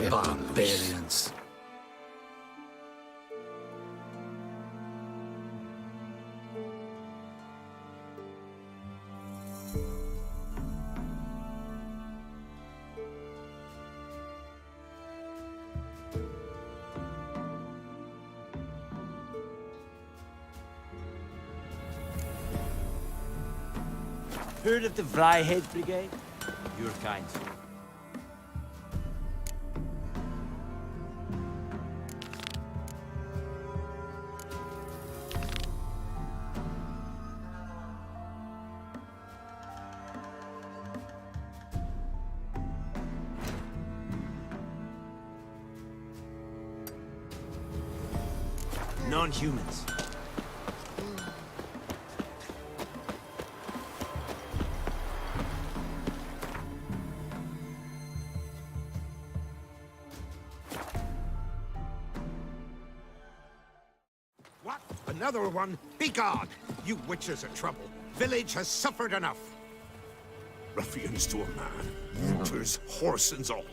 Barbarians. Heard of the Vryhead Brigade? Your kind. Non-humans. What? Another one? Begone! You witches of trouble. Village has suffered enough. Ruffians to a man. Looters, horse and all.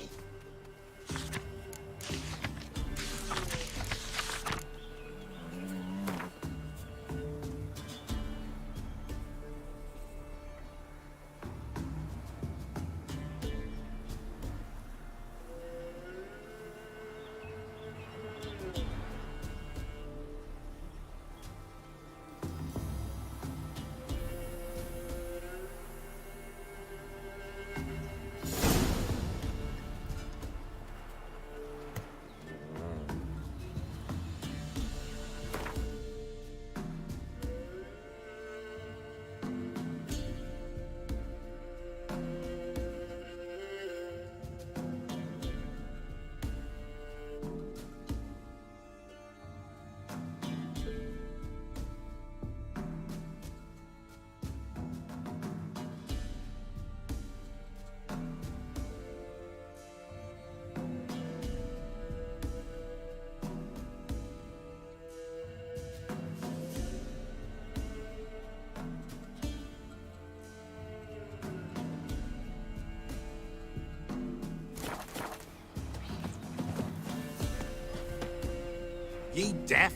Ye deaf?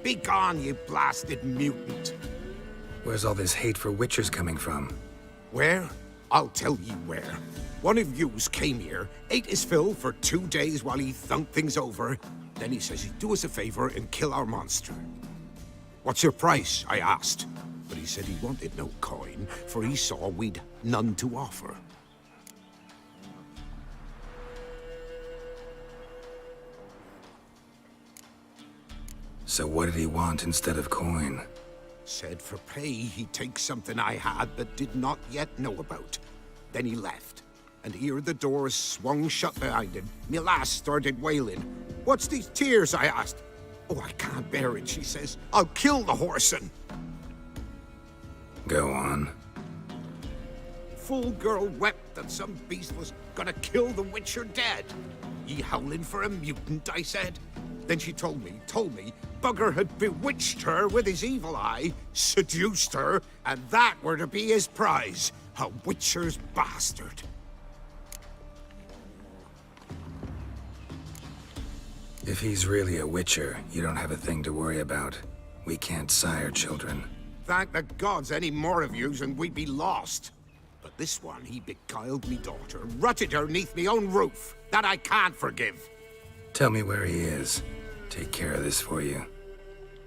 Begone, you blasted mutant! Where's all this hate for witchers coming from? Where? I'll tell ye where. One of yous came here, ate his fill for 2 days while he thunked things over. Then he says he'd do us a favor and kill our monster. What's your price? I asked. But he said he wanted no coin, for he saw we'd none to offer. So what did he want instead of coin? Said for pay he'd take something I had but did not yet know about. Then he left, and here the doors swung shut behind him. Me lass started wailing. What's these tears? I asked. Oh, I can't bear it, she says. I'll kill the whoreson. Go on. Fool girl wept that some beast was gonna kill the witcher dead. Ye howling for a mutant, I said. Then she told me, Bugger had bewitched her with his evil eye, seduced her, and that were to be his prize. A witcher's bastard. If he's really a witcher, you don't have a thing to worry about. We can't sire children. Thank the gods any more of yous and we'd be lost. But this one, he beguiled me daughter, rutted her neath me own roof. That I can't forgive. Tell me where he is. Take care of this for you.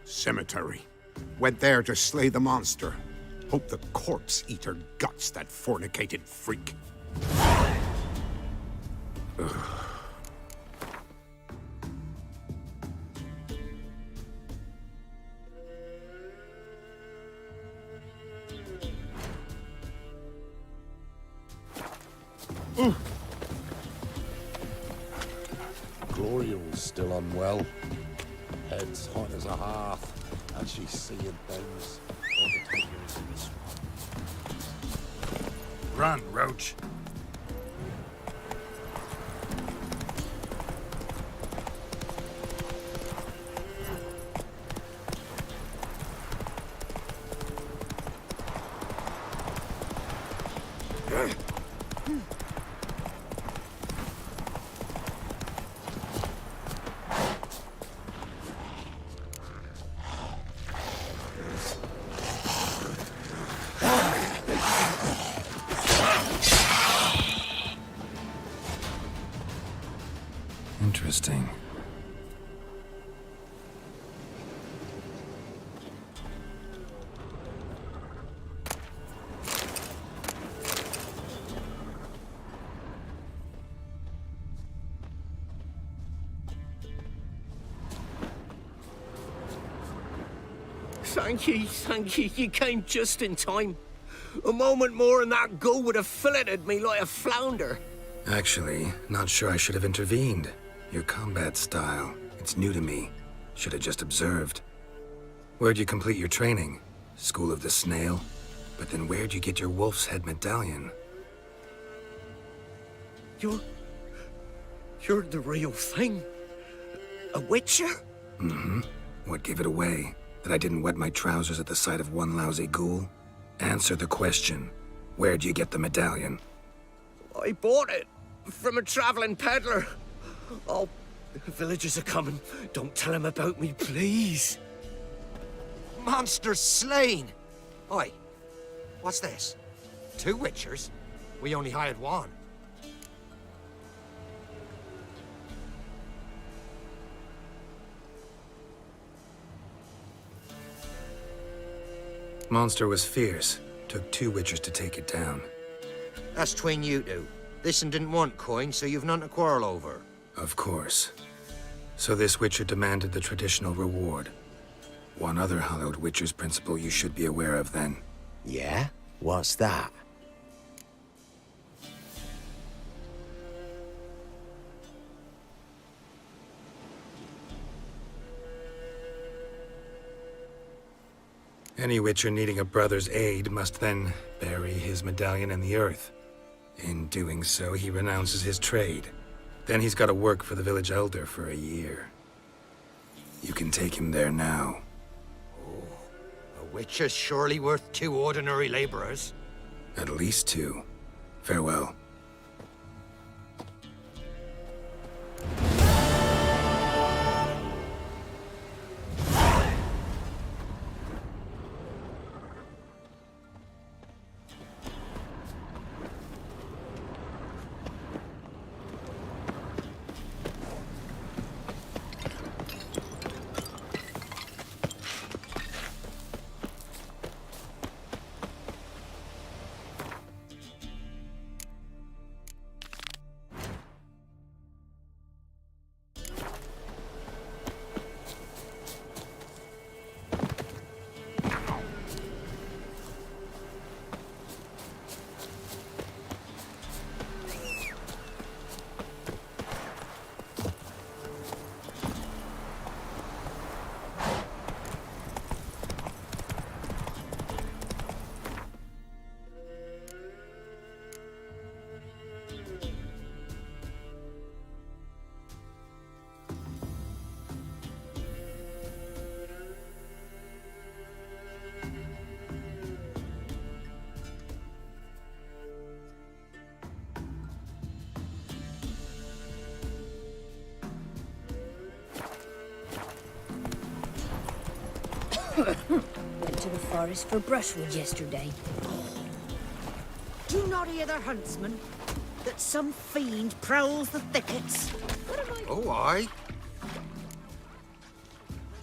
Cemetery. Went there to slay the monster. Hope the corpse eat her guts, that fornicated freak. Ugh. Gloria was still unwell. Head's hot as a hearth, and she's seeing things. Run, Roach. Thank you, thank you. You came just in time. A moment more and that gull would have filleted me like a flounder. Actually, not sure I should have intervened. Your combat style, it's new to me. Should have just observed. Where'd you complete your training? School of the Snail? But then where'd you get your wolf's head medallion? You're the real thing. A witcher? Mm-hmm. What gave it away? That I didn't wet my trousers at the sight of one lousy ghoul? Answer the question. Where'd you get the medallion? I bought it from a traveling peddler. Oh, the villagers are coming. Don't tell them about me, please. Monster slain! Oi, what's this? 2 witchers? We only hired one. Monster was fierce. Took 2 witchers to take it down. That's tween you two. This one didn't want coin, so you've none to quarrel over. Of course. So this witcher demanded the traditional reward. One other hallowed witcher's principle you should be aware of then. Yeah? What's that? Any witcher needing a brother's aid must then bury his medallion in the earth. In doing so, he renounces his trade. Then he's got to work for the village elder for a year. You can take him there now. A witcher's surely worth 2 ordinary laborers. At least 2. Farewell. Went to the forest for brushwood yesterday. Do you not hear the huntsman? That some fiend prowls the thickets? What am I... Oh, aye.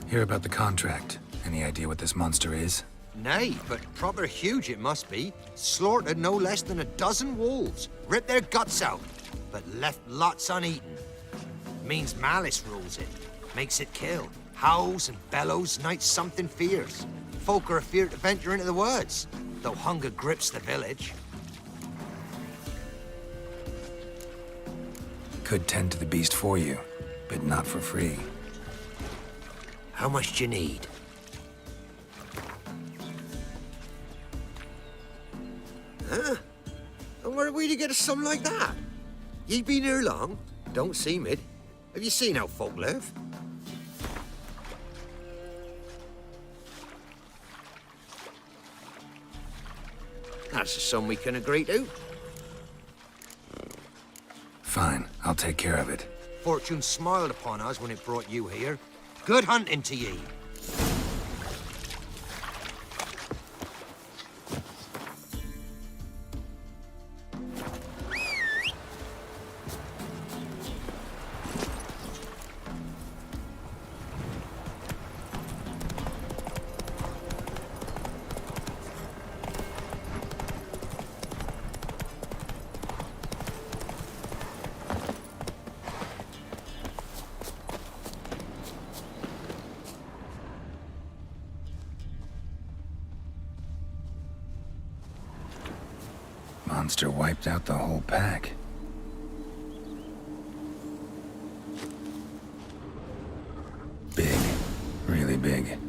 Hear about the contract. Any idea what this monster is? Nay, but proper huge it must be. Slaughtered no less than 12 wolves. Ripped their guts out, but left lots uneaten. Means malice rules it. Makes it kill. Howls and bellows, nights something fierce. Folk are afeard to venture into the woods, though hunger grips the village. Could tend to the beast for you, but not for free. How much do you need? Huh? And where are we to get a sum like that? Ye been here long? Don't seem it. Have you seen how folk live? That's a sum we can agree to. Fine, I'll take care of it. Fortune smiled upon us when it brought you here. Good hunting to ye. Monster wiped out the whole pack. Big. Really big.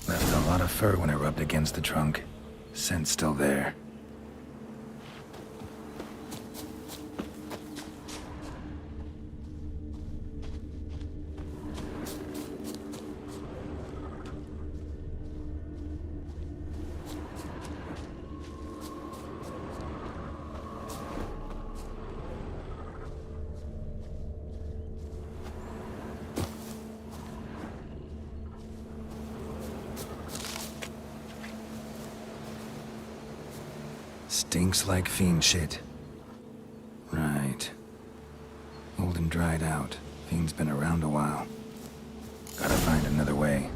Left a lot of fur when it rubbed against the trunk. Scent's still there. Stinks like fiend shit. Right. Old and dried out. Fiend's been around a while. Gotta find another way.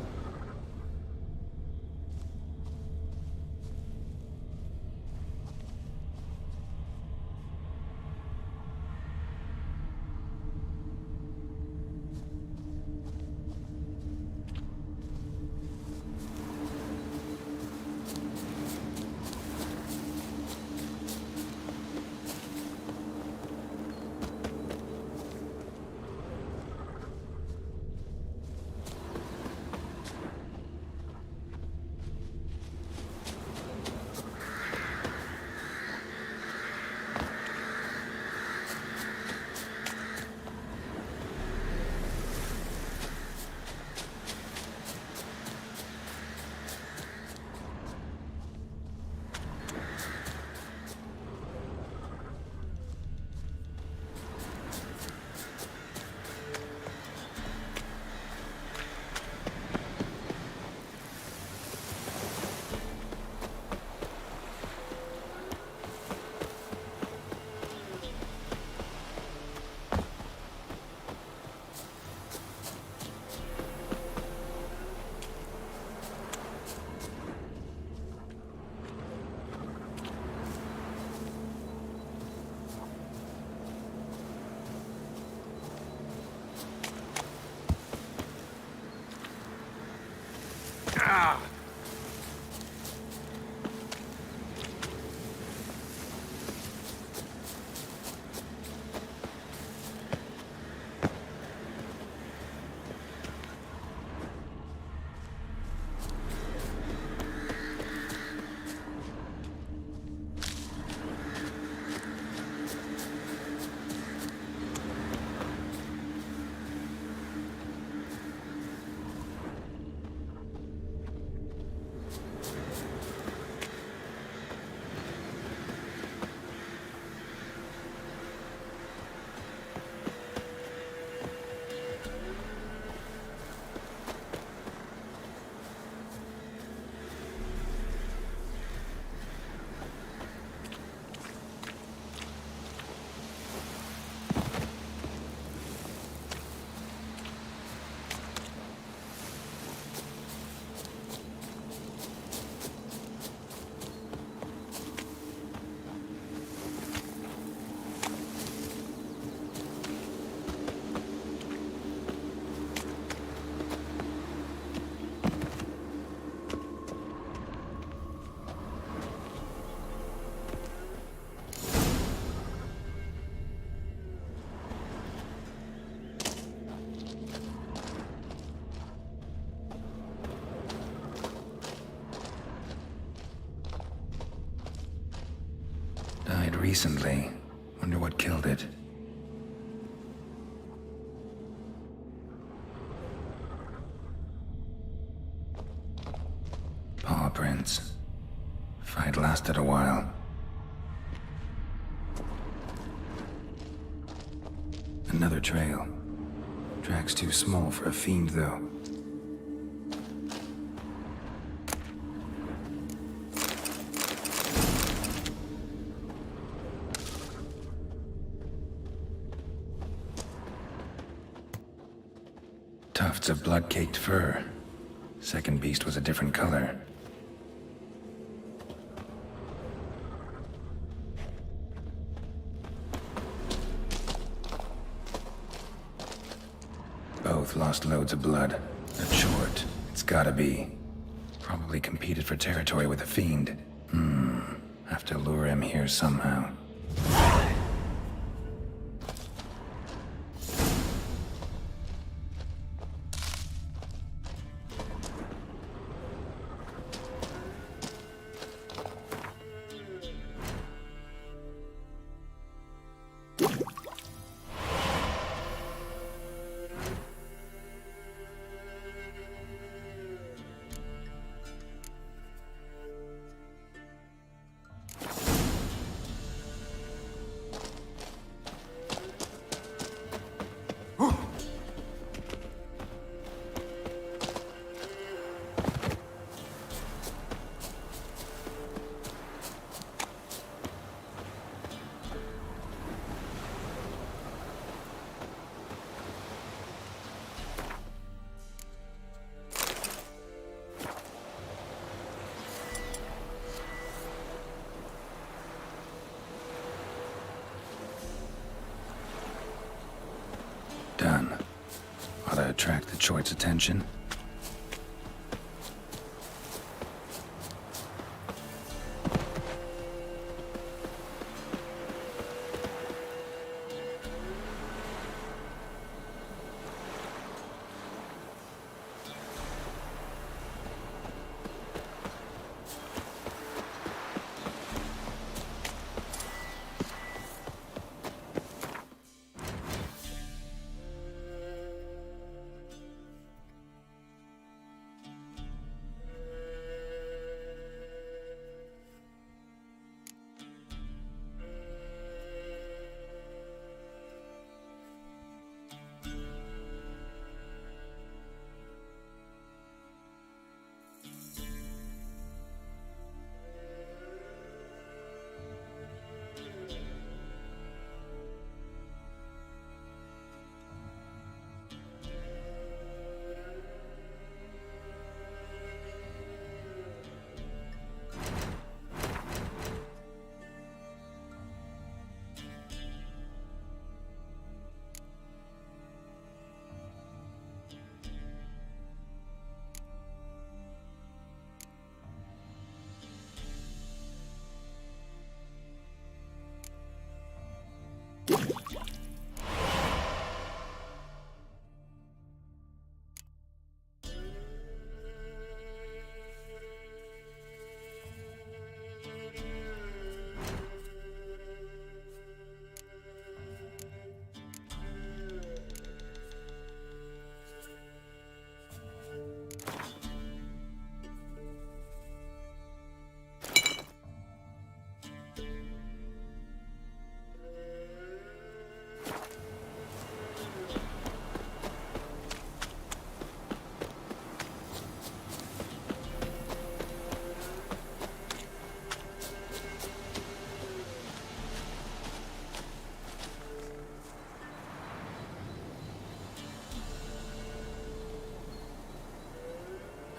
Died recently. Wonder what killed it. Paw prints. Fight lasted a while. Another trail. Track's too small for a fiend, though. Tufts of blood-caked fur. Second beast was a different color. Both lost loads of blood. A chort. It's gotta be. Probably competed for territory with a fiend. Have to lure him here somehow. Done. Ought to attract the Choit's attention.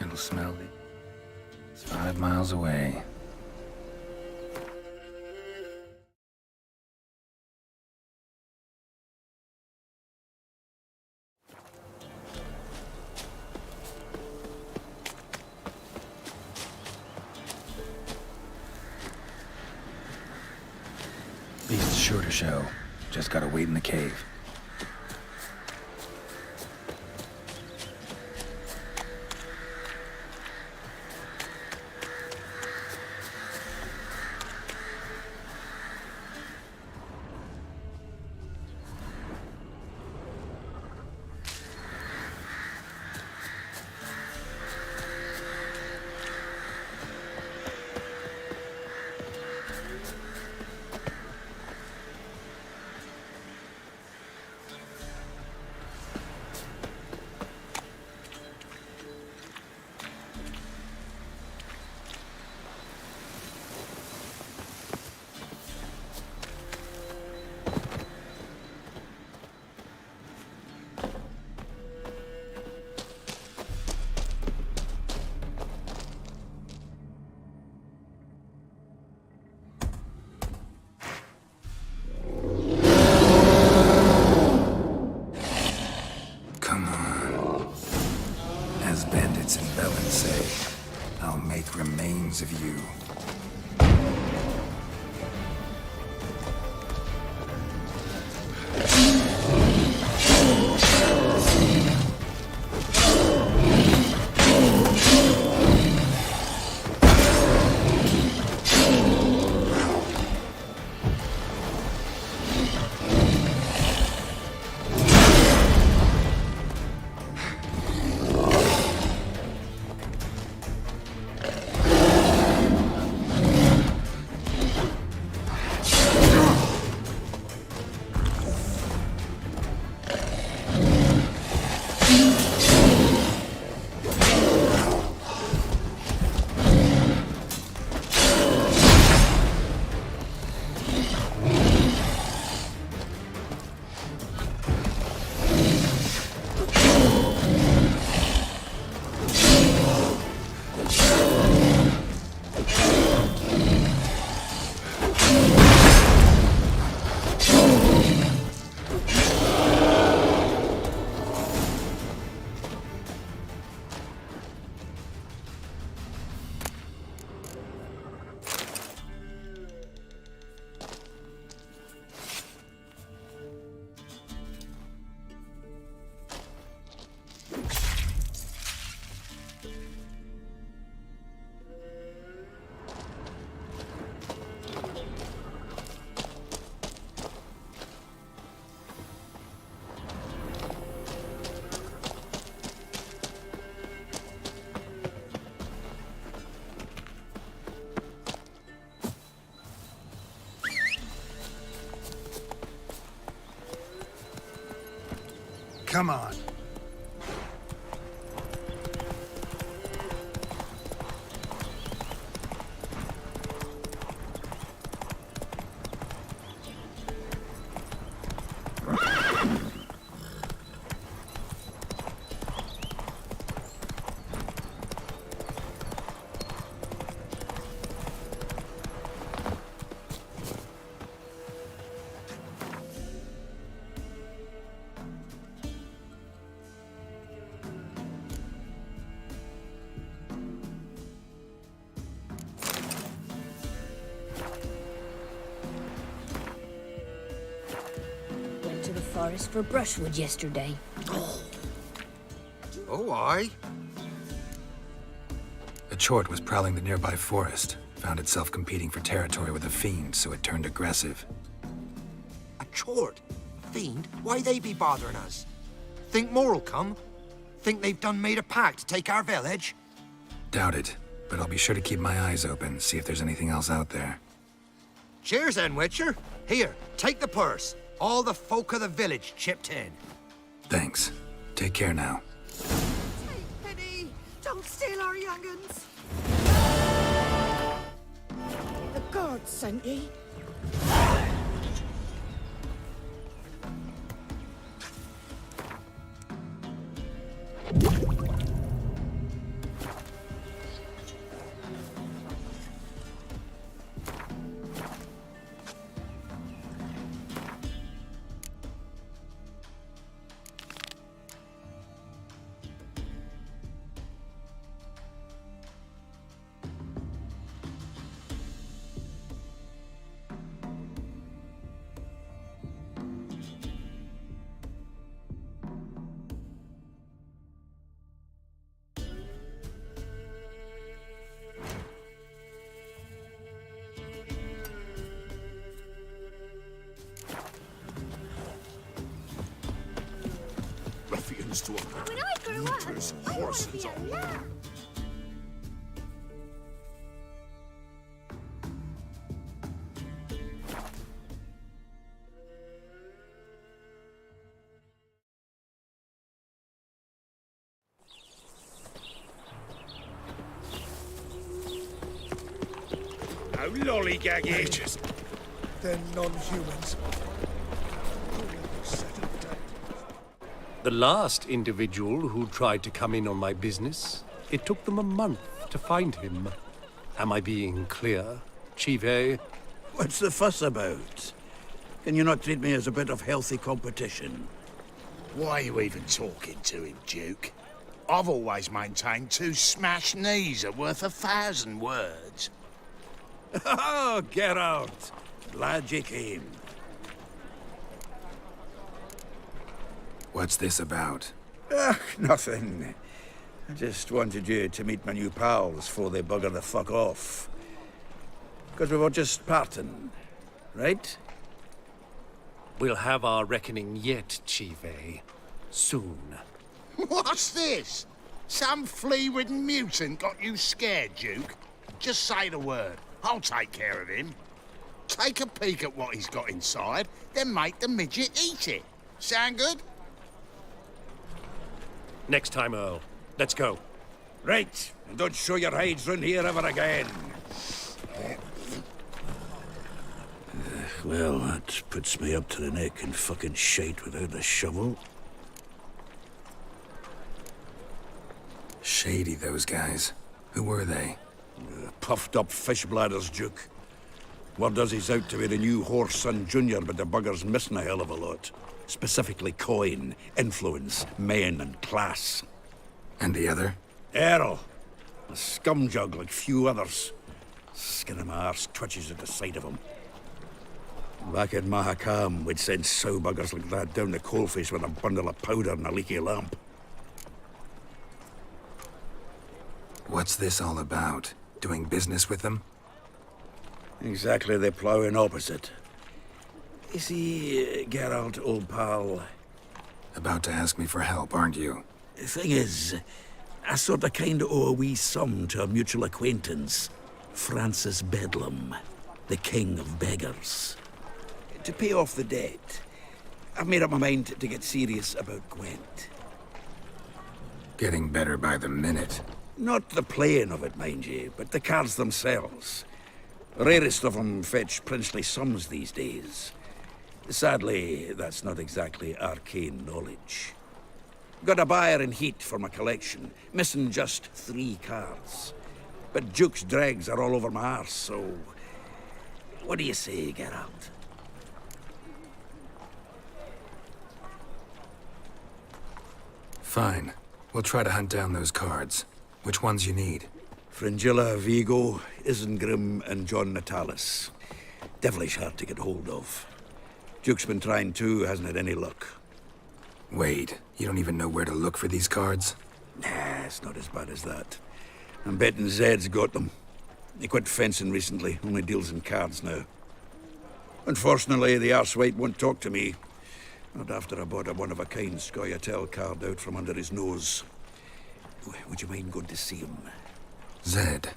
It'll smell it. It's 5 miles away. Beast's sure to show. Just gotta wait in the cave. those bandits in Velen say, I'll make remains of you. Come on. Forest for brushwood yesterday. Oh, aye. A chort was prowling the nearby forest. Found itself competing for territory with a fiend, so it turned aggressive. A chort? Fiend? Why they be bothering us? Think more'll come? Think they've done made a pact to take our village? Doubt it, but I'll be sure to keep my eyes open, see if there's anything else out there. Cheers then, Witcher. Here, take the purse. All the folk of the village chipped in. Thanks. Take care now. Take pity! Don't steal our young'uns! The gods sent ye. Ruffians to When I grow up, looters, I want to horses, be all. a lamb. No lollygagging. Mages. They're non-humans. The last individual who tried to come in on my business, it took them a month to find him. Am I being clear, Chive? What's the fuss about? Can you not treat me as a bit of healthy competition? Why are you even talking to him, Duke? I've always maintained 2 smashed knees are worth 1,000 words. Oh, Geralt. Glad you came. What's this about? Nothing. I just wanted you to meet my new pals before they bugger the fuck off. Because we were just parting, right? We'll have our reckoning yet, Chief A. Soon. What's this? Some flea-ridden mutant got you scared, Duke? Just say the word. I'll take care of him. Take a peek at what he's got inside, then make the midget eat it. Sound good? Next time, Earl. Let's go. Right, and don't show your hides round here ever again. Well, that puts me up to the neck in fucking shite without a shovel. Shady, those guys. Who were they? Puffed up fish bladders, Duke. Word does he's out to be the new Horse Son Jr., but the bugger's missing a hell of a lot. Specifically coin, influence, men, and class. And the other? Errol. A scumjug like few others. Skin of my arse twitches at the sight of him. Back in Mahakam, we'd send sow buggers like that down the coalface with a bundle of powder and a leaky lamp. What's this all about? Doing business with them? Exactly the ploughing opposite. You see, Geralt, old pal... About to ask me for help, aren't you? The thing is, I sort of kinda owe a wee sum to a mutual acquaintance. Francis Bedlam, the king of beggars. To pay off the debt, I've made up my mind to get serious about Gwent. Getting better by the minute. Not the playing of it, mind you, but the cards themselves. Rarest of them fetch princely sums these days. Sadly, that's not exactly arcane knowledge. Got a buyer in heat for my collection, missing just 3 cards. But Duke's dregs are all over my arse, so... What do you say, Geralt? Fine. We'll try to hunt down those cards. Which ones you need? Fringilla, Vigo, Isengrim, and John Natalis. Devilish hard to get hold of. Duke's been trying too, hasn't had any luck. Wait, you don't even know where to look for these cards? Nah, it's not as bad as that. I'm betting Zed's got them. He quit fencing recently, only deals in cards now. Unfortunately, the arsewite won't talk to me. Not after I bought a one-of-a-kind Scoia'tael card out from under his nose. Would you mind going to see him? Zed.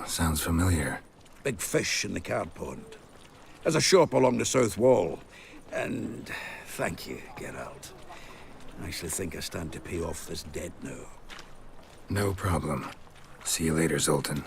Sounds familiar. Big fish in the card pond. Has a shop along the south wall. And thank you, Geralt. I actually think I stand to pay off this debt now. No problem. See you later, Zoltan.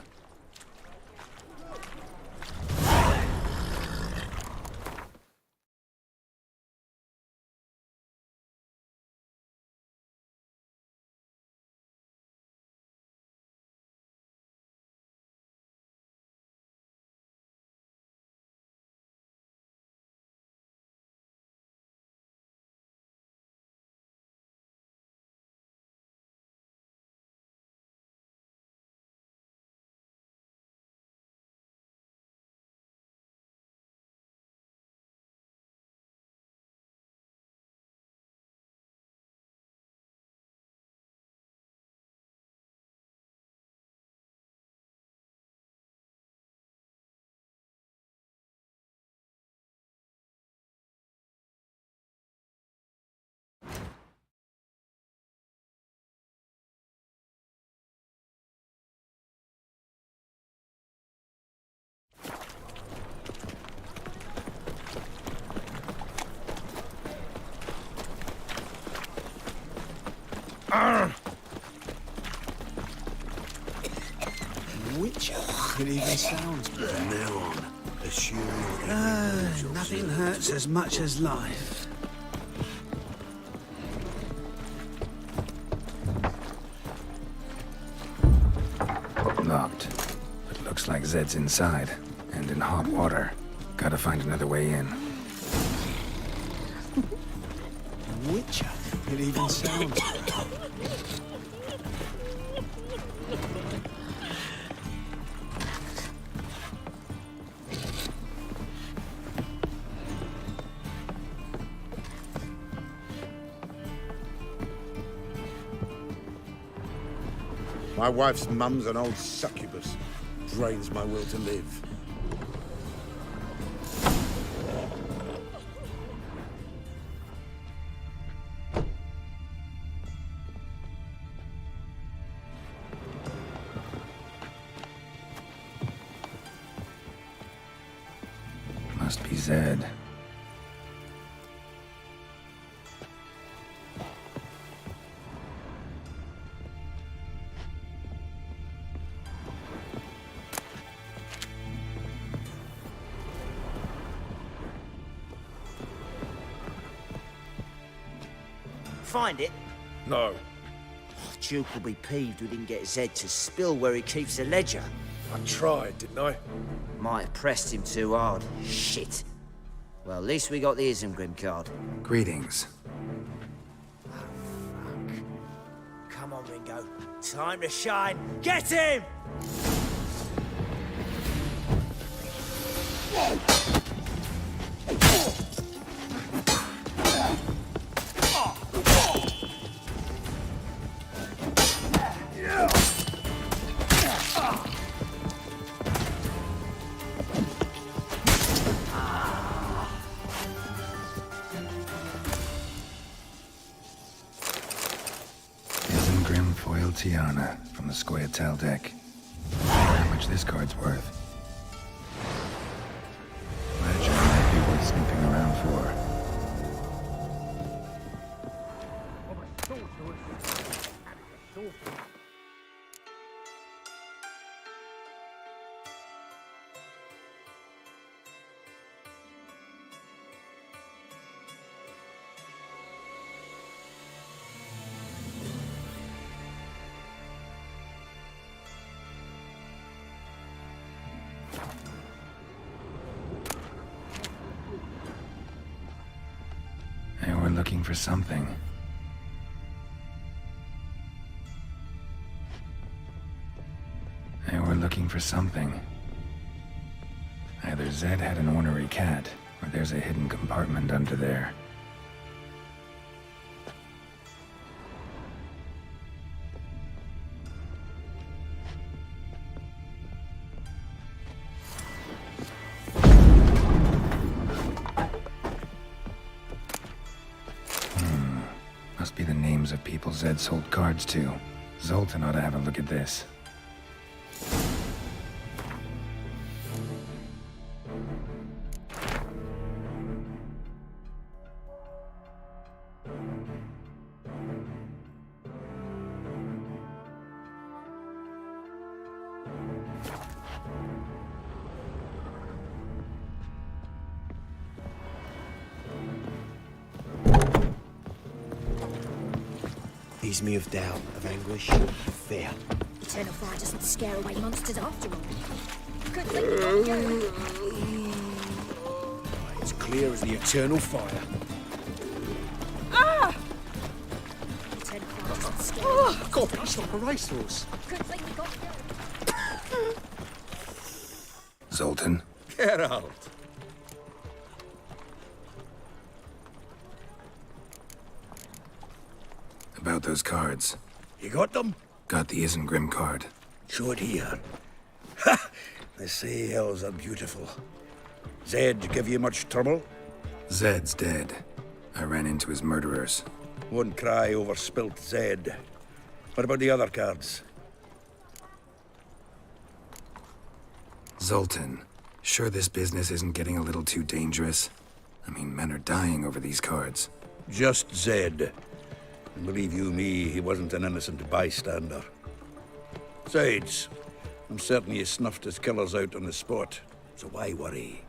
Which it even sounds good. From now on, assume Nothing hurts as much as life. Locked. But looks like Zed's inside. And in hot water. Gotta find another way in. Witcher. It even sounds good. My wife's mum's an old succubus. Drains my will to live. Must be Zed. Find it? No. Duke will be peeved we didn't get Zed to spill where he keeps the ledger. I tried, didn't I? Might have pressed him too hard. Shit. Well, at least we got the Isengrim card. Greetings. Come on, Ringo. Time to shine. Get him! Isengrim foil Tiana from the Scoia'tael deck. How much this card's worth. Ledger might be worth snooping around for. They were looking for something. They were looking for something. Either Zed had an ornery cat, or there's a hidden compartment under there. Must be the names of people Zed sold cards to. Zoltan ought to have a look at this. Ease me of doubt, of anguish, of fear. Eternal fire doesn't scare away monsters after all. Good thing we got going. It's clear as the eternal fire. Eternal fire doesn't scare away Oh, monsters God, after that's like a racehorse. all. Good thing we got going. Zoltan? Get out. About those cards. You got them? Got the Isengrim card. Show it here. Ha! They say elves are beautiful. Zed give you much trouble? Zed's dead. I ran into his murderers. Won't cry over spilt Zed. What about the other cards? Zoltan, sure this business isn't getting a little too dangerous? I mean, men are dying over these cards. Just Zed. And believe you me, he wasn't an innocent bystander. Besides, I'm certain he snuffed his killers out on the spot, so why worry?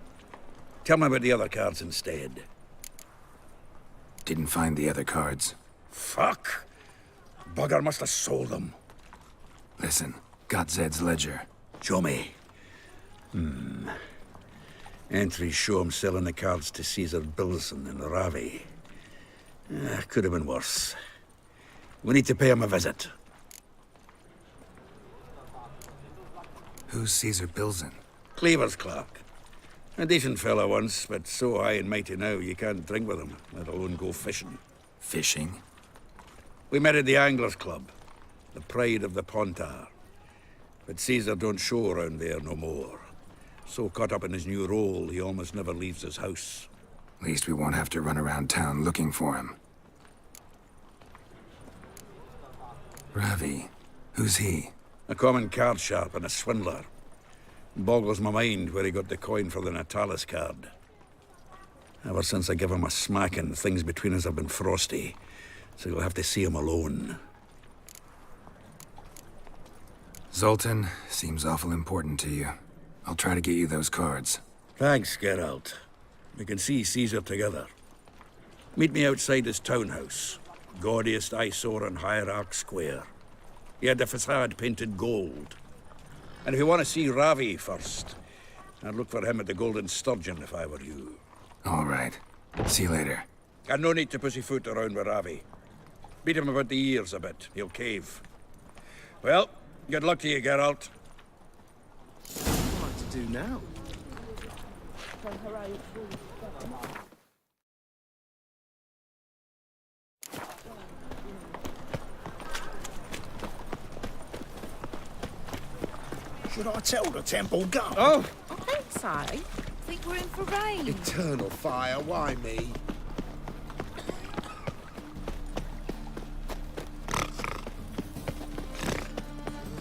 Tell me about the other cards instead. Didn't find the other cards. Fuck! Bugger must have sold them. Listen, got Zed's ledger. Show me. Entries show him selling the cards to Caesar Bilson in Ravi. Could have been worse. We need to pay him a visit. Who's Caesar Bilson? Cleaver's clerk. A decent fellow once, but so high and mighty now you can't drink with him, let alone go fishing. Fishing? We met at the Anglers Club. the pride of the Pontar. But Caesar don't show around there no more. So caught up in his new role, he almost never leaves his house. At least we won't have to run around town looking for him. Ravi. Who's he? A common card sharp and a swindler. Boggles my mind where he got the coin for the Natalis card. Ever since I gave him a smacking, things between us have been frosty. So you'll have to see him alone. Zoltan seems awful important to you. I'll try to get you those cards. Thanks, Geralt. We can see Caesar together. Meet me outside his townhouse. Gaudiest eyesore on Hierarch Square. He had the facade painted gold. And if you want to see Ravi first, I'd look for him at the Golden Sturgeon if I were you. All right. See you later. And no need to pussyfoot around with Ravi. Beat him about the ears a bit. He'll cave. Well, good luck to you, Geralt. What to do now? Should I tell the temple guard? Oh! I think so. I think we're in for rain. Eternal fire, why me?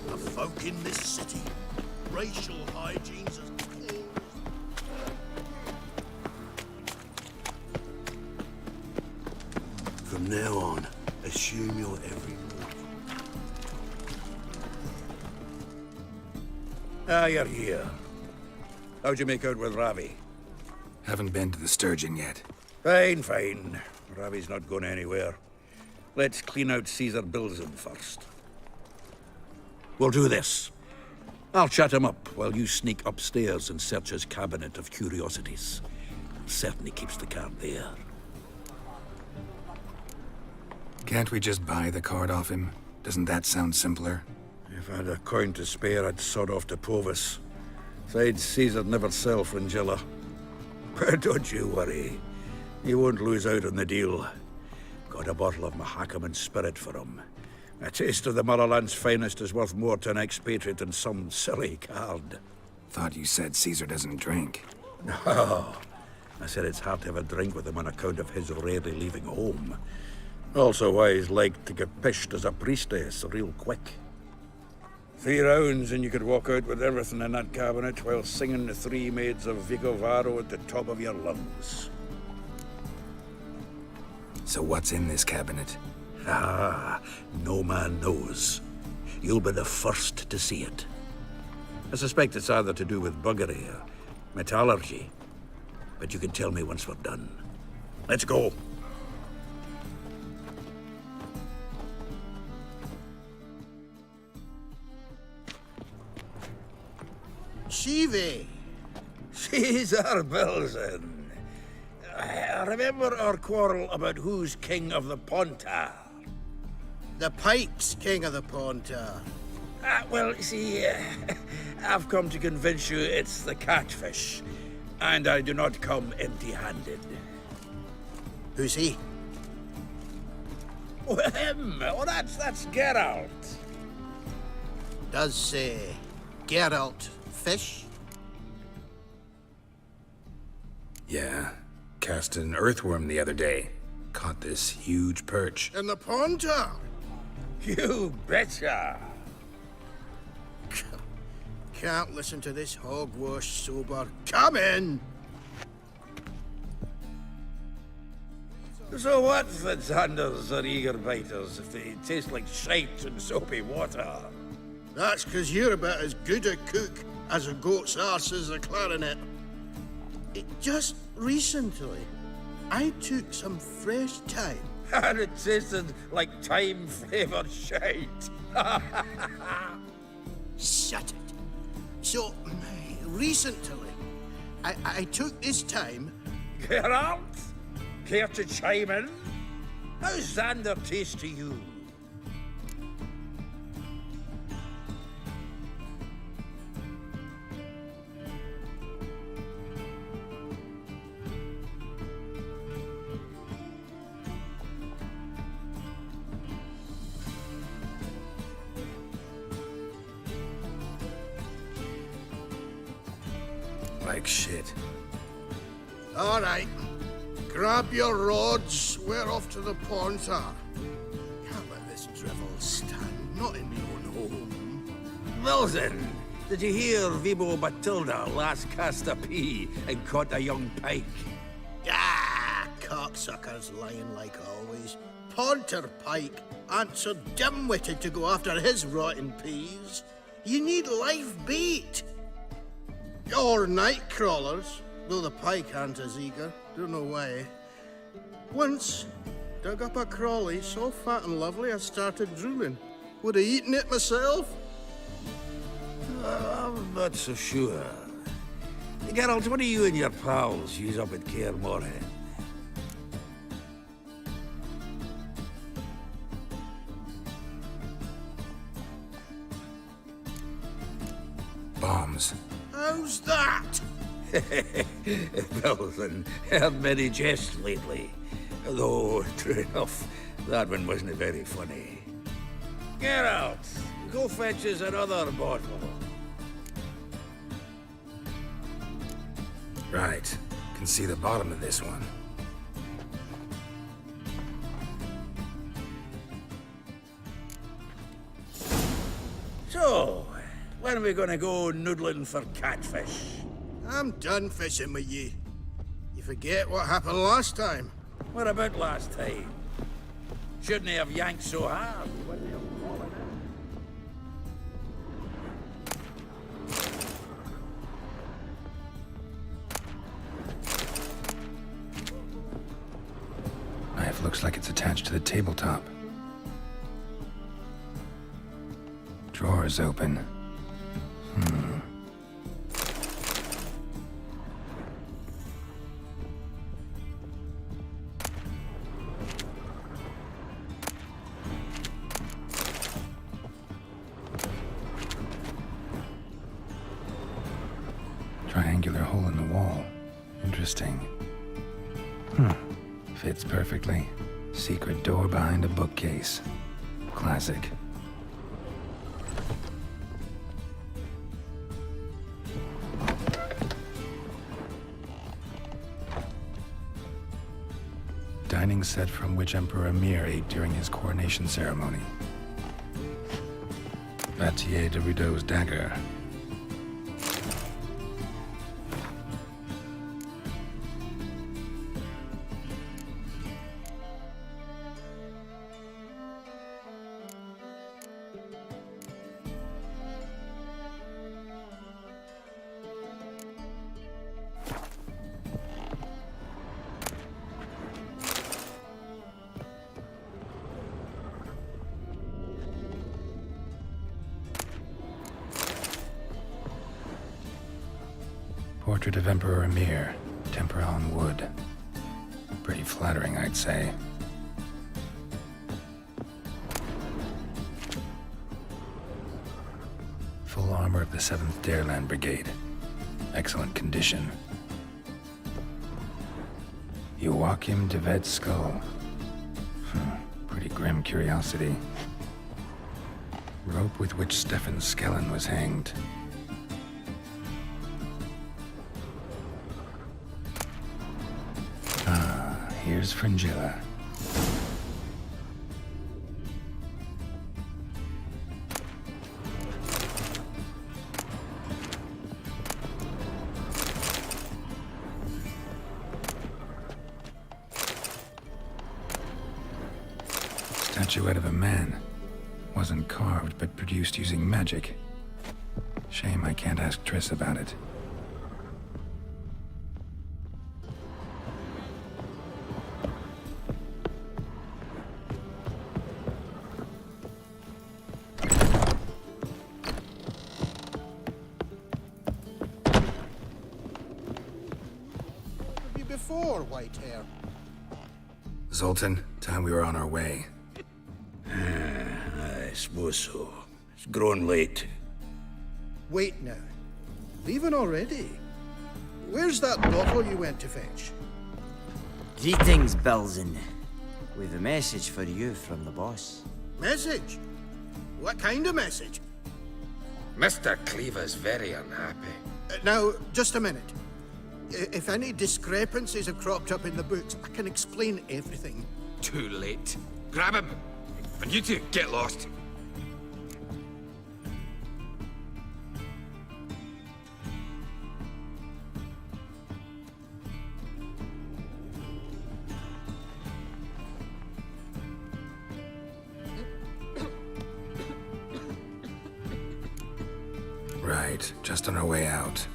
The folk in this city, racial hygiene's as poor. From now on, assume you're every move. Ah, you're here. How'd you make out with Ravi? Haven't been to the Sturgeon yet. Fine, fine. Ravi's not going anywhere. Let's clean out Caesar Bilzen first. We'll do this. I'll chat him up while you sneak upstairs and search his cabinet of curiosities. Certainly keeps the card there. Can't we just buy the card off him? Doesn't that sound simpler? If I had a coin to spare, I'd sod off to Povus. Besides, Caesar'd never sell Fringilla. But don't you worry. He won't lose out on the deal. Got a bottle of Mahakaman spirit for him. A taste of the motherland's finest is worth more to an expatriate than some silly card. Thought you said Caesar doesn't drink. No. I said it's hard to have a drink with him on account of his rarely leaving home. Also why he's like to get pished as a priestess real quick. 3 rounds and you could walk out with everything in that cabinet while singing the 3 maids of Vicovaro at the top of your lungs. So what's in this cabinet? Ah, no man knows. You'll be the first to see it. I suspect it's either to do with buggery or metallurgy. But you can tell me once we're done. Let's go. Shivi! Caesar Bilzen. Remember our quarrel about who's king of the Pontar? The Pike's king of the Pontar. Well, see, I've come to convince you it's the catfish. And I do not come empty-handed. Who's he? Oh, him! Oh, that's Geralt. Does say Geralt fish? Yeah. Cast an earthworm the other day. Caught this huge perch. In the Pontar? You betcha! Can't listen to this hogwash sober. Come in! So what's the Xanders or eager biters if they taste like shite and soapy water? That's 'cause you're about as good a cook as a goat's arse is a clarinet. Just recently, I took some fresh thyme. And it tasted like thyme-flavored shite. Shut it. So, recently, I took this thyme. Geralt? Care to chime in? How's Xander taste to you? like shit. All right. Grab your rods. We're off to the pond, sir. Can't let this drivel stand. Not in my own home. Wilson, did you hear Vibo Batilda last cast a pea and caught a young pike? Ah, cocksuckers lying like always. Ponter Pike ain't so dim-witted to go after his rotten peas. You need live bait. Or night crawlers, though the pike aren't as eager. Don't know why. Once, dug up a crawly so fat and lovely I started drooling. Would have eaten it myself. I'm not so sure. Geralt, what do you and your pals use up at Kaer Morhen? Bombs. How's that? Wilson, heard many jests lately. Though, true enough, that one wasn't very funny. Geralt, go fetch us another bottle. Right. Can see the bottom of this one. So, when are we gonna go noodling for catfish? I'm done fishing with you. You forget what happened last time. What about last time? Shouldn't he have yanked so hard? Knife looks like it's attached to the tabletop. Drawer is open. Triangular hole in the wall. Interesting. Fits perfectly. Secret door behind a bookcase. Classic. Dining set from which Emperor Emir ate during his coronation ceremony. Vatier de Rideau's dagger. Portrait of Emperor Emir, tempera on wood. Pretty flattering, I'd say. Full armor of the 7th Dareland Brigade. Excellent condition. Joachim de Ved's skull. Pretty grim curiosity. Rope with which Stefan Skellen was hanged. Here's Fringilla. Statuette of a man. Wasn't carved, but produced using magic. Shame I can't ask Triss about it. Before, white hair. Zoltan, time we were on our way. I suppose so. It's grown late. Wait now. Leaving already? Where's that bottle you went to fetch? Greetings, Belzen. We've a message for you from the boss. Message? What kind of message? Mr. Cleaver's very unhappy. Now, just a minute. If any discrepancies have cropped up in the books, I can explain everything. Too late. Grab him. And you two, get lost. Right, just on our way out.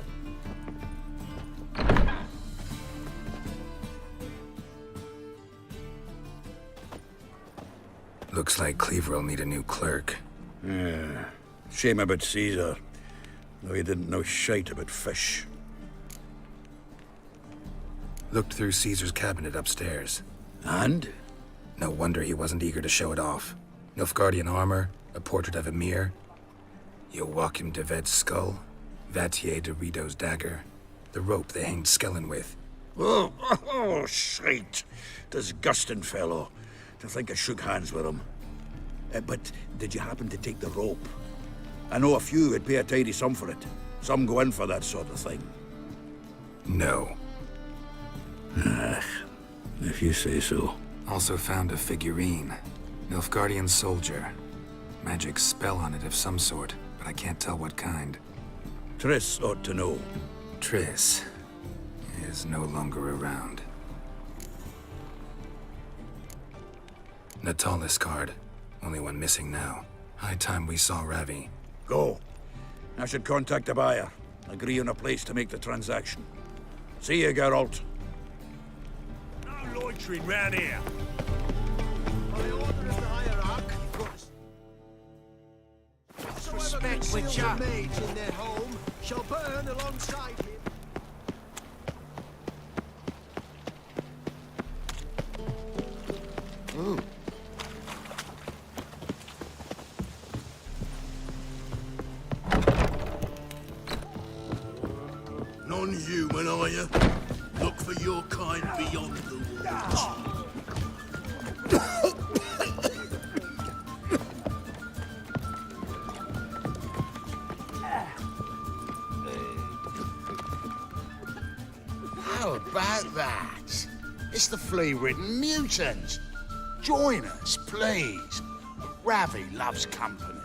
Looks like Cleaver will need a new clerk. Yeah. Shame about Caesar. Though he didn't know shite about fish. Looked through Caesar's cabinet upstairs. And? No wonder he wasn't eager to show it off. Nilfgaardian armor, a portrait of Emir, Joachim de Ved's skull, Vatier de Rideau's dagger, the rope they hanged Skellen with. Oh, shite. Disgusting fellow. To think I shook hands with him. But did you happen to take the rope? I know a few would pay a tidy sum for it. Some go in for that sort of thing. No. If you say so. Also found a figurine. Nilfgaardian soldier. Magic spell on it of some sort, but I can't tell what kind. Triss ought to know. Triss is no longer around. Natalis card. Only one missing now. High time we saw Ravi. Go. I should contact the buyer. Agree on a place to make the transaction. See you, Geralt. No loitering round here. By order of the hierarch, Respect Witcher. mage in their home shall burn alongside him. Non-human, are you? Look for your kind beyond the walls. How about that? It's the flea-ridden mutant. Join us, please. Ravi loves company.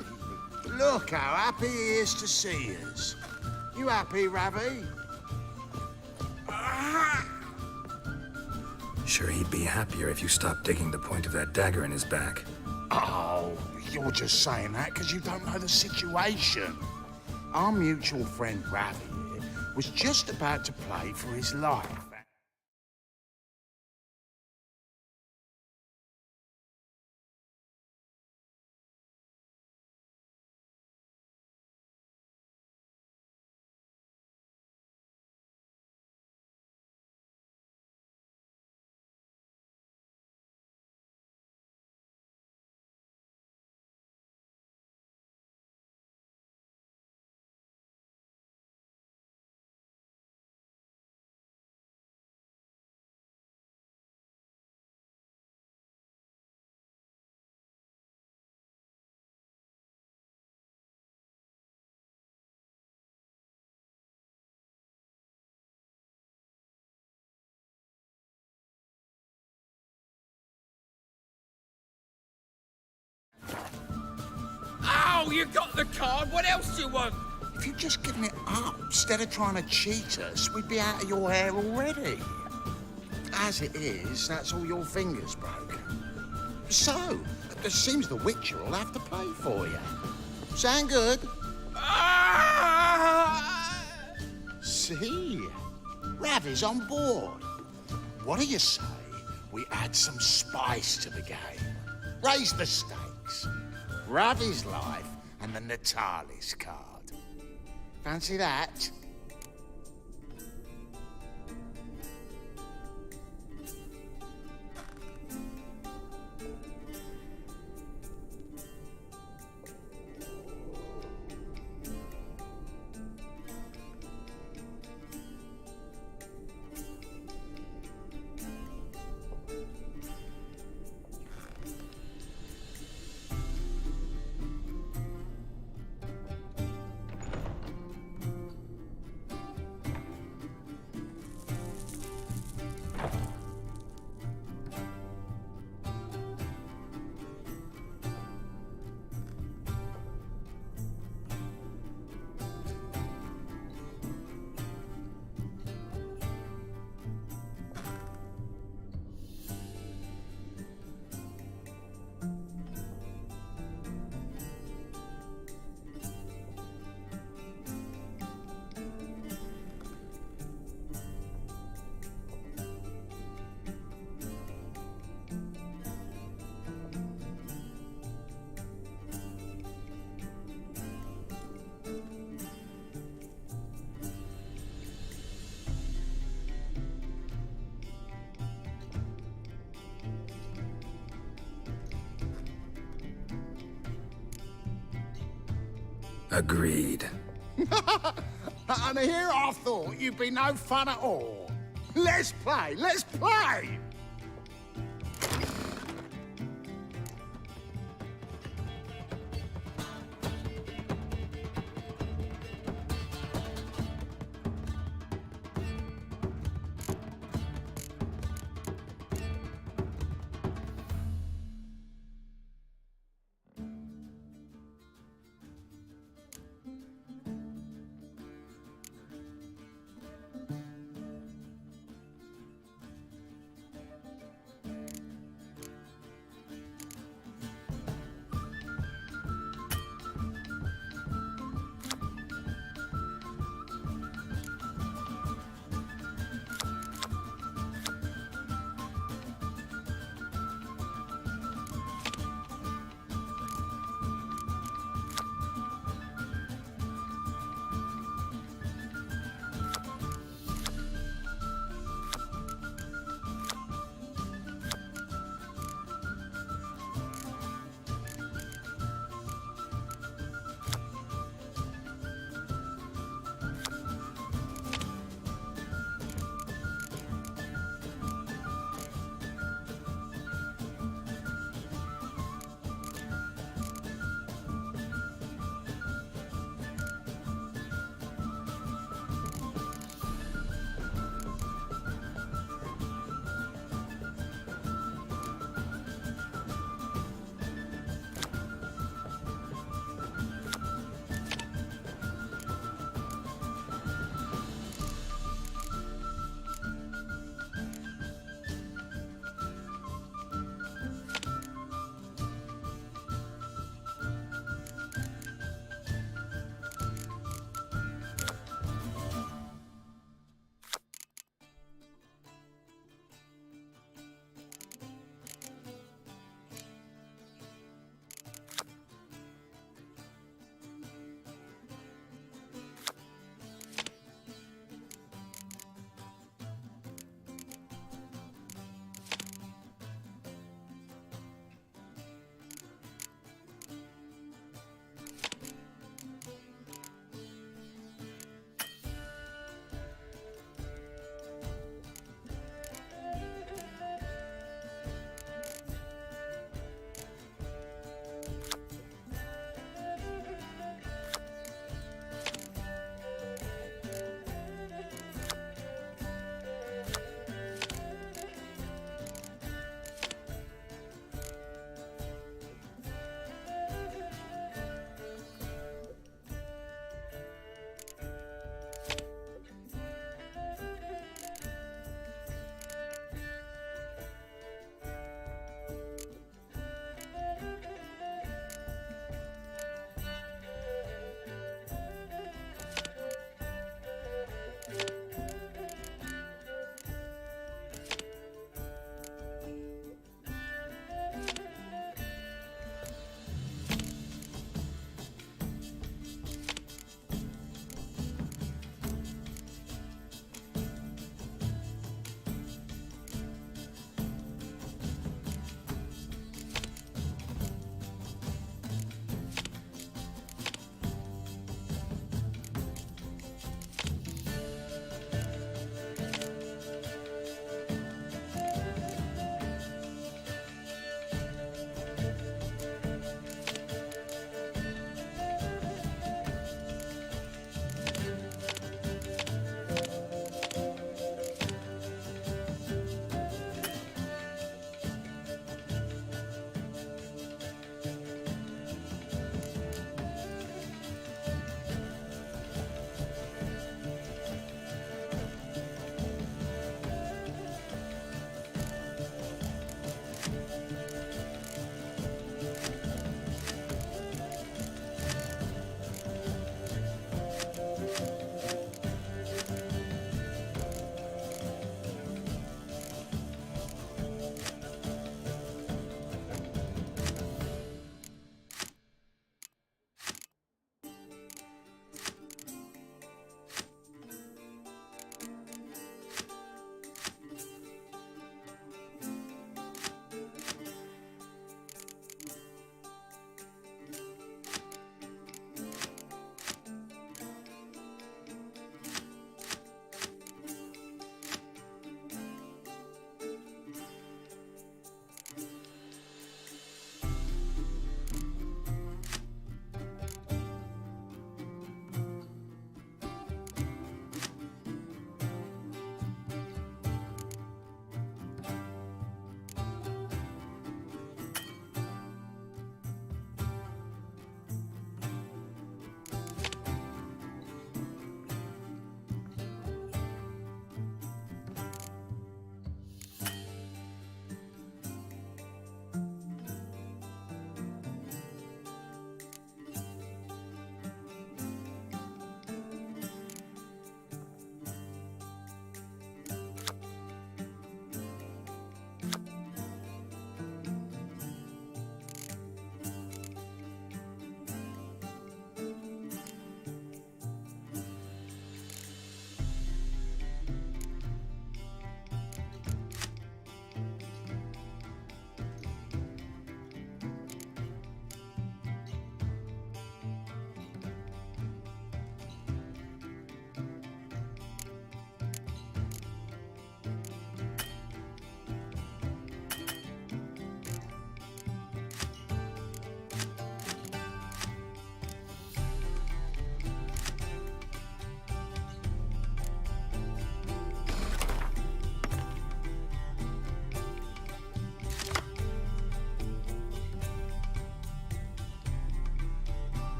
Look how happy he is to see us. You happy, Ravi? Sure he'd be happier if you stopped digging the point of that dagger in his back. Oh, you're just saying that because you don't know the situation. Our mutual friend Ravi here was just about to play for his life. Oh, you got the card. What else do you want? If you'd just given it up instead of trying to cheat us, we'd be out of your hair already. As it is, that's all your fingers broken. So, it seems the Witcher will have to pay for you. Sound good? See? Ravi's on board. What do you say we add some spice to the game? Raise the stakes. Ravi's life and the Natalis card. Fancy that? Agreed. And here I thought you'd be no fun at all. Let's play, let's play!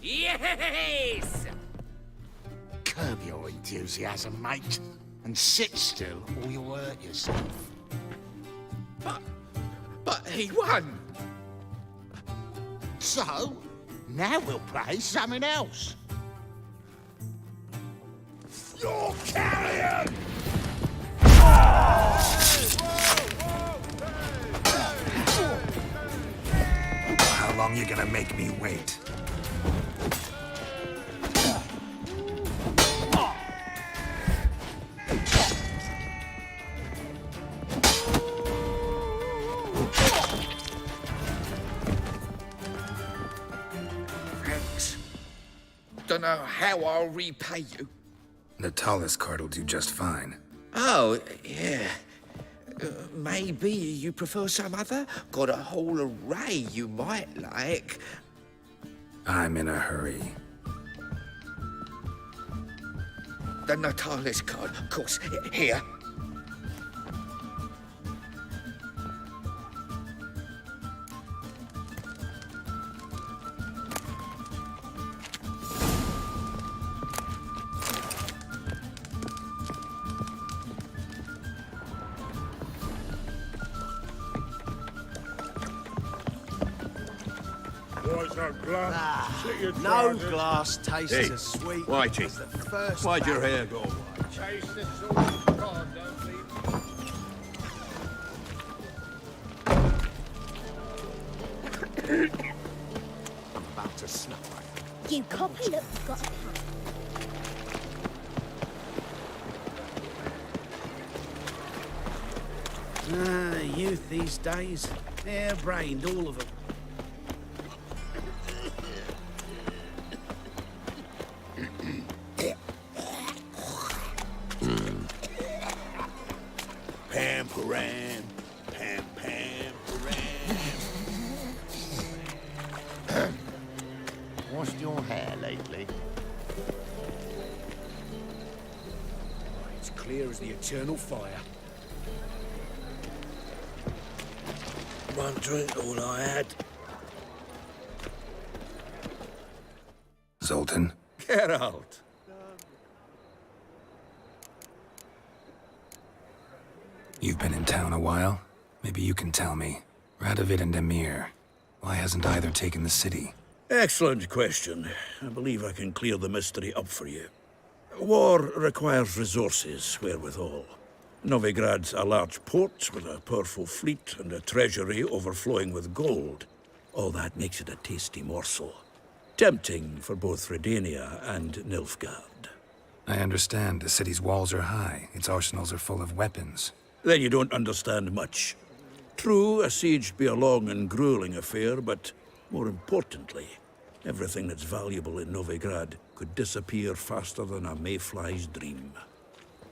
Yes! Curb your enthusiasm, mate, and sit still or you'll hurt yourself. But he won! So, now we'll play something else. You're carrion! How long you gonna make me wait? Thanks. Dunno how I'll repay you. Natalis card'll do just fine. Oh, yeah. Maybe you prefer some other? Got a whole array you might like. I'm in a hurry. The Natalis card, of course. Here. No glass tastes Hey, as sweet Whitey, as the first why'd your barrel. hair go white? Chase the sword, God, don't leave. I'm about to snap. You copy, look, you've got a pen. Youth these days. Hair-brained, all of them. Pam-param, pam-pam-param. Washed your hair lately? It's clear as the eternal fire. One drink, all I had. Zoltan? Get out. You've been in town a while. Maybe you can tell me. Radovid and Emir. Why hasn't either taken the city? Excellent question. I believe I can clear the mystery up for you. War requires resources wherewithal. Novigrad's a large port with a powerful fleet and a treasury overflowing with gold. All that makes it a tasty morsel. Tempting for both Redania and Nilfgaard. I understand the city's walls are high. Its arsenals are full of weapons. Then you don't understand much. True, a siege be a long and grueling affair, but more importantly, everything that's valuable in Novigrad could disappear faster than a mayfly's dream.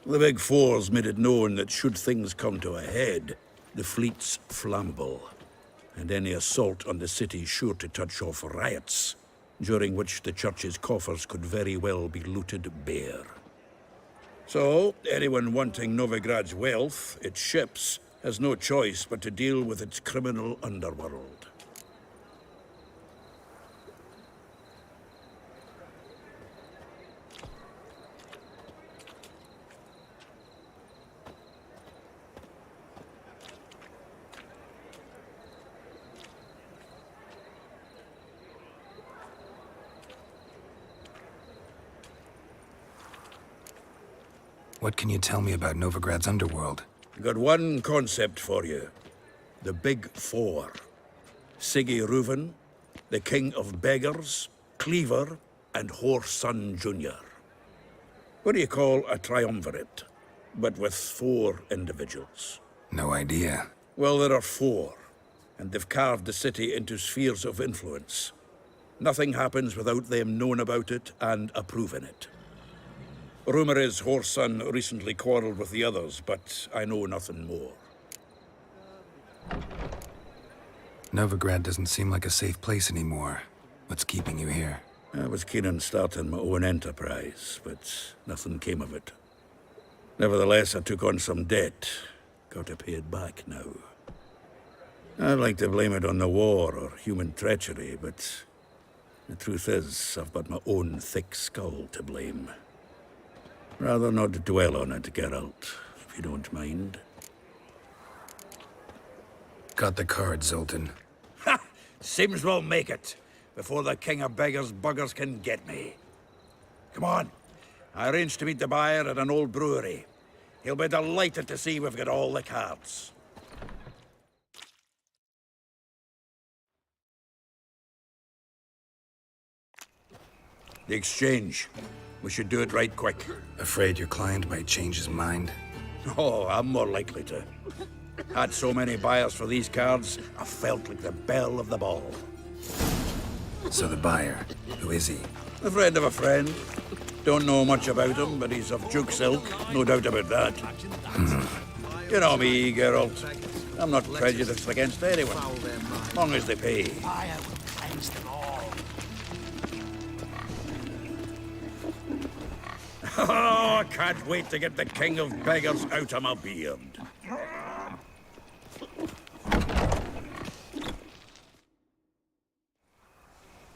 The Big Four's made it known that should things come to a head, the fleet's flammable, and any assault on the city's sure to touch off riots, during which the church's coffers could very well be looted bare. So, anyone wanting Novigrad's wealth, its ships, has no choice but to deal with its criminal underworld. What can you tell me about Novigrad's underworld? Got one concept for you. The Big Four. Siggy Reuven, the King of Beggars, Cleaver, and Whoreson Jr. What do you call a triumvirate, but with 4 individuals? No idea. Well, there are 4, and they've carved the city into spheres of influence. Nothing happens without them knowing about it and approving it. Rumor is Whoreson recently quarreled with the others, but I know nothing more. Novigrad doesn't seem like a safe place anymore. What's keeping you here? I was keen on starting my own enterprise, but nothing came of it. Nevertheless, I took on some debt. Got to pay it back now. I'd like to blame it on the war or human treachery, but The truth is, I've but my own thick skull to blame. Rather not dwell on it, Geralt, if you don't mind. Got the card, Zoltan. Ha! Seems we'll make it, before the king of beggars buggers can get me. Come on. I arranged to meet the buyer at an old brewery. He'll be delighted to see we've got all the cards. The exchange. We should do it right quick. Afraid your client might change his mind? Oh, I'm more likely to. Had so many buyers for these cards, I felt like the belle of the ball. So the buyer, who is he? A friend of a friend. Don't know much about him, but he's of Duke's ilk, no doubt about that. You know me, Geralt. I'm not prejudiced against anyone, as long as they pay. Oh, I can't wait to get the king of beggars out of my beard.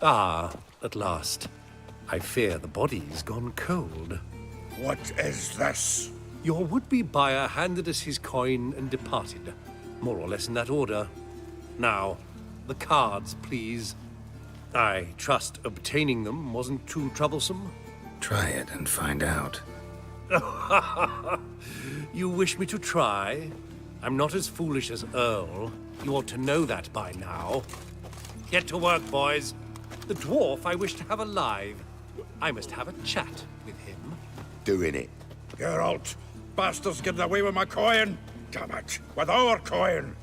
Ah, at last. I fear the body's gone cold. What is this? Your would-be buyer handed us his coin and departed. More or less in that order. Now, the cards, please. I trust obtaining them wasn't too troublesome. Try it and find out. You wish me to try? I'm not as foolish as Earl. You ought to know that by now. Get to work, boys. The dwarf I wish to have alive. I must have a chat with him. Doing it. Geralt, bastards getting away with my coin. Damn it, with our coin.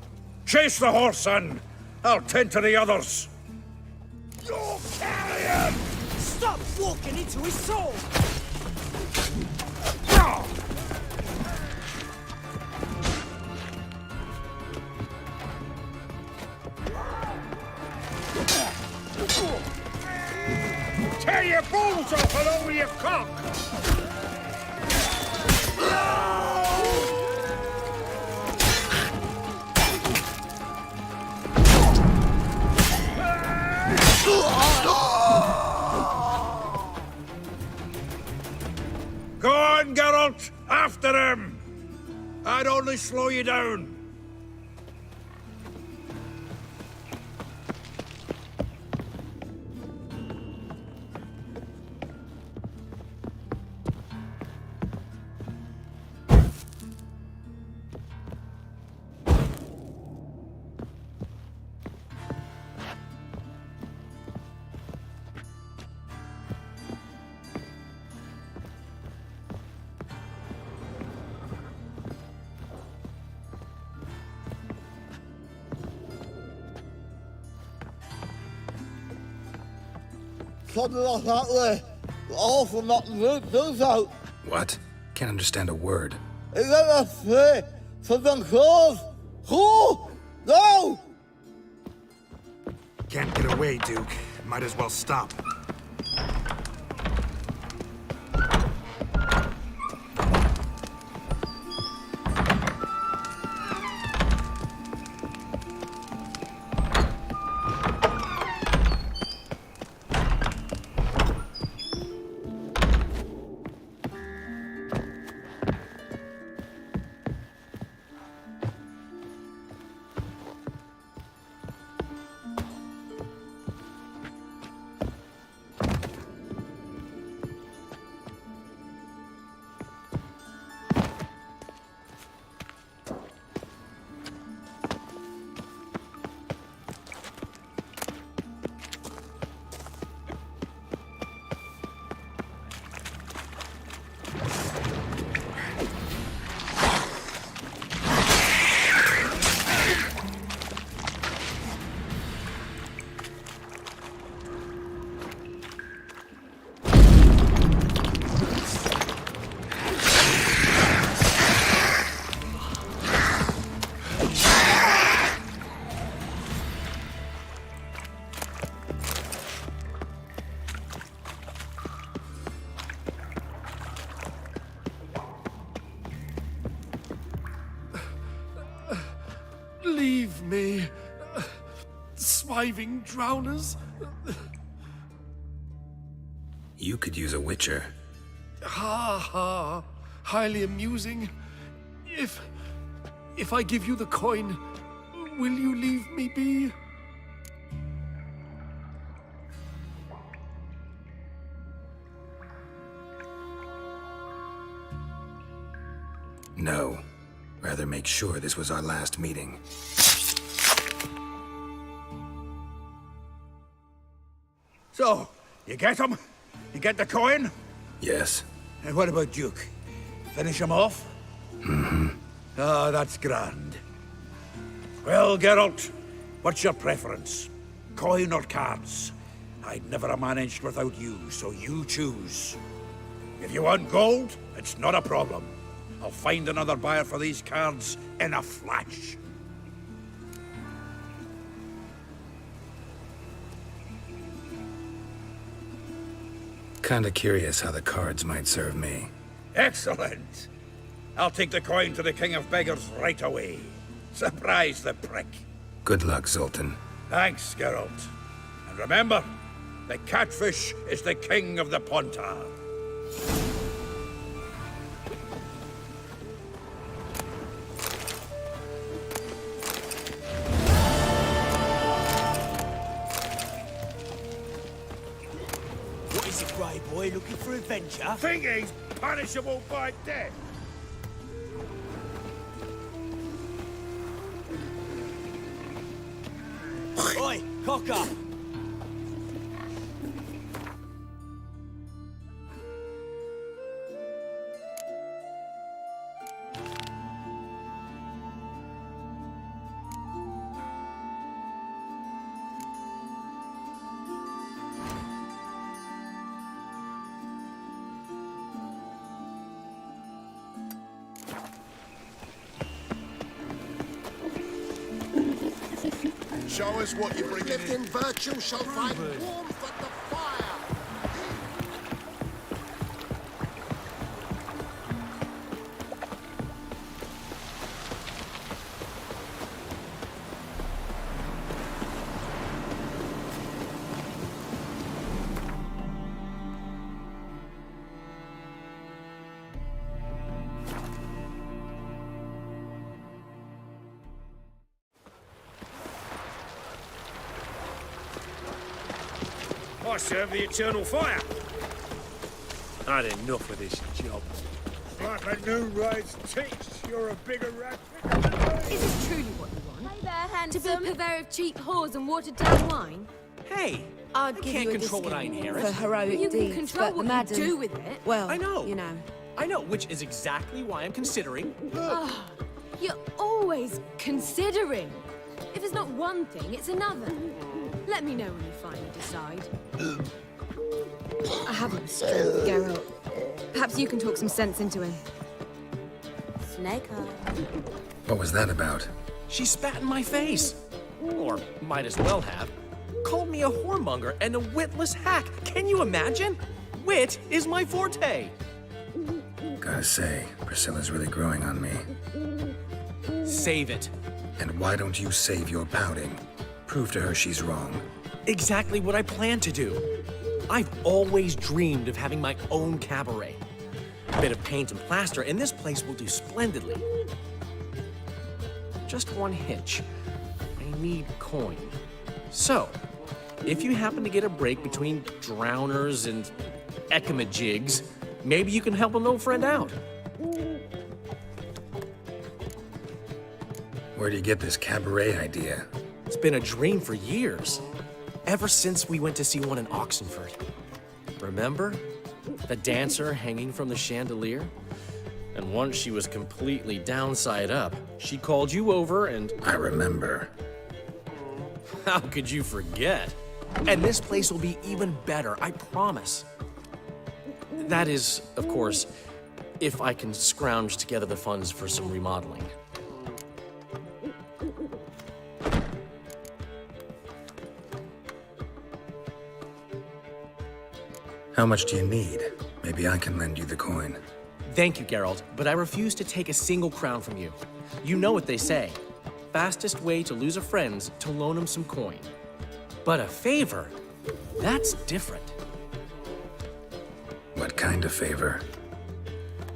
Chase the horse, son. I'll tend to the others. You carrion! Stop walking into his soul! Tear your balls off and over your cock! Go on, Geralt! After him! I'd only slow you down. Something like that way. All from that root goes out. What? Can't understand a word. Is that a say? Something close? Who? No! Can't get away, Duke. Might as well stop. Leave me, swiving drowners. You could use a witcher. Ha ha. Highly amusing. If I give you the coin, will you leave me be? No. Rather make sure this was our last meeting. So, you get him? You get the coin? Yes. And what about Duke? Finish him off? Mm-hmm. Ah, that's grand. Well, Geralt, what's your preference? Coin or cards? I'd never have managed without you, so you choose. If you want gold, it's not a problem. I'll find another buyer for these cards in a flash. Kinda curious how the cards might serve me. Excellent! I'll take the coin to the King of Beggars right away. Surprise the prick. Good luck, Zoltan. Thanks, Geralt. And remember, the catfish is the king of the Pontar. What is it, Grey Boy? Looking for adventure? Think he's punishable by death. Oi, cock up! Show us what you're bringing in. In virtue shall find warmth at the fire. I serve the eternal fire. I'd enough of this job. Like a new raised teats, you're a bigger rat. Is this truly what you want? Hey there, handsome. To be a purveyor of cheap whores and watered-down wine? Hey, I'd I give can't you a control what I discount inherit. for heroic You can deeds, control but what the you madam... do with it. Well, I know. you know. I know, which is exactly why I'm considering. Oh, you're always considering. If it's not one thing, it's another. Let me know when you finally decide. I haven't strength, Geralt. Perhaps you can talk some sense into him. Snake What was that about? She spat in my face. Or might as well have. Called me a whoremonger and a witless hack. Can you imagine? Wit is my forte. Gotta say, Priscilla's really growing on me. Save it. And why don't you save your pouting? Prove to her she's wrong. Exactly what I plan to do. I've always dreamed of having my own cabaret. A bit of paint and plaster, and this place will do splendidly. Just one hitch. I need coin. So, if you happen to get a break between drowners and ekamajigs, maybe you can help an old friend out. Where do you get this cabaret idea? It's been a dream for years. Ever since we went to see one in Oxenford. Remember? The dancer hanging from the chandelier? And once she was completely downside up, she called you over and... I remember. How could you forget? And this place will be even better, I promise. That is, of course, if I can scrounge together the funds for some remodeling. How much do you need? Maybe I can lend you the coin. Thank you, Geralt, but I refuse to take a single crown from you. You know what they say. Fastest way to lose a friend's to loan him some coin. But a favor? That's different. kind of favor?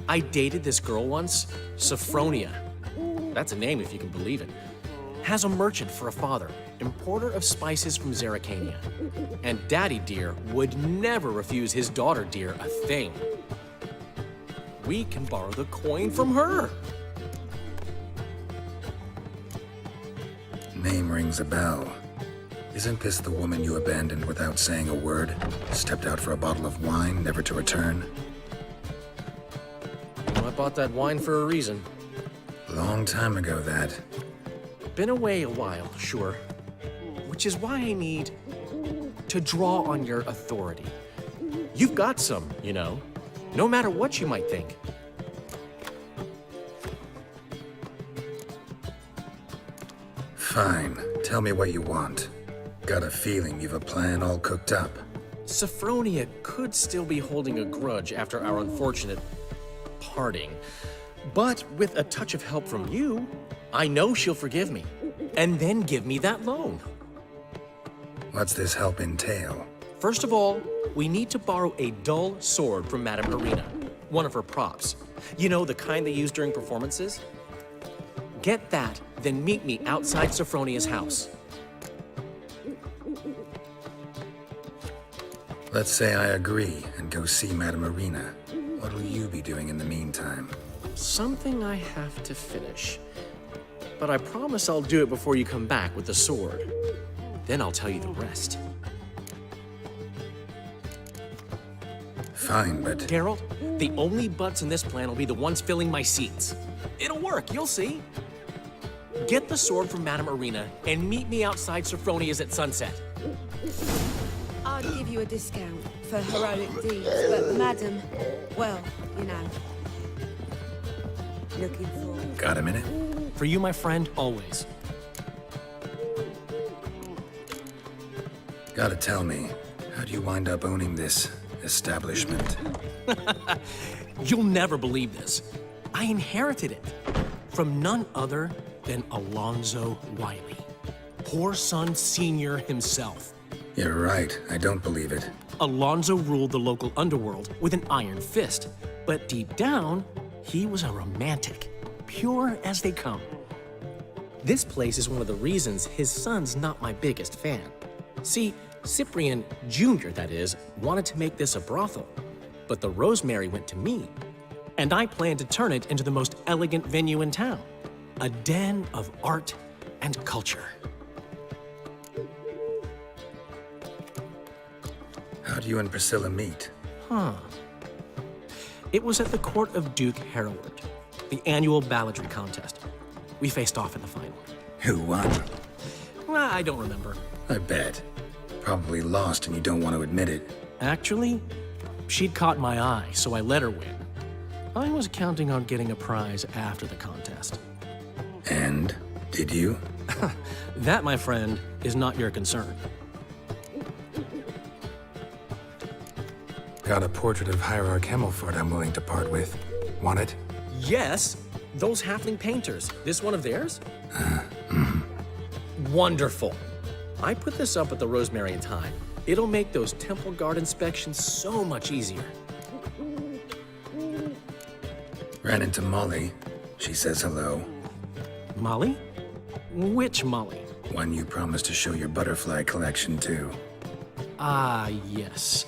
I dated this girl once, Sophronia. That's a name if you can believe it. Has a merchant for a father, importer of spices from Zerrikania. And Daddy Dear would never refuse his daughter Dear a thing. We can borrow the coin from her. Name rings a bell. Isn't this the woman you abandoned without saying a word? Stepped out for a bottle of wine, never to return? I bought that wine for a reason. Long time ago, that. Been away a while, sure. Which is why I need to draw on your authority. You've got some, you know, no matter what you might think. Fine. Tell me what you want. Got a feeling you've a plan all cooked up. Sophronia could still be holding a grudge after our unfortunate parting. But with a touch of help from you, I know she'll forgive me. And then give me that loan. What's this help entail? First of all, we need to borrow a dull sword from Madame Arena, one of her props. You know, the kind they use during performances? Get that, then meet me outside Sophronia's house. Let's say I agree and go see Madame Arena. What'll you be doing in the meantime? Something I have to finish. But I promise I'll do it before you come back with the sword. Then I'll tell you the rest. Fine, but... Geralt, the only butts in this plan will be the ones filling my seats. It'll work, you'll see. Get the sword from Madame Arena and meet me outside Sophronia's at sunset. I'd give you a discount for heroic deeds, but Madam, well, you know. Looking for... Got a minute? For you, my friend, always. Gotta tell me, how do you wind up owning this establishment? You'll never believe this. I inherited it from none other than Alonzo Wiley, poor son senior himself. You're right, I don't believe it. Alonzo ruled the local underworld with an iron fist, but deep down, he was a romantic, pure as they come. This place is one of the reasons his son's not my biggest fan. See, Cyprian Jr., that is, wanted to make this a brothel, but the Rosemary went to me, and I planned to turn it into the most elegant venue in town, a den of art and culture. How do you and Priscilla meet? It was at the court of Duke Hereward, the annual balladry contest. We faced off in the final. Who won? I don't remember. I bet. Probably lost and you don't want to admit it. Actually, she'd caught my eye, so I let her win. I was counting on getting a prize after the contest. And? Did you? That, my friend, is not your concern. Got a portrait of Hierarch Hemmelford I'm willing to part with. Want it? Yes, those halfling painters. This one of theirs? Wonderful. I put this up at the Rosemary in time. It'll make those temple guard inspections so much easier. Ran into Molly. She says hello. Molly? Which Molly? One you promised to show your butterfly collection to. Ah, yes.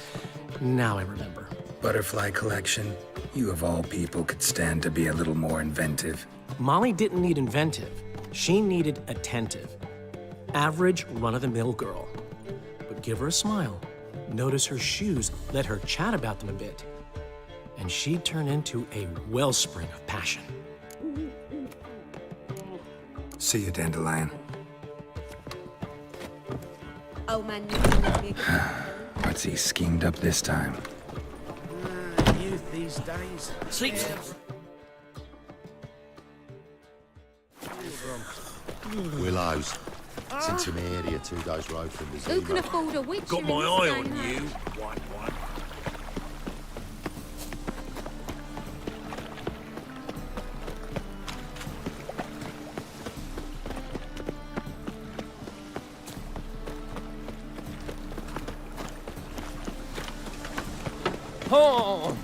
Now I remember. Butterfly collection? You of all people could stand to be a little more inventive. Molly didn't need inventive. She needed attentive. Average, run-of-the-mill girl. But give her a smile. Notice her shoes. Let her chat about them a bit. And she'd turn into a wellspring of passion. See you, Dandelion. Oh man, you can make me What's he schemed up this time? Youth these days. Sleep. Willows. It's in some area 2 days' road from the Who can afford a witcher? Got my eye on you. One. Oh!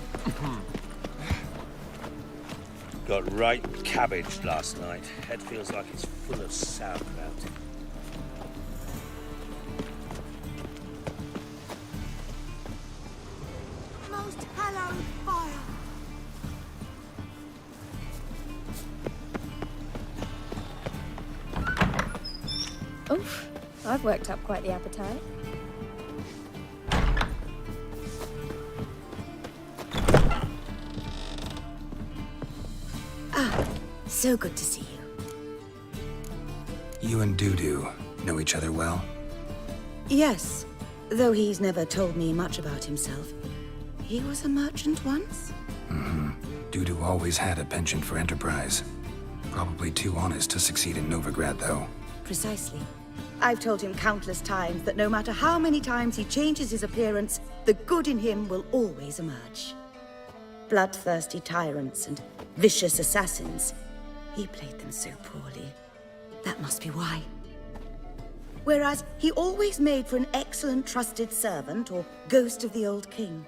Got right cabbaged last night. Head feels like it's full of sauerkraut. Most hallowed fire. Oof, I've worked up quite the appetite. So good to see you. You and Dudu know each other well? Yes, though he's never told me much about himself. He was a merchant once? Dudu always had a penchant for enterprise. Probably too honest to succeed in Novigrad, though. Precisely. I've told him countless times that no matter how many times he changes his appearance, the good in him will always emerge. Bloodthirsty tyrants and vicious assassins. He played them so poorly. That must be why. Whereas he always made for an excellent trusted servant or ghost of the old king.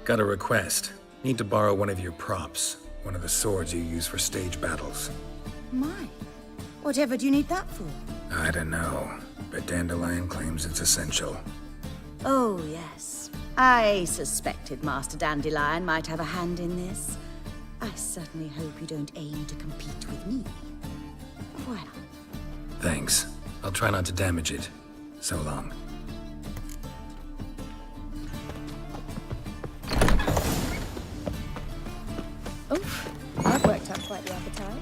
Got a request. Need to borrow one of your props. One of the swords you use for stage battles. My. Whatever do you need that for? I don't know, but Dandelion claims it's essential. Oh, yes. I suspected Master Dandelion might have a hand in this. I certainly hope you don't aim to compete with me. Voilà. Thanks. I'll try not to damage it. So long. Oof, I've worked up quite the appetite.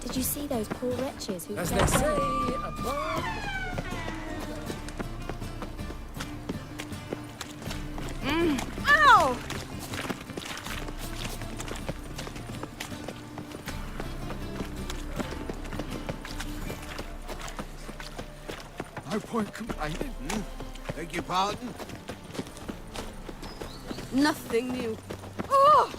Did you see those poor wretches who... As they say, above... Ow! No point complaining. Beg your pardon? Nothing new. Oh!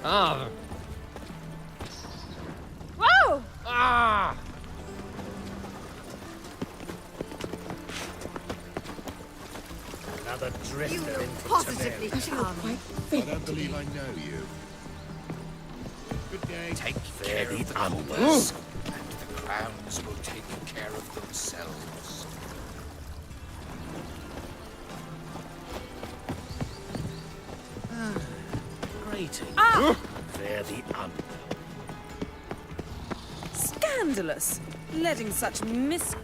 Ah. Whoa! Ah! Another drifter You look into positively Tiberias. charming. I don't believe I know you. Good day. Take Fare care thee of the unwell. holders, and the crowns will take care of themselves. Greeting. Fare thee unwell. Scandalous! Letting such miscreants...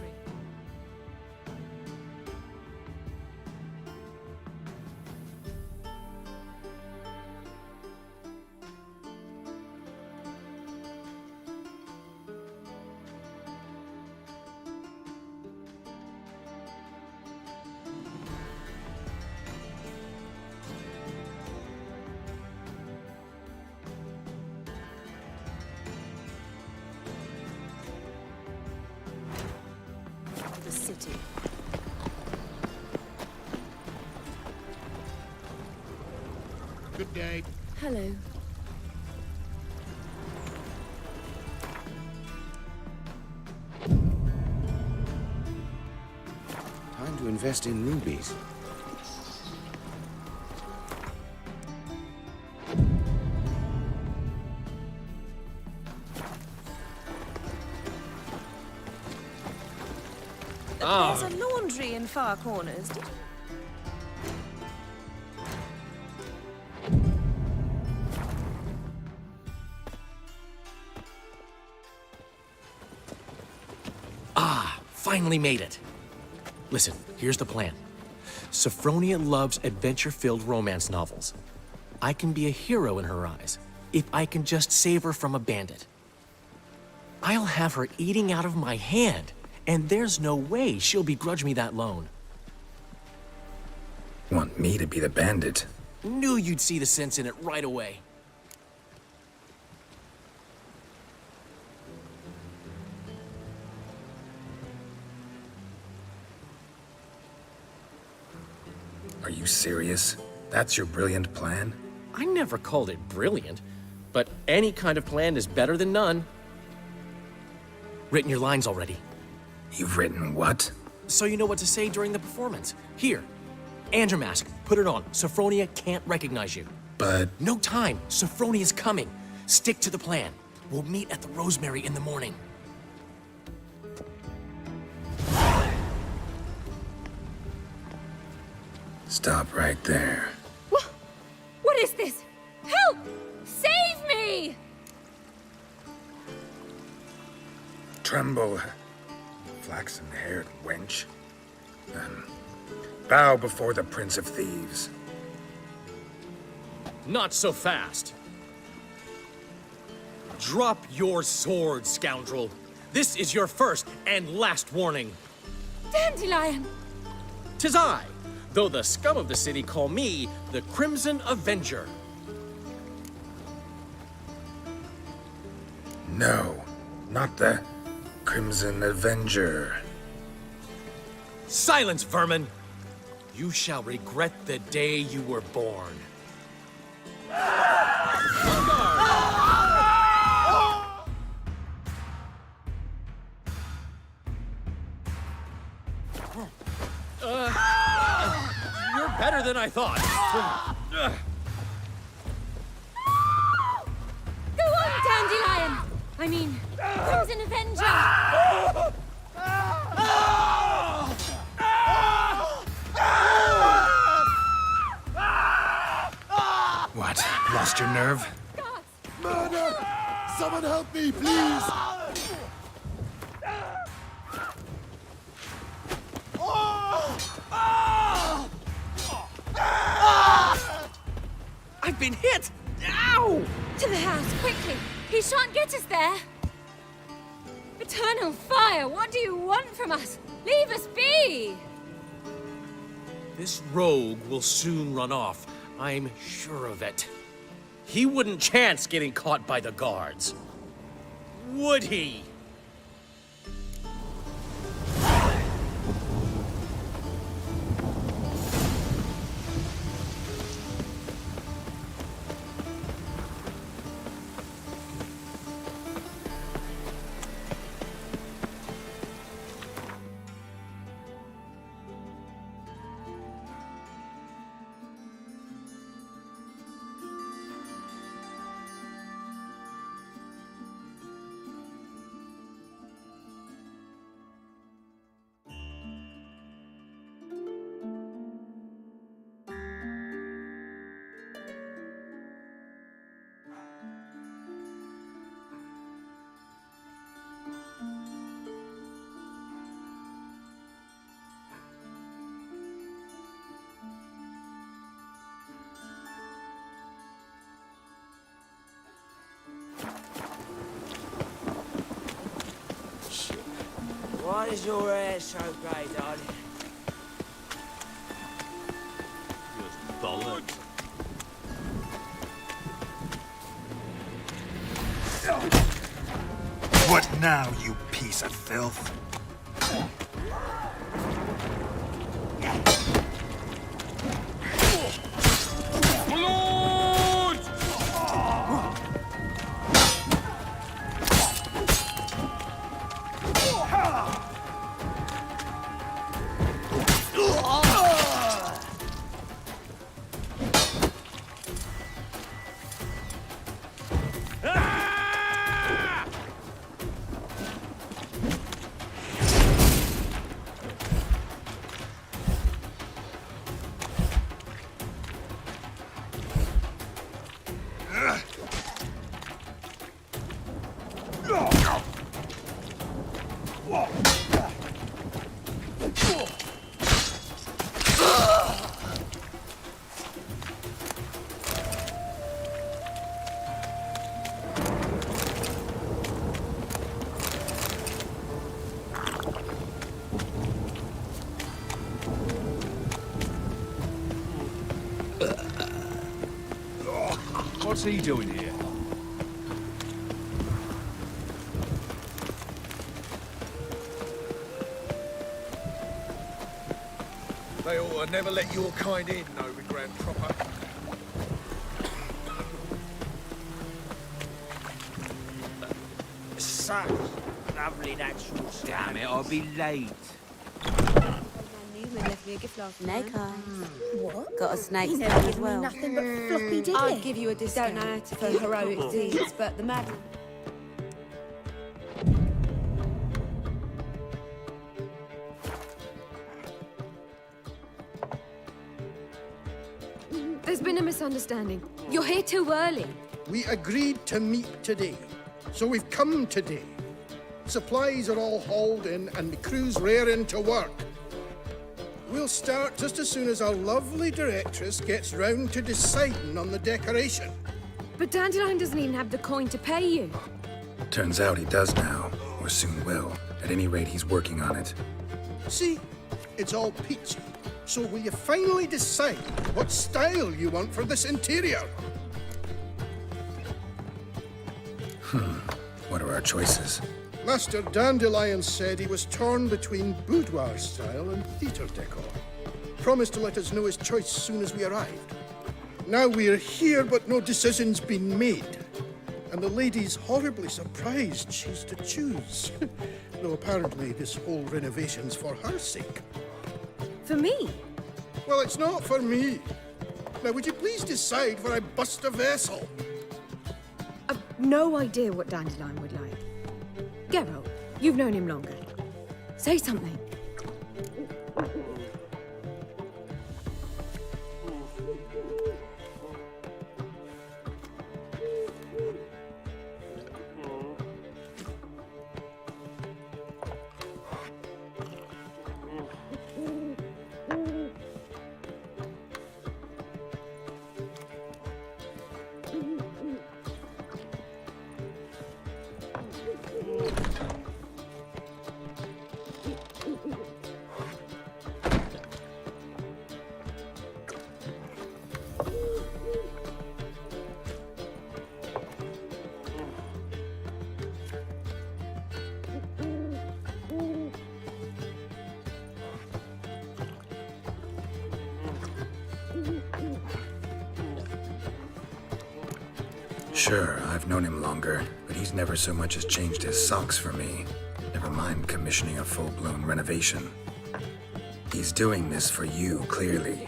the city. Good day. Hello. Time to invest in rubies. There's a laundry in far corners. Did you... Finally made it. Listen, here's the plan. Sophronia loves adventure-filled romance novels. I can be a hero in her eyes if I can just save her from a bandit. I'll have her eating out of my hand, and there's no way she'll begrudge me that loan. Want me to be the bandit? Knew you'd see the sense in it right away. Are you serious? That's your brilliant plan? I never called it brilliant, but any kind of plan is better than none. Written your lines already. You've written what? So you know what to say during the performance. Here, and your mask. Put it on. Sophronia can't recognize you. But... No time. Sophronia's coming. Stick to the plan. We'll meet at the Rosemary in the morning. Stop right there. What is this? Help! Save me! Tremble, flaxen-haired wench. Bow before the Prince of Thieves. Not so fast. Drop your sword, scoundrel. This is your first and last warning. Dandelion! 'Tis I, though the scum of the city call me the Crimson Avenger. No, not the Crimson Avenger. Silence, vermin! You shall regret the day you were born. You're better than I thought. Go on, Dandelion! I mean, Crimson Avenger! What? Lost your nerve? Murder! Someone help me, please! I've been hit! Ow! To the house, quickly! He shan't get us there! Eternal fire, what do you want from us? Leave us be! This rogue will soon run off. I'm sure of it. He wouldn't chance getting caught by the guards. Would he? Why is your hair so grey, darling? Just bollocks. What now, you piece of filth? What's he doing here? They ought to never let your kind in, Novi Grand Proper. such lovely natural stuff. Damn it, I'll be late. Newman left me a gift last Snake night. eyes. What? Got a snake He snake never as given me well. nothing but floppy, did I'd he? give you a discount. Don't know how to for heroic deeds, but the madam. There's been a misunderstanding. You're here too early. We agreed to meet today, so we've come today. Supplies are all hauled in and the crew's raring to work. We'll start just as soon as our lovely directress gets round to deciding on the decoration. But Dandelion doesn't even have the coin to pay you. Turns out he does now, or soon will. At any rate, he's working on it. See, it's all peachy. So will you finally decide what style you want for this interior? What are our choices? Master Dandelion said he was torn between boudoir style and theatre decor. Promised to let us know his choice as soon as we arrived. Now we're here, but no decision's been made. And the lady's horribly surprised she's to choose. Though apparently this whole renovation's for her sake. For me? Well, it's not for me. Now, would you please decide where I bust a vessel? I've no idea what Dandelion would like. Geralt, you've known him longer. Say something. Sure, I've known him longer, but he's never so much as changed his socks for me. Never mind commissioning a full-blown renovation. He's doing this for you, clearly.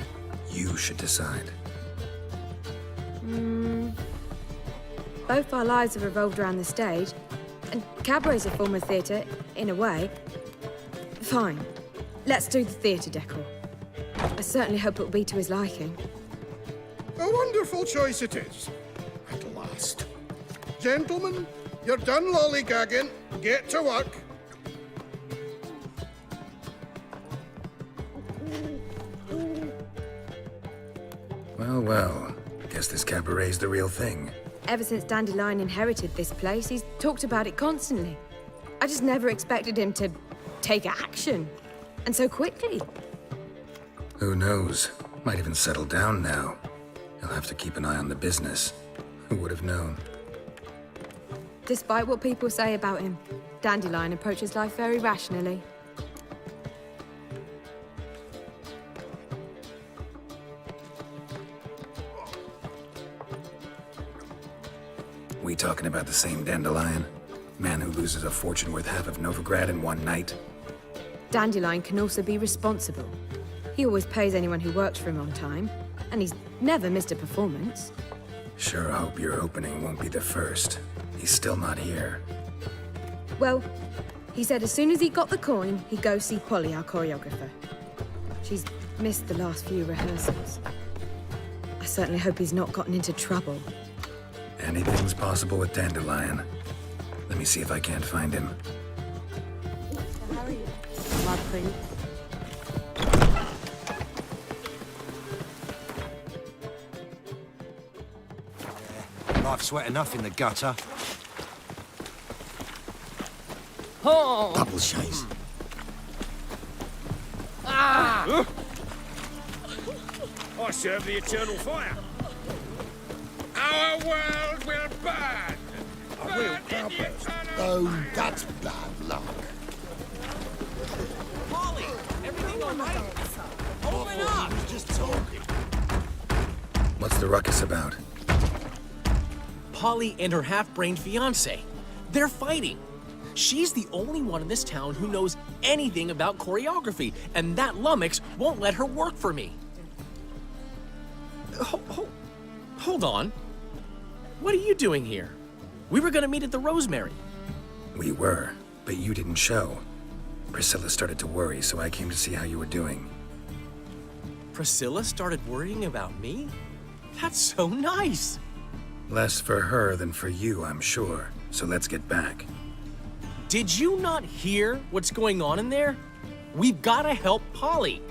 You should decide. Both our lives have revolved around the stage, and cabaret's a form of theatre, in a way. Fine. Let's do the theatre decor. I certainly hope it'll be to his liking. A wonderful choice it is. At last. Gentlemen, you're done lollygagging. Get to work. Well, well. Guess this cabaret's the real thing. Ever since Dandelion inherited this place, he's talked about it constantly. I just never expected him to take action. And so quickly. Who knows? Might even settle down now. He'll have to keep an eye on the business. Who would have known? Despite what people say about him, Dandelion approaches life very rationally. We talking about the same Dandelion? Man who loses a fortune worth half of Novigrad in one night? Dandelion can also be responsible. He always pays anyone who works for him on time, and he's never missed a performance. Sure hope your opening won't be the first. He's still not here. Well, he said as soon as he got the coin, he'd go see Polly, our choreographer. She's missed the last few rehearsals. I certainly hope he's not gotten into trouble. Anything's possible with Dandelion. Let me see if I can't find him. My prince. Life's wet enough in the gutter. Oh! Double chase. Ah! I serve the eternal fire. Our world will burn. A real cloudburst. Oh, that's bad luck. Molly, everything all right? Open up! He's just talking. What's the ruckus about? Polly and her half-brained fiancé. They're fighting. She's the only one in this town who knows anything about choreography, and that lummox won't let her work for me. Hold on. What are you doing here? We were gonna meet at the Rosemary. We were, but you didn't show. Priscilla started to worry, so I came to see how you were doing. Priscilla started worrying about me? That's so nice. Less for her than for you, I'm sure. So let's get back. Did you not hear what's going on in there? We've gotta help Polly.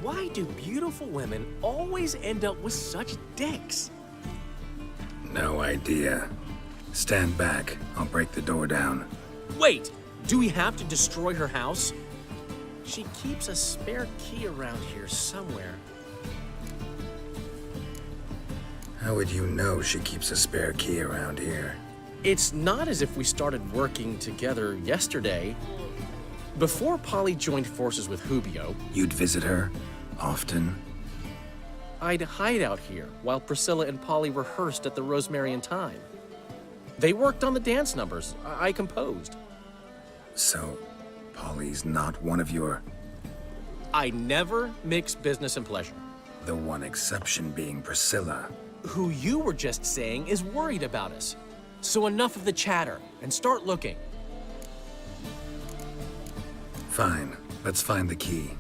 Why do beautiful women always end up with such dicks? No idea. Stand back. I'll break the door down. Wait, do we have to destroy her house? She keeps a spare key around here somewhere. How would you know she keeps a spare key around here? It's not as if we started working together yesterday. Before Polly joined forces with Hubio, You'd visit her? Often? I'd hide out here while Priscilla and Polly rehearsed at the Rosemary and Thyme. They worked on the dance numbers I composed. So, Polly's not one of your... I never mix business and pleasure. The one exception being Priscilla. Who you were just saying is worried about us. So enough of the chatter, and start looking. Fine. Let's find the key.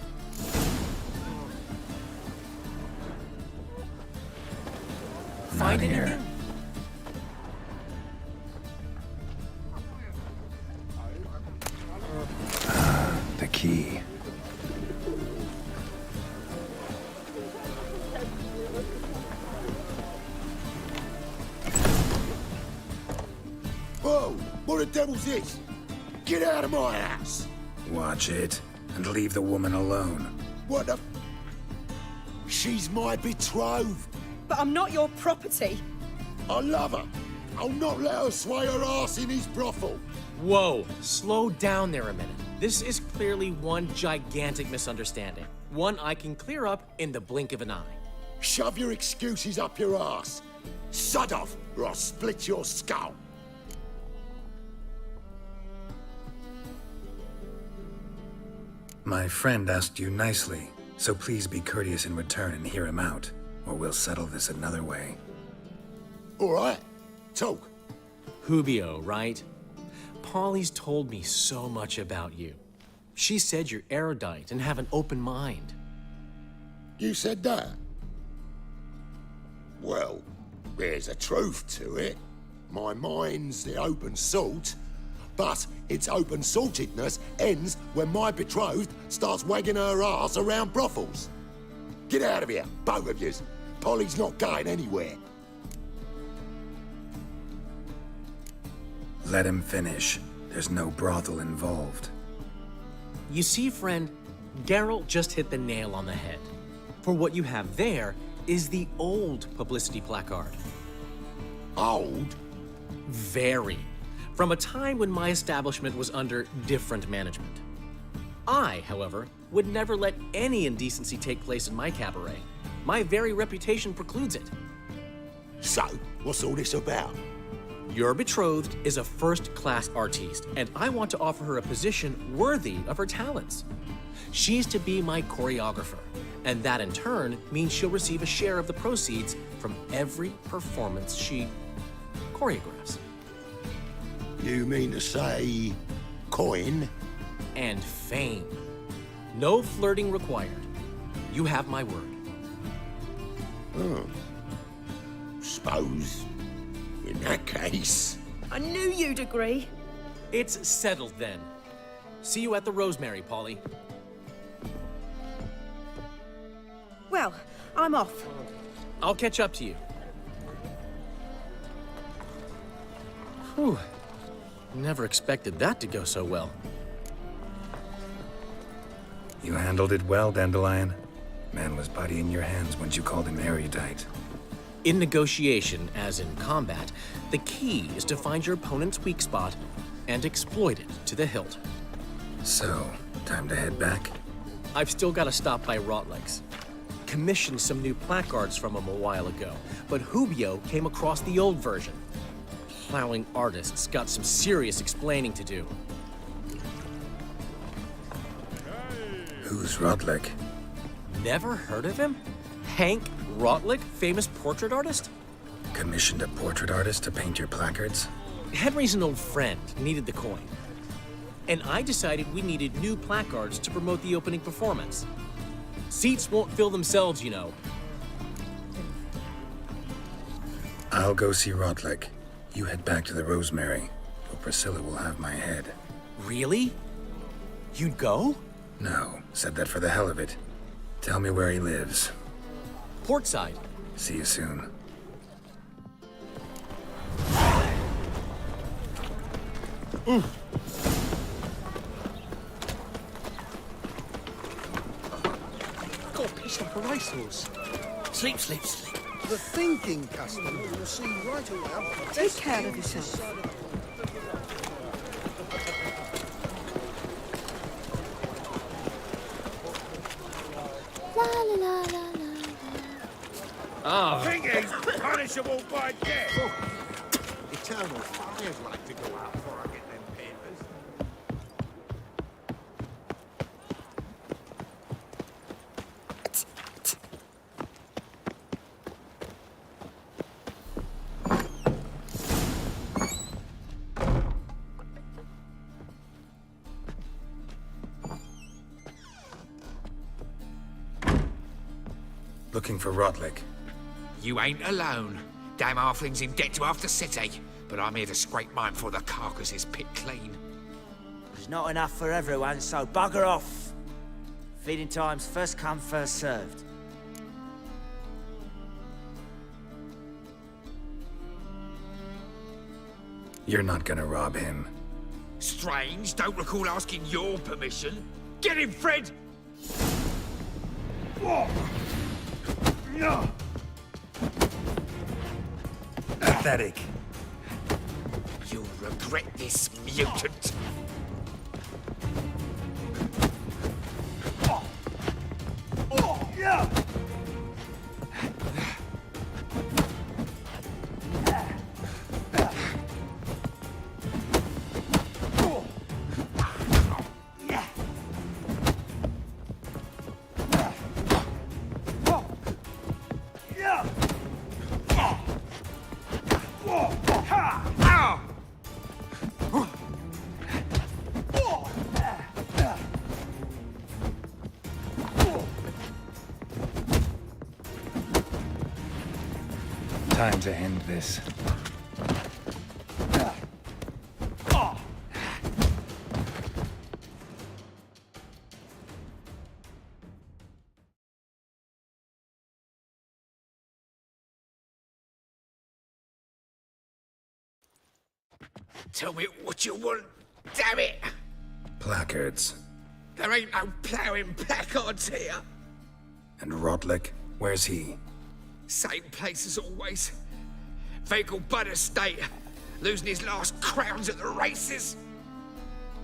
Find here. anything? The key. Whoa! What the devil's this? Get out of my house! Watch it, and leave the woman alone. What the... She's my betrothed. But I'm not your property. I love her. I'll not let her sway her ass in his brothel. Whoa, slow down there a minute. This is clearly one gigantic misunderstanding. One I can clear up in the blink of an eye. Shove your excuses up your ass. Sod off, or I'll split your skull. My friend asked you nicely, so please be courteous in return and hear him out, or we'll settle this another way. All right, talk. Hubio, right? Polly's told me so much about you. She said you're erudite and have an open mind. You said that? Well, there's a truth to it. My mind's the open salt, but its open saltedness ends when my betrothed starts wagging her ass around brothels. Get out of here, both of yous. Polly's not going anywhere. Let him finish. There's no brothel involved. You see, friend, Geralt just hit the nail on the head. For what you have there is the old publicity placard. Old? Very. From a time when my establishment was under different management. I, however, would never let any indecency take place in my cabaret. My very reputation precludes it. So, what's all this about? Your betrothed is a first-class artiste, and I want to offer her a position worthy of her talents. She's to be my choreographer, and that in turn means she'll receive a share of the proceeds from every performance she choreographs. You mean to say... coin? And fame. No flirting required. You have my word. Oh. Suppose... in that case... I knew you'd agree. It's settled then. See you at the Rosemary, Polly. Well, I'm off. I'll catch up to you. Whew. Never expected that to go so well. You handled it well, Dandelion. Man was putty in your hands once you called him erudite. In negotiation, as in combat, the key is to find your opponent's weak spot and exploit it to the hilt. So, time to head back? I've still got to stop by Rotlegs. Commissioned some new placards from him a while ago, but Hubio came across the old version. Plowing artists got some serious explaining to do. Who's Rodlick? Never heard of him? Hank Rotlick, famous portrait artist? Commissioned a portrait artist to paint your placards? Henry's an old friend, needed the coin. And I decided we needed new placards to promote the opening performance. Seats won't fill themselves, you know. I'll go see Rodlick. You head back to the Rosemary, or Priscilla will have my head. Really? You'd go? No, said that for the hell of it. Tell me where he lives. Portside. See you soon. Got pissed like a racehorse. Sleep, sleep, sleep. The thinking customer will see right away. Take care of yourself. La la la la la. Oh. Thingy's punishable by death. Eternal fires like to go out before I get them papers. Looking for Rodlick. You ain't alone. Damn halfling's in debt to half the city. But I'm here to scrape mine before the carcass is picked clean. There's not enough for everyone, so bugger off. Feeding time's first come, first served. You're not gonna rob him. Strange, don't recall asking your permission. Get him, Fred! Pathetic. You'll regret this, mutant. Time to end this. Tell me what you want, damn it! Placards. There ain't no ploughing placards here. And Rodlick, where's he? Same place as always. Vehicle Bud Estate. Losing his last crowns at the races.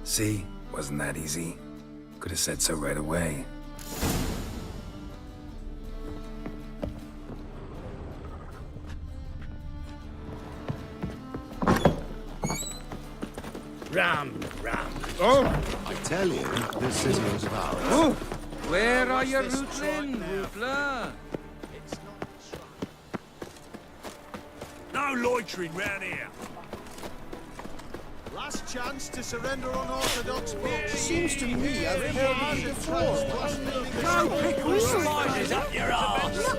See? Wasn't that easy? Could have said so right away. Ram. I tell you, this sizzle's of ours. Where are you, Rootlin? Rootler? No loitering round here. Last chance to surrender unorthodox books. Seems to me I've heard you before. No pickle sliders up your arse.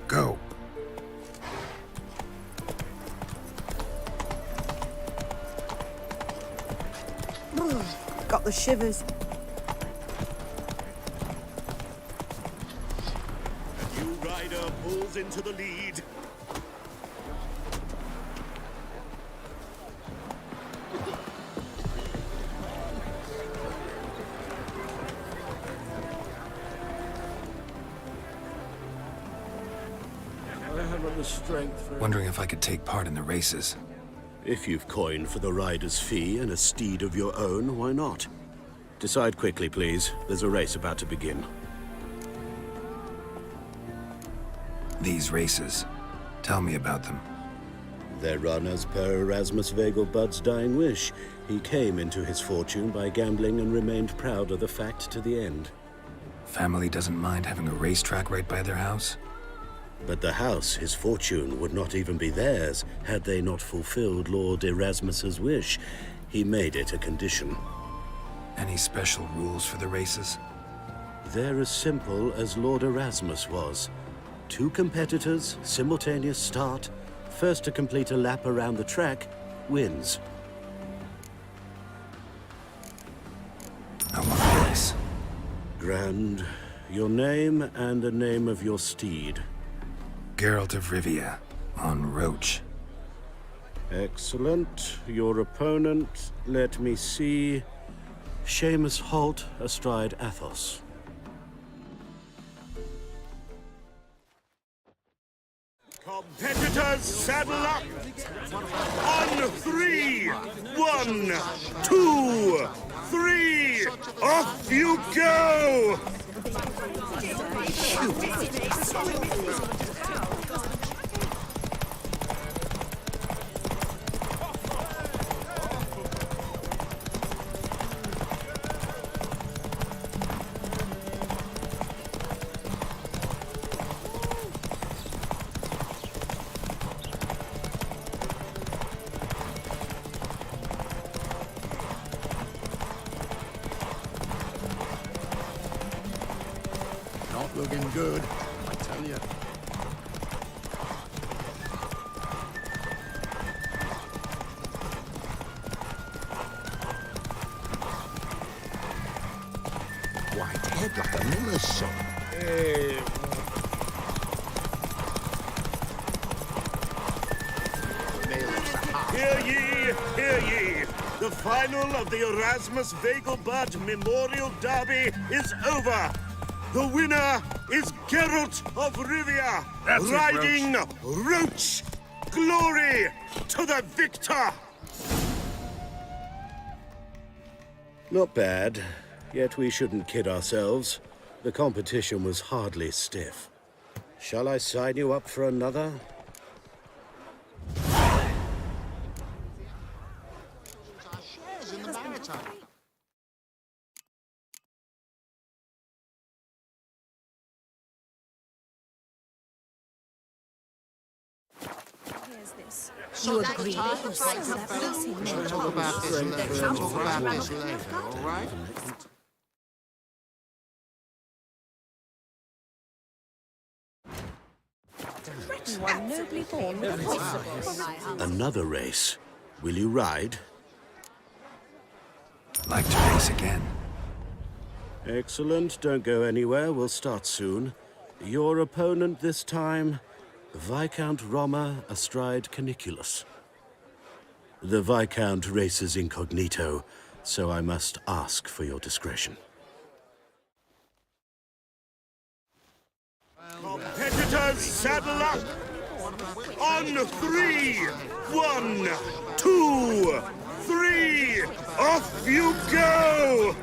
Go. Got the shivers. New rider pulls into the lead. the strength for... Wondering if I could take part in the races. If you've coin for the rider's fee and a steed of your own, why not? Decide quickly, please. There's a race about to begin. These races. Tell me about them. They're run as per Erasmus Vegelbud's dying wish. He came into his fortune by gambling and remained proud of the fact to the end. Family doesn't mind having a racetrack right by their house? But the house, his fortune, would not even be theirs had they not fulfilled Lord Erasmus's wish. He made it a condition. Any special rules for the races? They're as simple as Lord Erasmus was. 2 competitors, simultaneous start. First to complete a lap around the track wins. I want a race. Grand. Your name and the name of your steed. Geralt of Rivia, on Roach. Excellent. Your opponent, let me see. Seamus Holt astride Athos. Competitors, saddle up! On 3! 1, 2, 3! Off you go! Not looking good, I tell you. White head like a miller's son. Hear ye, hear ye! The final of the Erasmus Vegelbud Memorial Derby is over! The winner is Geralt of Rivia, riding Roach. Glory to the victor! Not bad, yet we shouldn't kid ourselves. The competition was hardly stiff. Shall I sign you up for another? You agree? Talk about this later, all right? Another race. Will you ride? Like to race again. Excellent. Don't go anywhere. We'll start soon. Your opponent this time, Viscount Roma astride Caniculus. The Viscount races incognito, so I must ask for your discretion. Competitors, saddle up! On 3! 1, 2, 3! Off you go!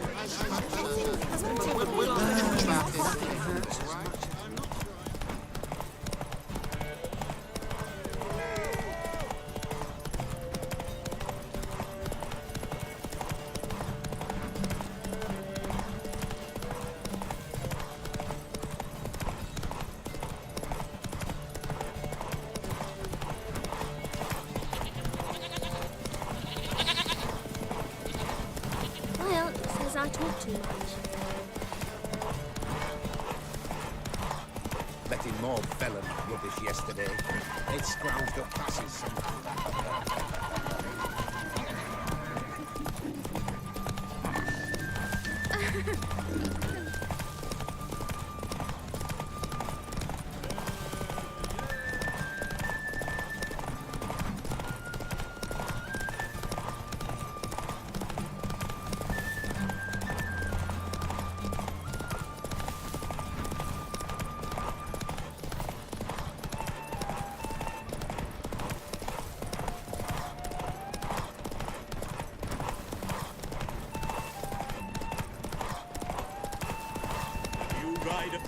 Well, it says I talk too much. Letting more felon rubbish yesterday. They'd scrounged up passes somehow.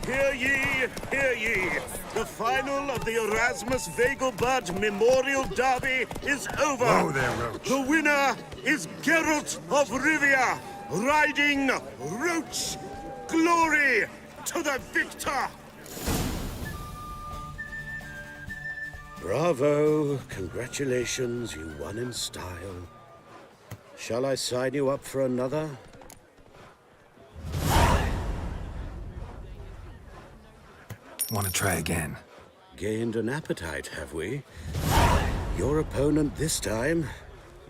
Hear ye, hear ye. The final of the Erasmus Vegelbud Memorial Derby is over. Whoa there, Roach. The winner is Geralt of Rivia, riding Roach. Glory to the victor! Bravo. Congratulations, you won in style. Shall I sign you up for another? Want to try again? Gained an appetite, have we? Your opponent this time,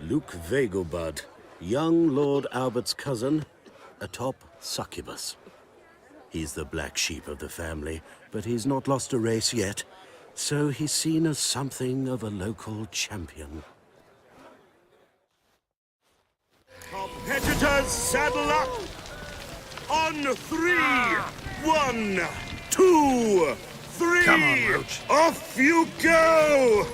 Luke Vegelbud, young Lord Albert's cousin, atop succubus. He's the black sheep of the family, but he's not lost a race yet, so he's seen as something of a local champion. Competitors, saddle up! On 3! 1, 2, 3! Come on, Roach. Off you go!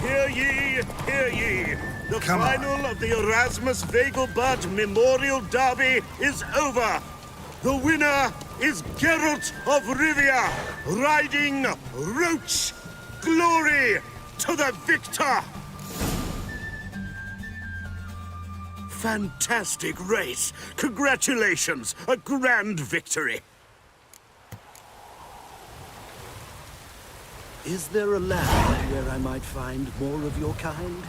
Hear ye, hear ye. The final of the Erasmus Vegelbud Memorial Derby is over. The winner is Geralt of Rivia, riding Roach. Glory to the victor! Fantastic race. Congratulations. A grand victory. Is there a land where I might find more of your kind?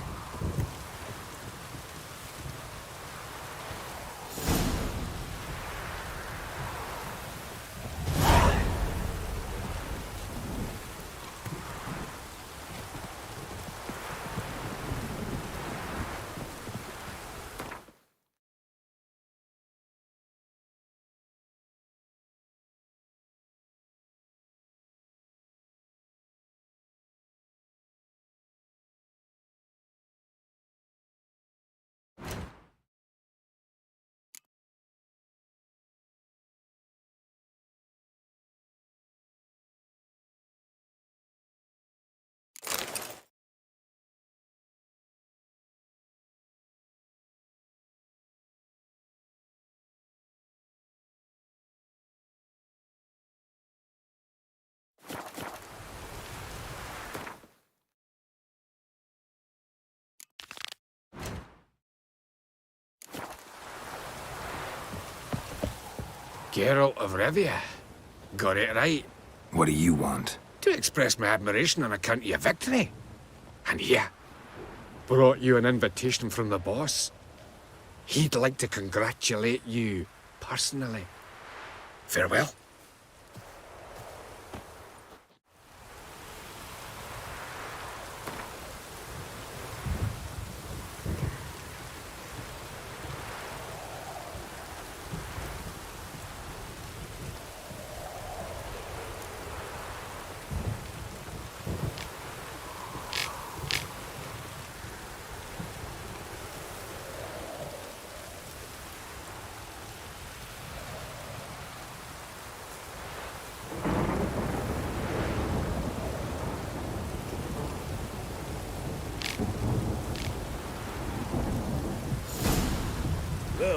Geralt of Rivia. Got it right. What do you want? To express my admiration on account of your victory. And here, brought you an invitation from the boss. He'd like to congratulate you personally. Farewell.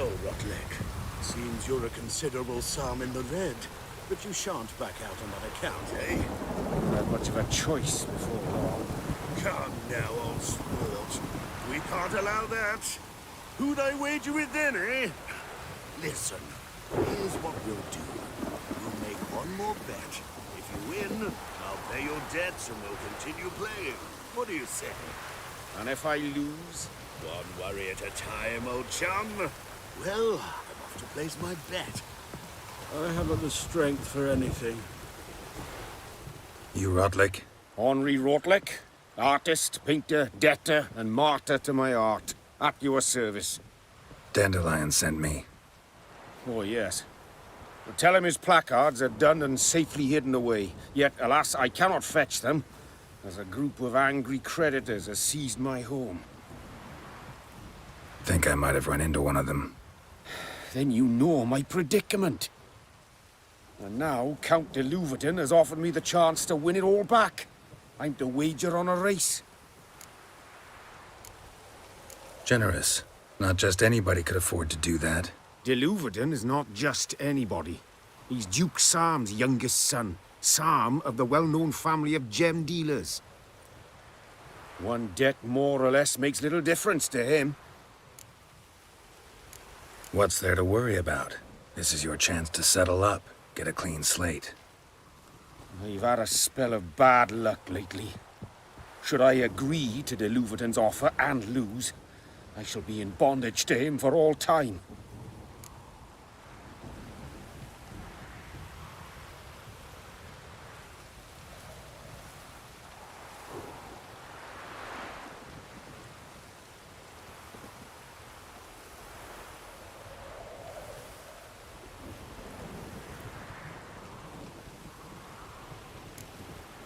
Well, Rotlick, seems you're a considerable sum in the red, but you shan't back out on that account, eh? Not much of a choice before long. Come now, old sport. We can't allow that. Who'd I wager with then, eh? Listen, here's what we'll do. We'll make one more bet. If you win, I'll pay your debts and we'll continue playing. What do you say? And if I lose? One worry at a time, old chum. Well, I'm off to place my bet. I haven't the strength for anything. You Rotlick? Henri Rotlick, artist, painter, debtor, and martyr to my art. At your service. Dandelion sent me. Oh, yes. But tell him his placards are done and safely hidden away. Yet, alas, I cannot fetch them, as a group of angry creditors has seized my home. Think I might have run into one of them. Then you know my predicament. And now, Count de Louverton has offered me the chance to win it all back. I'm to wager on a race. Generous. Not just anybody could afford to do that. De Louverton is not just anybody. He's Duke Sam's youngest son. Sam of the well-known family of gem dealers. One debt more or less makes little difference to him. What's there to worry about? This is your chance to settle up, get a clean slate. I've had a spell of bad luck lately. Should I agree to de Louverton's offer and lose, I shall be in bondage to him for all time.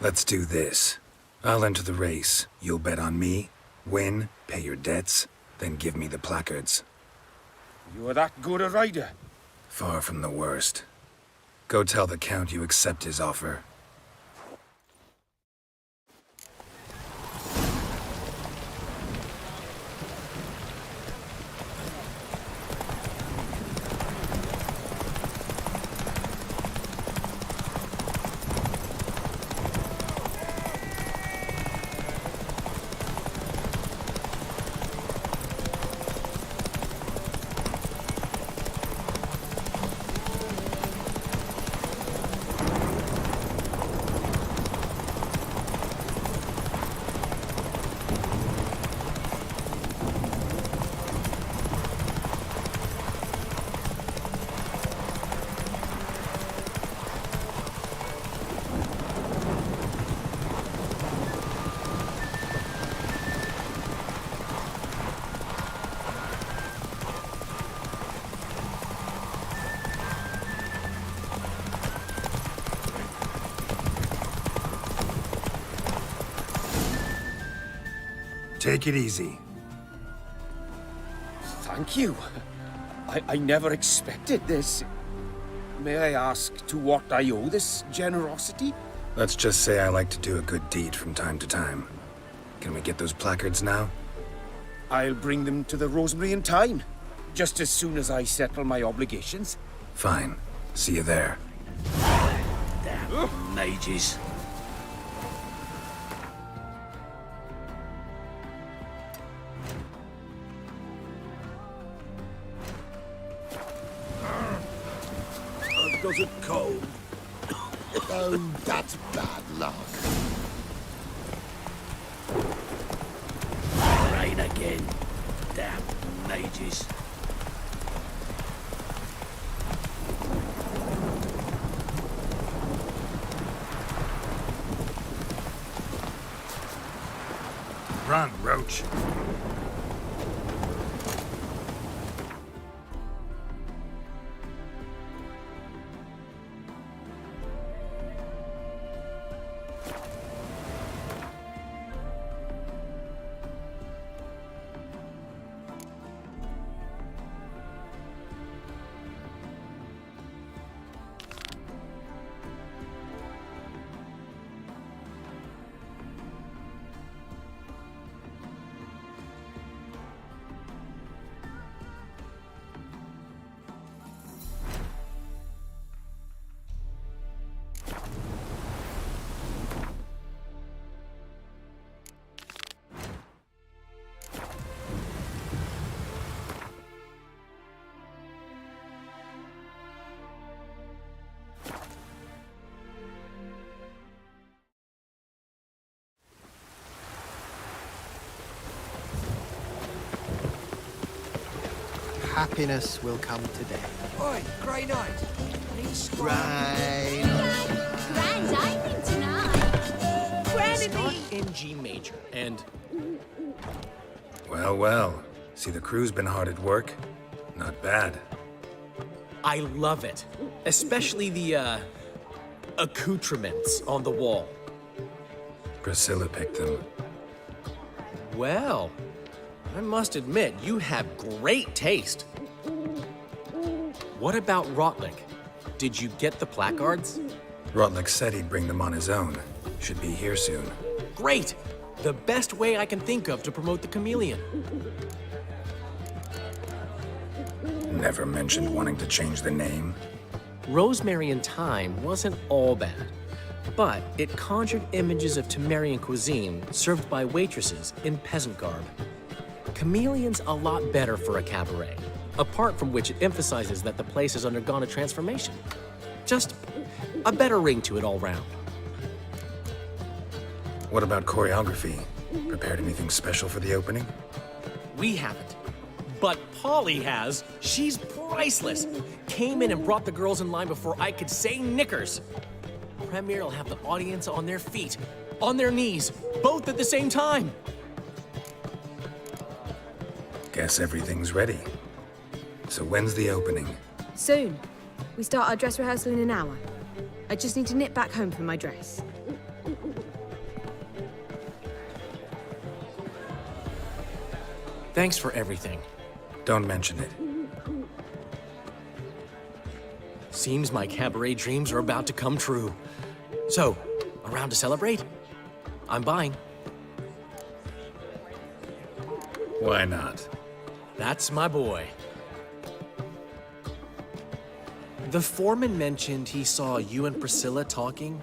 Let's do this. I'll enter the race. You'll bet on me, win, pay your debts, then give me the placards. You are that good a rider? Far from the worst. Go tell the Count you accept his offer. Take it easy. Thank you. I never expected this. May I ask to what I owe this generosity? Let's just say I like to do a good deed from time to time. Can we get those placards now? I'll bring them to the Rosemary in time, just as soon as I settle my obligations. Fine. See you there. Damn mages. Does it cold? Oh, that's bad luck. Rain again. Damn mages. Run, Roach. happiness will come today. Oi, Grey Knight. Right. Grand evening tonight. Start in G major, and Well, well. See, the crew's been hard at work. Not bad. I love it. Especially the, accoutrements on the wall. Priscilla picked them. Well, I must admit, you have great taste. What about Rotlick? Did you get the placards? Rotlick said he'd bring them on his own. Should be here soon. Great! The best way I can think of to promote the chameleon. Never mentioned wanting to change the name. Rosemary and Thyme wasn't all bad, but it conjured images of Temerian cuisine served by waitresses in peasant garb. Chameleon's a lot better for a cabaret, apart from which it emphasizes that the place has undergone a transformation. Just a better ring to it all round. What about choreography? Prepared anything special for the opening? We haven't. But Polly has. She's priceless. Came in and brought the girls in line before I could say knickers. Premiere will have the audience on their feet, on their knees, both at the same time. Guess everything's ready. So when's the opening? Soon. We start our dress rehearsal in an hour. I just need to nip back home for my dress. Thanks for everything. Don't mention it. Seems my cabaret dreams are about to come true. So, around to celebrate? I'm buying. Why not? That's my boy. The foreman mentioned he saw you and Priscilla talking.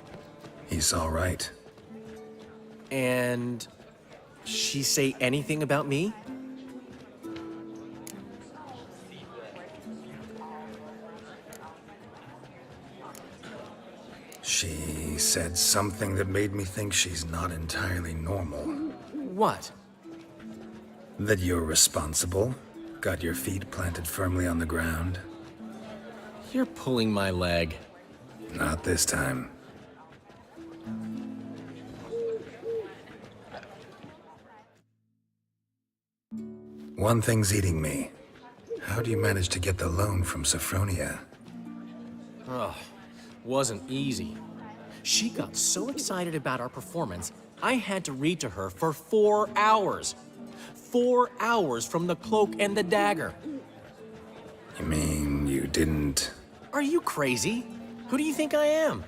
He's all right. And she say anything about me? She said something that made me think she's not entirely normal. What? That you're responsible, got your feet planted firmly on the ground. You're pulling my leg. Not this time. One thing's eating me. How do you manage to get the loan from Sophronia? Oh, wasn't easy. She got so excited about our performance, I had to read to her for 4 hours. 4 hours from the Cloak and the Dagger. You mean you didn't... Are you crazy? Who do you think I am?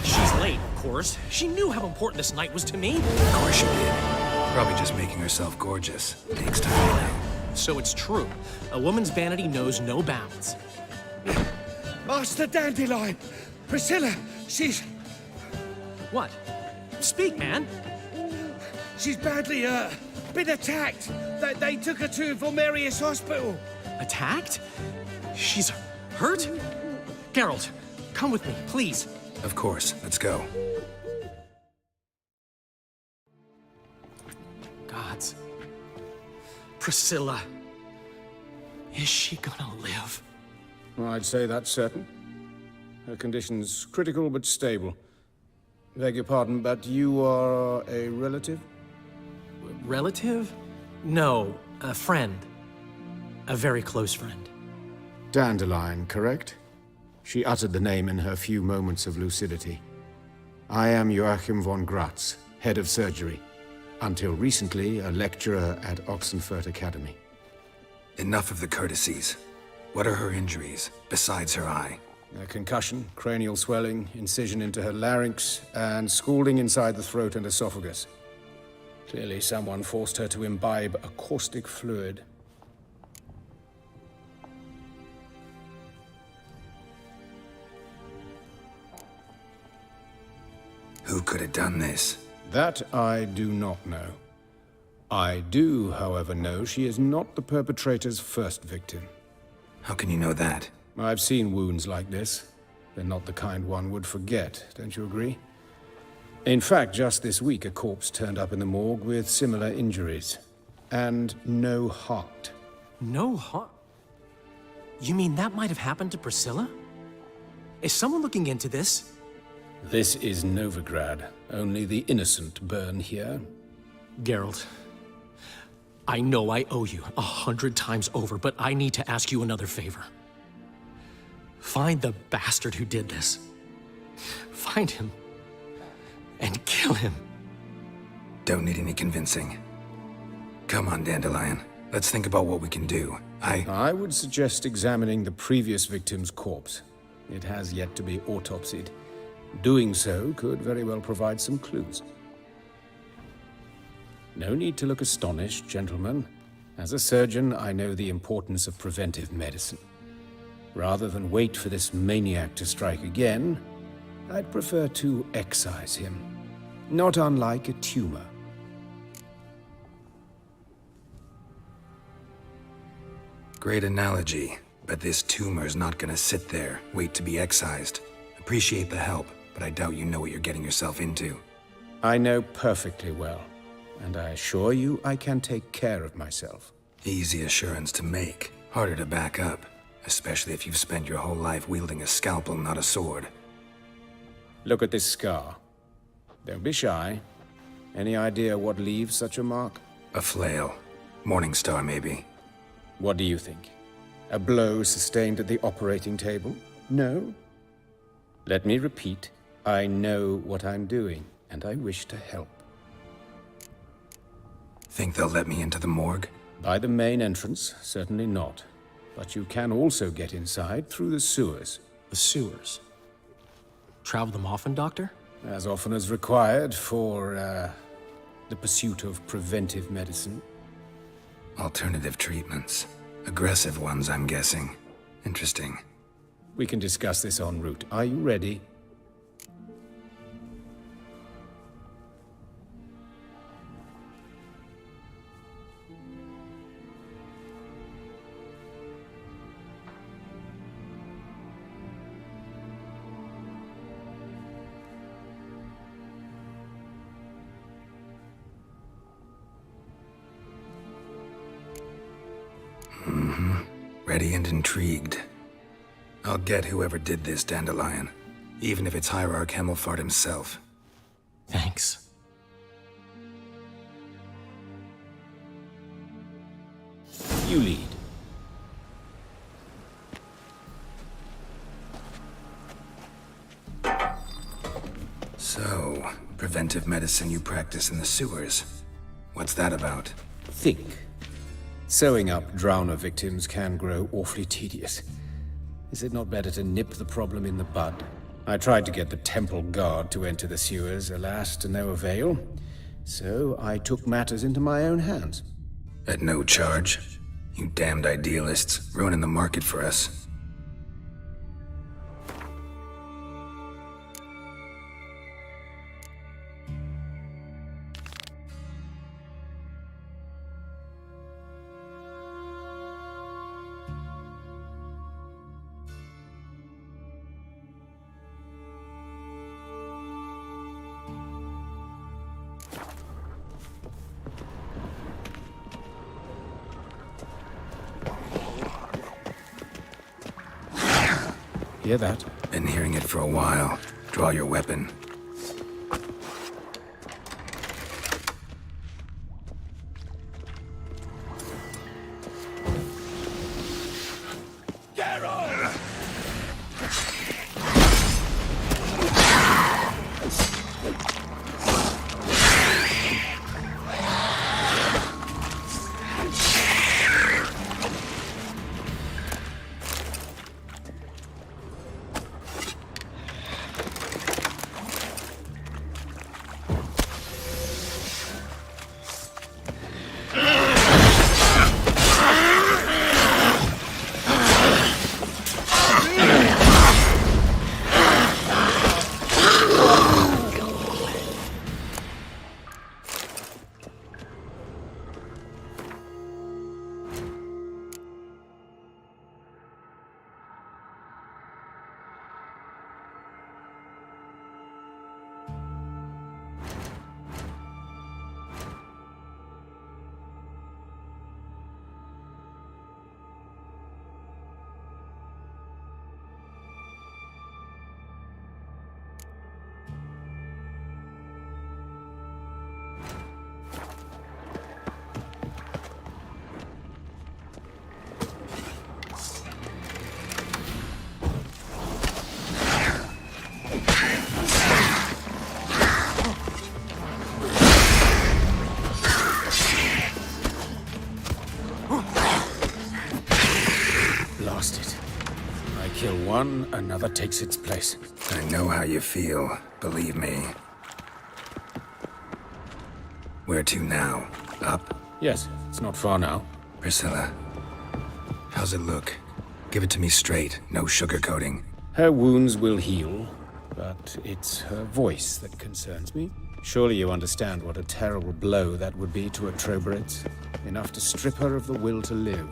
She's late, of course. She knew how important this night was to me. Of course she did. Probably just making herself gorgeous. Takes time. So it's true. A woman's vanity knows no bounds. Master Dandelion! Priscilla, she's... What? Speak, man. She's badly, been attacked. They took her to Volmerius Hospital. Attacked? She's hurt? Geralt, come with me, please. Of course. Let's go. Gods. Priscilla. Is she gonna live? I'd say that's certain. Her condition's critical but stable. Beg your pardon, but you are a relative? Relative? No, a friend. A very close friend. Dandelion, correct? She uttered the name in her few moments of lucidity. I am Joachim von Gratz, head of surgery. Until recently, a lecturer at Oxenfurt Academy. Enough of the courtesies. What are her injuries, besides her eye? A concussion, cranial swelling, incision into her larynx, and scalding inside the throat and esophagus. Clearly someone forced her to imbibe a caustic fluid. Who could have done this? That I do not know. I do, however, know she is not the perpetrator's first victim. How can you know that? I've seen wounds like this. They're not the kind one would forget, don't you agree? In fact, just this week, a corpse turned up in the morgue with similar injuries. And no heart. No heart? You mean that might have happened to Priscilla? Is someone looking into this? This is Novigrad. Only the innocent burn here. Geralt, I know I owe you 100 times over, but I need to ask you another favor. Find the bastard who did this. Find him. And kill him. Don't need any convincing. Come on, Dandelion. Let's think about what we can do. I would suggest examining the previous victim's corpse. It has yet to be autopsied. Doing so could very well provide some clues. No need to look astonished, gentlemen. As a surgeon, I know the importance of preventive medicine. Rather than wait for this maniac to strike again, I'd prefer to excise him. Not unlike a tumor. Great analogy, but this tumor's not gonna sit there, wait to be excised. Appreciate the help, but I doubt you know what you're getting yourself into. I know perfectly well, and I assure you I can take care of myself. Easy assurance to make, harder to back up, especially if you've spent your whole life wielding a scalpel, not a sword. Look at this scar. Don't be shy. Any idea what leaves such a mark? A flail. Morningstar, maybe. What do you think? A blow sustained at the operating table? No? Let me repeat. I know what I'm doing, and I wish to help. Think they'll let me into the morgue? By the main entrance, certainly not. But you can also get inside through the sewers. The sewers? Travel them often, Doctor? As often as required for, the pursuit of preventive medicine. Alternative treatments. Aggressive ones, I'm guessing. Interesting. We can discuss this en route. Are you ready? Ready and intrigued. I'll get whoever did this, Dandelion. Even if it's Hierarch Hemmelfart himself. Thanks. You lead. So, preventive medicine you practice in the sewers. What's that about? Think. Sewing up drowner victims can grow awfully tedious. Is it not better to nip the problem in the bud? I tried to get the temple guard to enter the sewers, alas, to no avail. So I took matters into my own hands. At no charge? You damned idealists, ruining the market for us. Hear that? Been hearing it for a while. Draw your weapon. one, another takes its place. I know how you feel, believe me. Where to now? Up? Yes, it's not far now. Priscilla, how's it look? Give it to me straight, no sugarcoating. Her wounds will heal, but it's her voice that concerns me. Surely you understand what a terrible blow that would be to a Troberet. Enough to strip her of the will to live.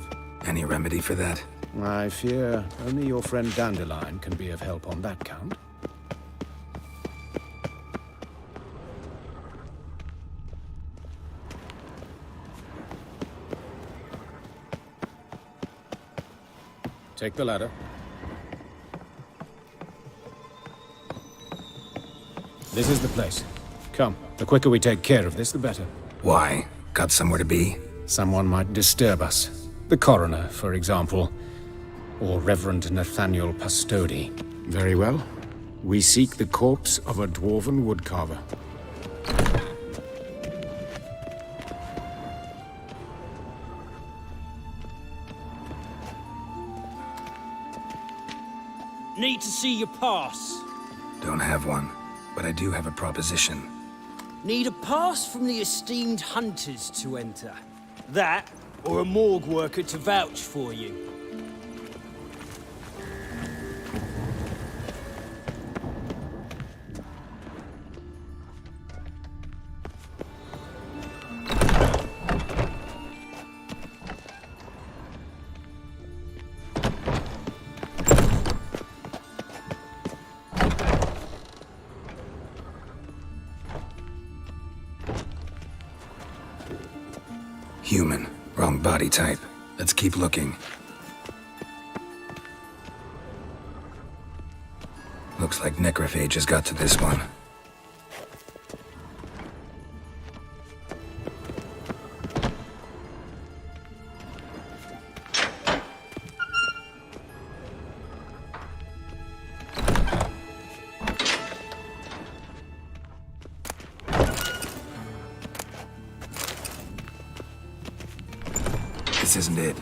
Any remedy for that? I fear only your friend Dandelion can be of help on that count. Take the ladder. This is the place. Come, the quicker we take care of this, the better. Why? Got somewhere to be? Someone might disturb us. The coroner, for example. Or Reverend Nathaniel Pastodi. Very well. We seek the corpse of a dwarven woodcarver. Need to see your pass. Don't have one, but I do have a proposition. Need a pass from the esteemed hunters to enter. That, or a morgue worker to vouch for you. Human. Wrong body type. Let's keep looking. Looks like necrophages got to this one. This isn't it.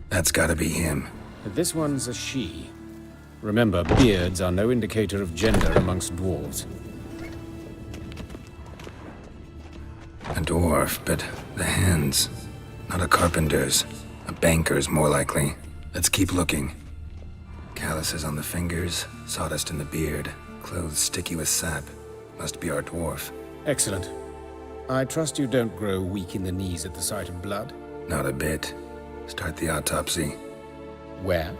That's gotta be him. This one's a she. Remember, beards are no indicator of gender amongst dwarves. A dwarf, but the hands. Not a carpenter's. A banker's, more likely. Let's keep looking. Calluses on the fingers, sawdust in the beard, clothes sticky with sap. Must be our dwarf. Excellent. I trust you don't grow weak in the knees at the sight of blood? Not a bit. Start the autopsy. Where?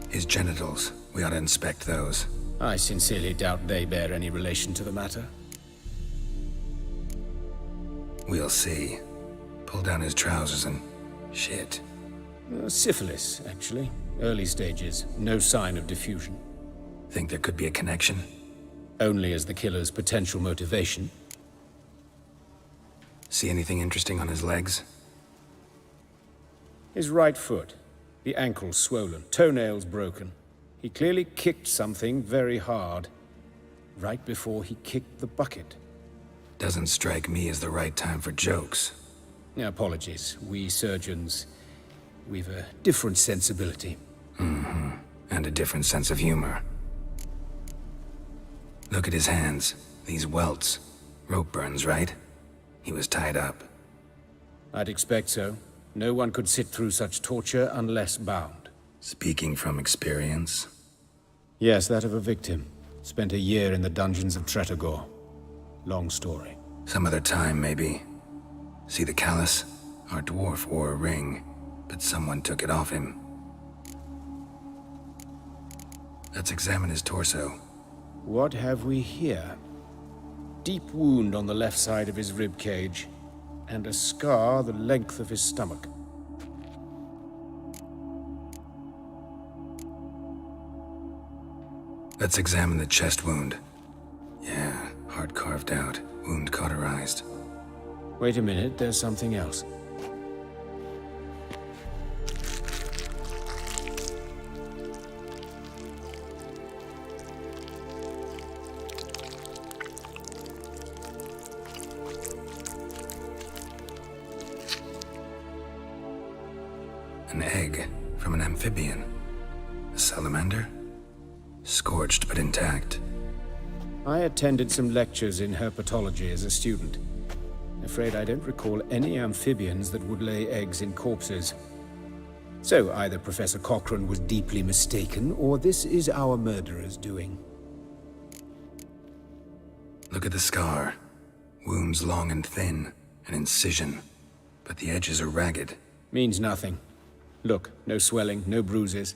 His genitals. We ought to inspect those. I sincerely doubt they bear any relation to the matter. We'll see. Pull down his trousers and... shit. Syphilis, actually. Early stages. No sign of diffusion. Think there could be a connection? Only as the killer's potential motivation. See anything interesting on his legs? His right foot. The ankle swollen. Toenails broken. He clearly kicked something very hard. Right before he kicked the bucket. Doesn't strike me as the right time for jokes. Apologies. We surgeons, we've a different sensibility. Mm-hmm. And a different sense of humor. Look at his hands. These welts. Rope burns, right? He was tied up. I'd expect so. No one could sit through such torture unless bound. Speaking from experience? Yes, that of a victim. Spent a year in the dungeons of Tretogor. Long story. Some other time, maybe. See the callus? Our dwarf wore a ring, but someone took it off him. Let's examine his torso. What have we here? Deep wound on the left side of his rib cage, and a scar the length of his stomach. Let's examine the chest wound. Yeah, heart carved out, wound cauterized. Wait a minute, there's something else. An egg from an amphibian. A salamander? Scorched but intact. I attended some lectures in herpetology as a student. Afraid I don't recall any amphibians that would lay eggs in corpses. So either Professor Cochrane was deeply mistaken, or this is our murderer's doing. Look at the scar. Wounds long and thin, an incision. But the edges are ragged. Means nothing. Look, no swelling, no bruises.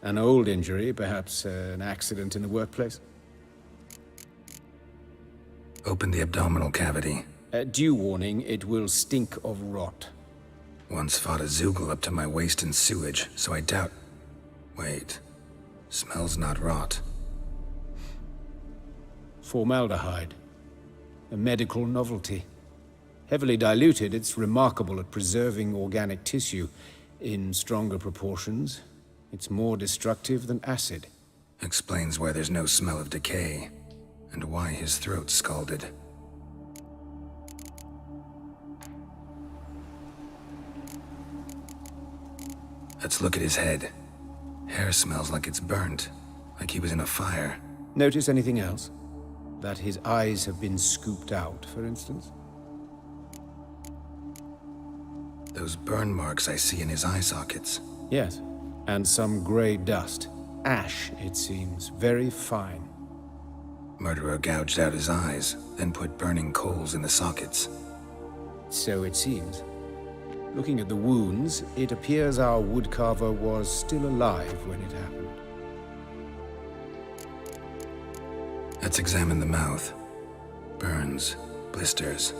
An old injury, perhaps an accident in the workplace. Open the abdominal cavity. Due warning, it will stink of rot. Once fought a Zoogle up to my waist in sewage, so I doubt... Wait. Smells not rot. Formaldehyde. A medical novelty. Heavily diluted, it's remarkable at preserving organic tissue. In stronger proportions, it's more destructive than acid. Explains why there's no smell of decay, and why his throat's scalded. Let's look at his head. Hair smells like it's burnt, like he was in a fire. Notice anything else? That his eyes have been scooped out, for instance? Those burn marks I see in his eye sockets. Yes, and some grey dust. Ash, it seems, very fine. Murderer gouged out his eyes, then put burning coals in the sockets. So it seems. Looking at the wounds, it appears our woodcarver was still alive when it happened. Let's examine the mouth. Burns, blisters.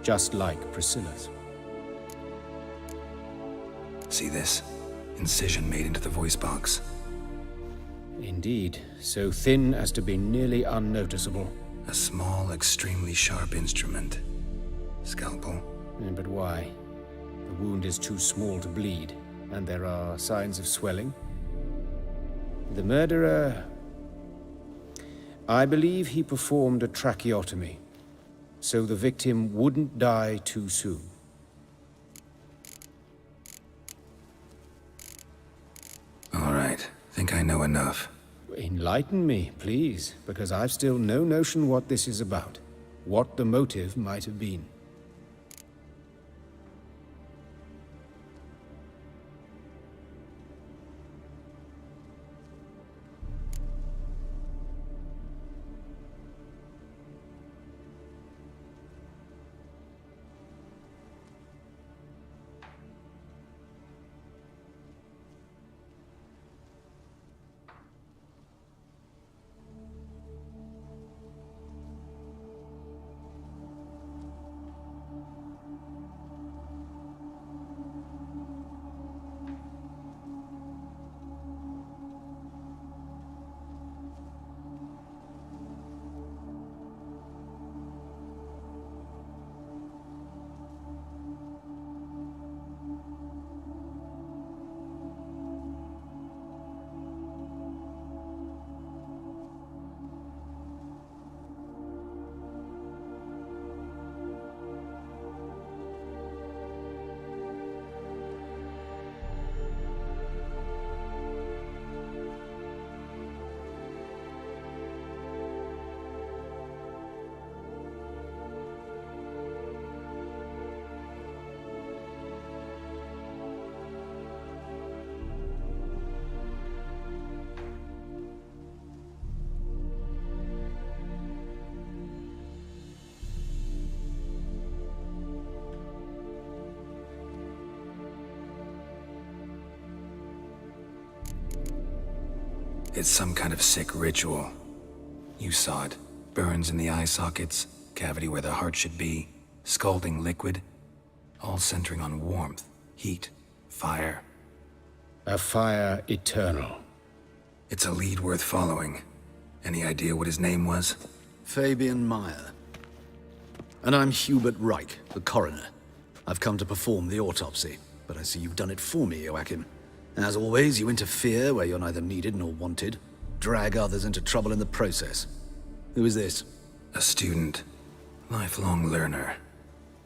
Just like Priscilla's. See this? Incision made into the voice box. Indeed, so thin as to be nearly unnoticeable. A small, extremely sharp instrument. Scalpel. But why? The wound is too small to bleed, and there are signs of swelling. The murderer... I believe he performed a tracheotomy, so the victim wouldn't die too soon. All right, think I know enough. Enlighten me, please, because I've still no notion what this is about, what the motive might have been. It's some kind of sick ritual. You saw it. Burns in the eye sockets, cavity where the heart should be, scalding liquid, all centering on warmth, heat, fire. A fire eternal. It's a lead worth following. Any idea what his name was? Fabian Meyer. And I'm Hubert Reich, the coroner. I've come to perform the autopsy, but I see you've done it for me, Joachim. As always, you interfere where you're neither needed nor wanted. Drag others into trouble in the process. Who is this? A student. Lifelong learner.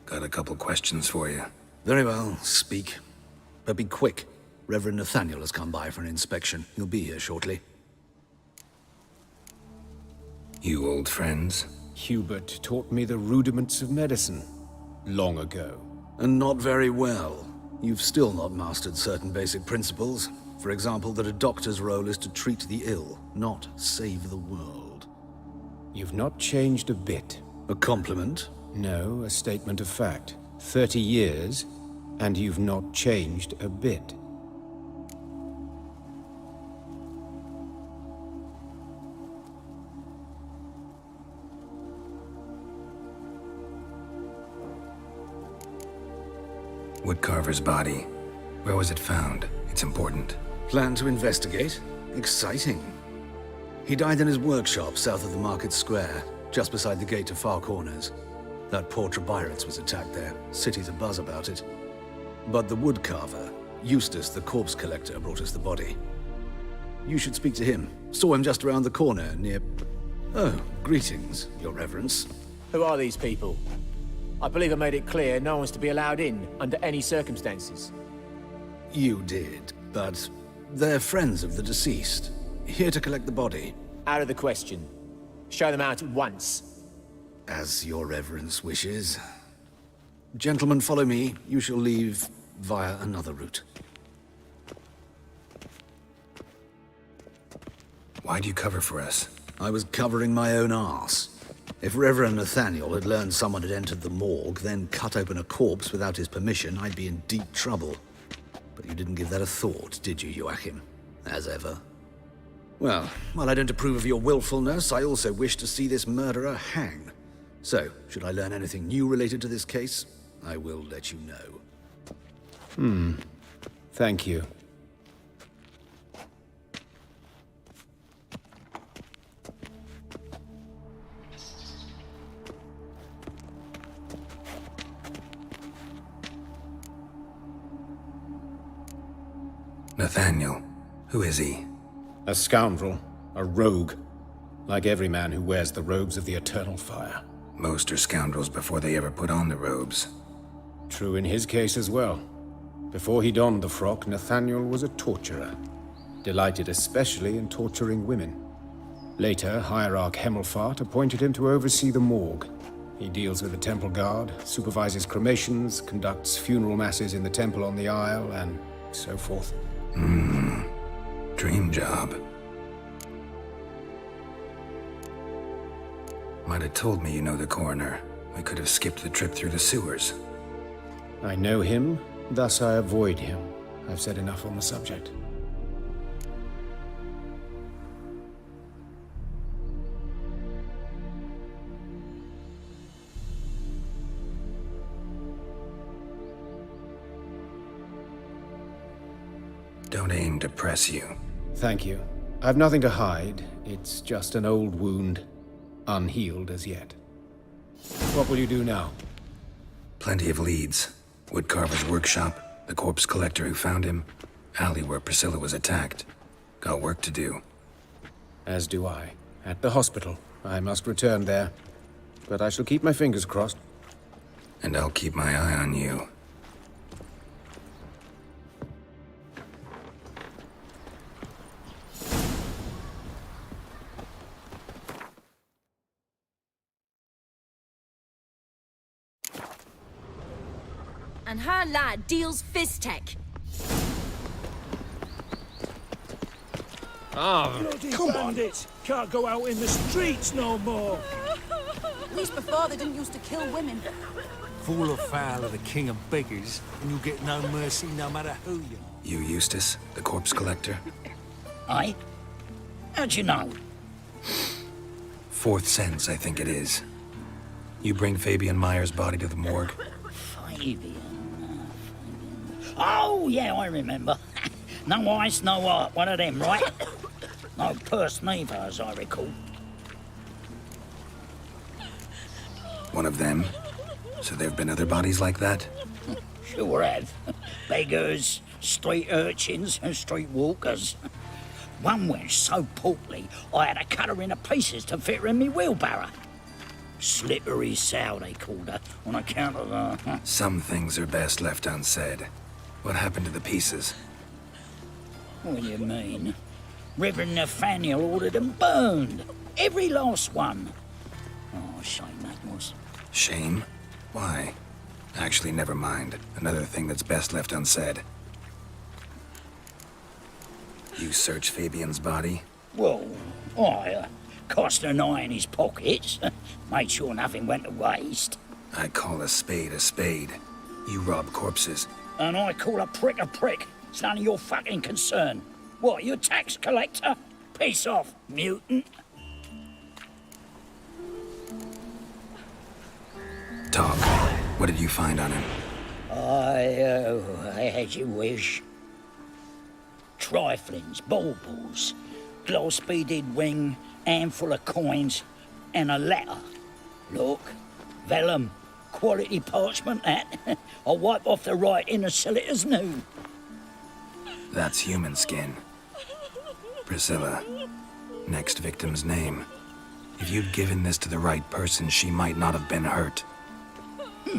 Got a couple questions for you. Very well, speak. But be quick. Reverend Nathaniel has come by for an inspection. He'll be here shortly. You old friends? Hubert taught me the rudiments of medicine long ago. And not very well. You've still not mastered certain basic principles. For example, that a doctor's role is to treat the ill, not save the world. You've not changed a bit. A compliment? No, a statement of fact. 30 years, and you've not changed a bit. Woodcarver's body. Where was it found? It's important. Plan to investigate? Exciting. He died in his workshop south of the market square, just beside the gate to Far Corners. That poor Trebirates was attacked there. City's abuzz about it. But the woodcarver, Eustace the corpse collector, brought us the body. You should speak to him. Saw him just around the corner near... Oh, greetings, Your Reverence. Who are these people? I believe I made it clear no one's to be allowed in under any circumstances. You did, but they're friends of the deceased. Here to collect the body. Out of the question. Show them out at once. As Your Reverence wishes. Gentlemen, follow me. You shall leave via another route. Why'd you cover for us? I was covering my own arse. If Reverend Nathaniel had learned someone had entered the morgue, then cut open a corpse without his permission, I'd be in deep trouble. But you didn't give that a thought, did you, Joachim? As ever. Well, while I don't approve of your willfulness, I also wish to see this murderer hang. So, should I learn anything new related to this case, I will let you know. Thank you. Nathaniel. Who is he? A scoundrel. A rogue. Like every man who wears the robes of the Eternal Fire. Most are scoundrels before they ever put on the robes. True in his case as well. Before he donned the frock, Nathaniel was a torturer. Delighted especially in torturing women. Later, Hierarch Hemmelfart appointed him to oversee the morgue. He deals with the temple guard, supervises cremations, conducts funeral masses in the temple on the Isle, and so forth. Dream job. Might have told me you know the coroner. We could have skipped the trip through the sewers. I know him, thus I avoid him. I've said enough on the subject. Don't aim to press you. Thank you. I've nothing to hide. It's just an old wound, unhealed as yet. What will you do now? Plenty of leads. Woodcarver's workshop, the corpse collector who found him, alley where Priscilla was attacked. Got work to do. As do I. At the hospital. I must return there. But I shall keep my fingers crossed. And I'll keep my eye on you. And her lad deals Fiztech. Bloody bandits! Can't go out in the streets no more! At least before they didn't used to kill women. Fall afoul of the king of beggars, and you'll get no mercy no matter who you are. You Eustace, the corpse collector? Aye? How'd you know? Fourth sense, I think it is. You bring Fabian Meyer's body to the morgue. Fabian. Oh, yeah, I remember. No ice, no art. One of them, right? No purse neither, as I recall. One of them? So there have been other bodies like that? Sure have. Beggars, street urchins, and street walkers. One went so portly, I had to cut her into pieces to fit her in me wheelbarrow. Slippery sow, they called her, on account of Some things are best left unsaid. What happened to the pieces? What do you mean? Reverend Nathaniel ordered them burned. Every last one. Oh, shame that was. Shame? Why? Actually, never mind. Another thing that's best left unsaid. You searched Fabian's body? Well, I cast an eye in his pockets. Made sure nothing went to waste. I call a spade a spade. You rob corpses. And I call a prick a prick. It's none of your fucking concern. What, you a tax collector? Piss off, mutant. Talk. What did you find on him? As you wish. Triflings, baubles, glass-beaded ring, handful of coins, and a letter. Look, vellum, quality parchment that. I'll wipe off the writing and sell it as new. That's human skin. Priscilla. Next victim's name. If you'd given this to the right person, she might not have been hurt.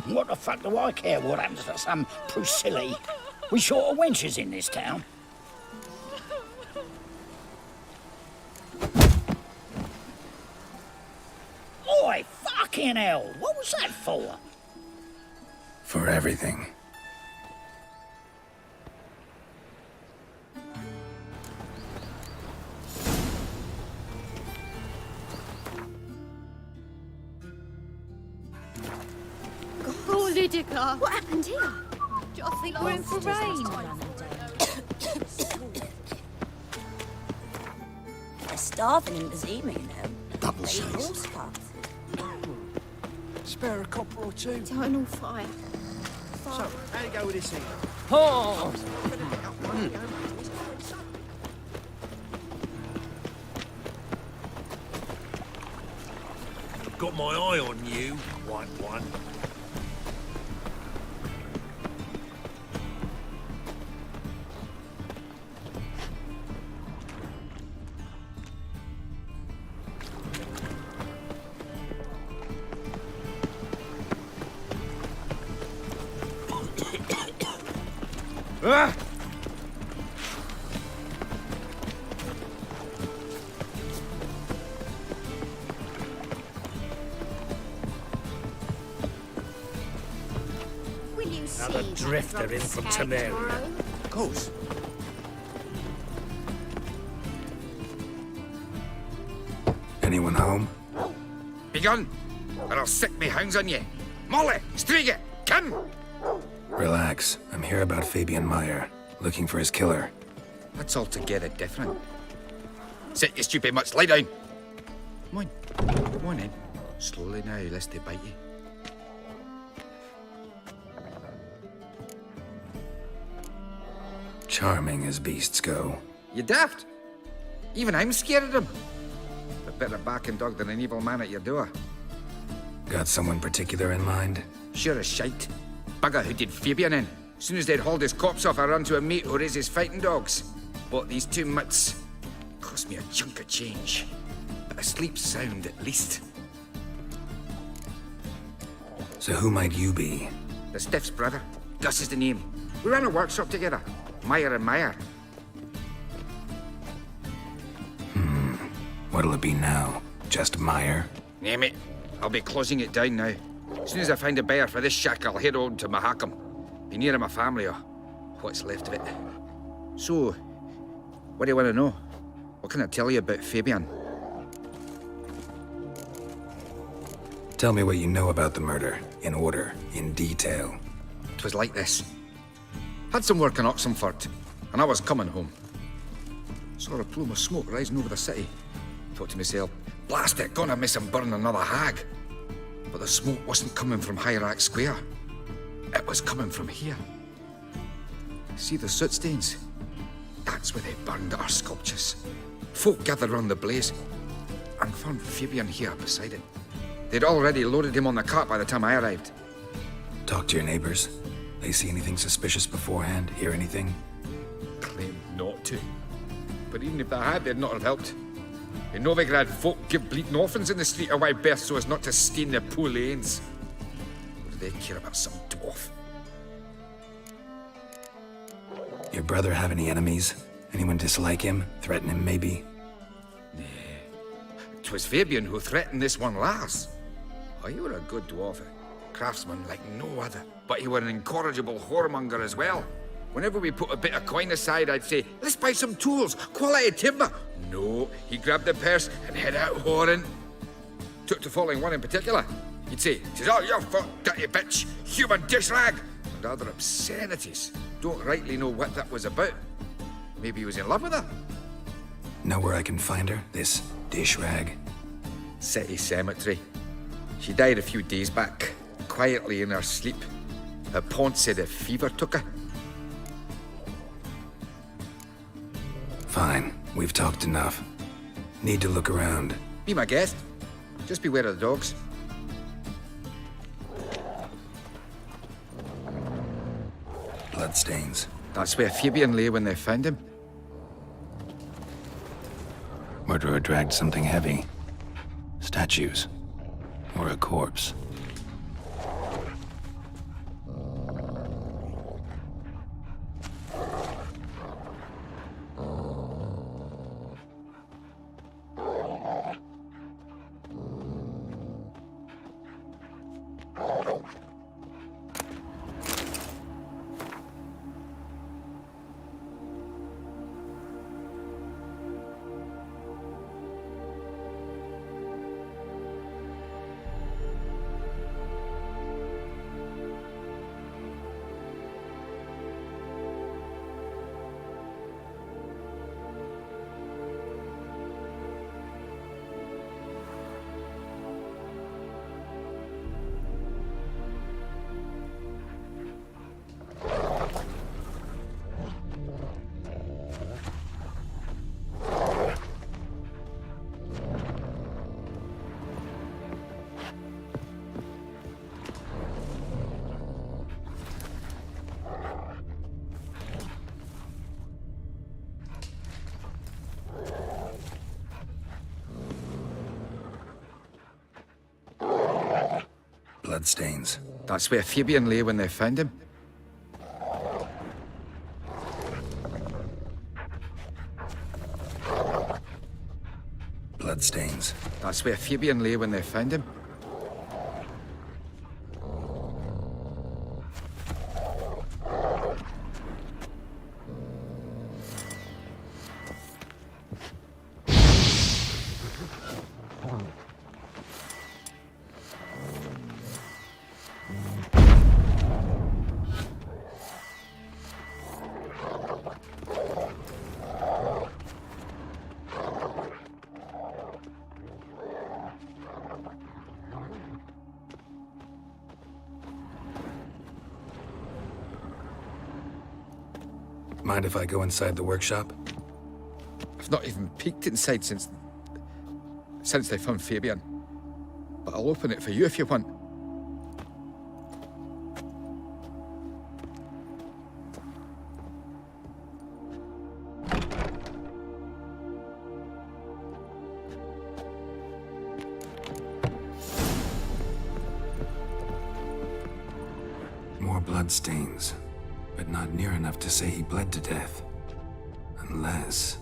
What the fuck do I care what happens to some Priscilla? We short of wenches in this town. Oi, fucking hell! What was that for? For everything. Oh, Lydica! What happened here? Do you think we're in for rain? They're starving in Bazima, you know. Double They eat size. horse parts. Spare a copper or two. Eternal fire. So, how do you go with this thing? Oh! I've got my eye on you, white one. Ah! Will you see Another that drifter in from Temeria. Of course. Anyone home? Begone, or I'll sick me hounds on ye. Molly, Striga, come! Relax. I'm here about Fabian Meyer, looking for his killer. That's altogether different. Sit, you stupid mutts, lie down. Come on in. Slowly now, lest they bite you. Charming as beasts go. You daft? Even I'm scared of them. A better barking dog than an evil man at your door. Got someone particular in mind? Sure as shite. Bugger who did Fabian in. As soon as they'd hauled his corpse off, I run to a mate who raises fighting dogs. Bought these two mutts. Cost me a chunk of change. But I sleep sound at least. So who might you be? The Stiff's brother. Gus is the name. We ran a workshop together. Meyer and Meyer. What'll it be now? Just Meyer? Name it. I'll be closing it down now. As soon as I find a buyer for this shack, I'll head on to Mahakam. Be near my family or what's left of it. So, what do you want to know? What can I tell you about Fabian? Tell me what you know about the murder, in order, in detail. 'Twas like this. Had some work in Oxenford, and I was coming home. Saw a plume of smoke rising over the city. Thought to myself, blast it, gonna miss him burn another hag. But the smoke wasn't coming from Hierarch Square. It was coming from here. See the soot stains? That's where they burned our sculptures. Folk gathered round the blaze and found Fabian here beside it. They'd already loaded him on the cart by the time I arrived. Talk to your neighbors. They see anything suspicious beforehand? Hear anything? Claimed not to. But even if they had, they'd not have helped. In Novigrad, folk give bleating orphans in the street a wide berth so as not to stain their poor lanes. What do they care about some dwarf? Your brother have any enemies? Anyone dislike him? Threaten him, maybe? 'Twas Fabian who threatened this one last. Oh, you were a good dwarf, craftsman like no other. But you were an incorrigible whoremonger as well. Whenever we put a bit of coin aside, I'd say, let's buy some tools, quality timber. No, he grabbed the purse and head out whoring. Took to following one in particular. He'd say, "'Tis all your fault, dirty bitch, human dish rag," and other obscenities. Don't rightly know what that was about. Maybe he was in love with her. Know where I can find her? This dish rag? City cemetery. She died a few days back, quietly in her sleep. Her pont said a fever took her. Fine, we've talked enough. Need to look around. Be my guest. Just beware of the dogs. Bloodstains. That's where Fabian lay when they found him. Murderer dragged something heavy. Statues. Or a corpse. Bloodstains. That's where Fabian lay when they found him. Bloodstains. That's where Fabian lay when they found him. Mind if I go inside the workshop? I've not even peeked inside since they found Fabian. But I'll open it for you if you want. More bloodstains. But not near enough to say he bled to death. Unless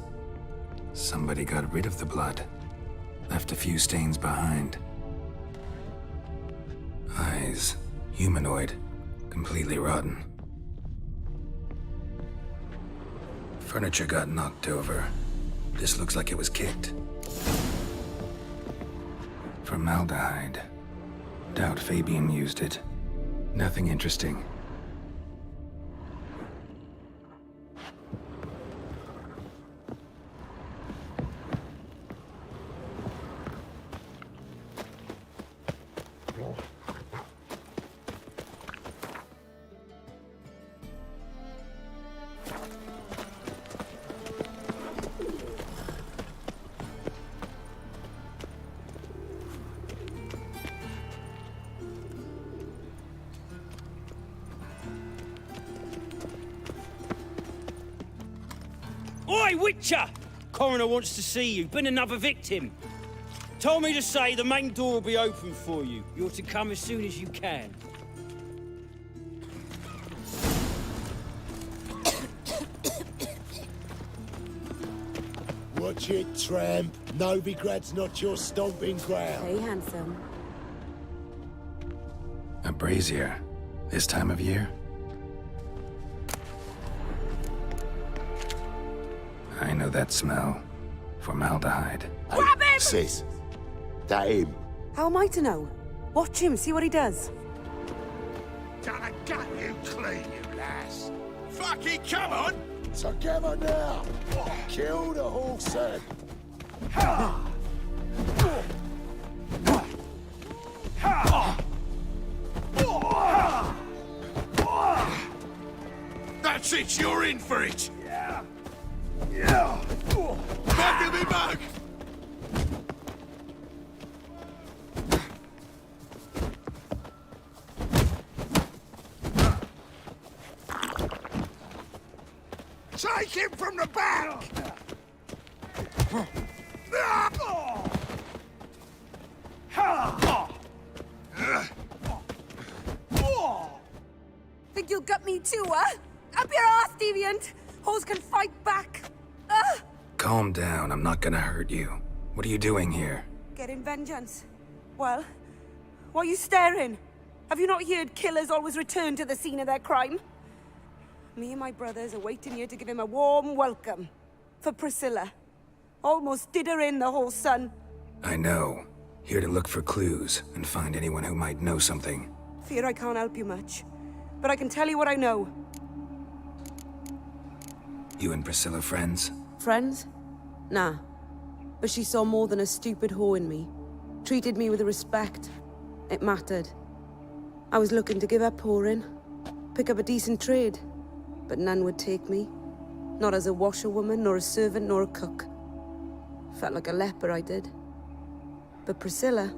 somebody got rid of the blood. Left a few stains behind. Eyes. Humanoid. Completely rotten. Furniture got knocked over. This looks like it was kicked. Formaldehyde. Doubt Fabian used it. Nothing interesting. Oi, Witcher! Coroner wants to see you. Been another victim. Told me to say the main door will be open for you. You're to come as soon as you can. Watch it, tramp. Novigrad's not your stomping ground. Hey, handsome. A brazier. This time of year? I know that smell. Formaldehyde. Grab him! Sis, that him. How am I to know? Watch him, see what he does. Gonna gut you clean, you lass. Fucking come on! Together now! Kill the horse then! That's it, you're in for it! Yeah. Yeah. Back me back! Take him from the back! Think you'll gut me too, huh? Up your ass, deviant! Hoes can fight back! Calm down, I'm not gonna hurt you. What are you doing here? Getting vengeance. Well, why are you staring? Have you not heard killers always return to the scene of their crime? Me and my brothers are waiting here to give him a warm welcome. For Priscilla. Almost did her in, the whole son. I know. Here to look for clues and find anyone who might know something. Fear I can't help you much. But I can tell you what I know. You and Priscilla friends? Friends? Nah. But she saw more than a stupid whore in me. Treated me with respect. It mattered. I was looking to give up whoring. Pick up a decent trade. But none would take me. Not as a washerwoman, nor a servant, nor a cook. Felt like a leper, I did. But Priscilla,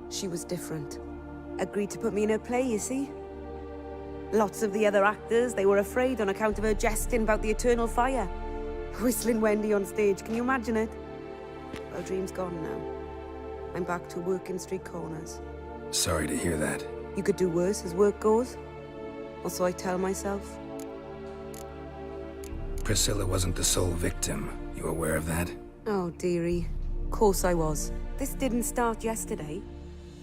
she was different. Agreed to put me in her play, you see? Lots of the other actors, they were afraid on account of her jesting about the eternal fire. Whistling Wendy on stage, can you imagine it? Well, dream's gone now. I'm back to working street corners. Sorry to hear that. You could do worse as work goes. Or so I tell myself. Priscilla wasn't the sole victim. You aware of that? Oh, dearie. Course I was. This didn't start yesterday.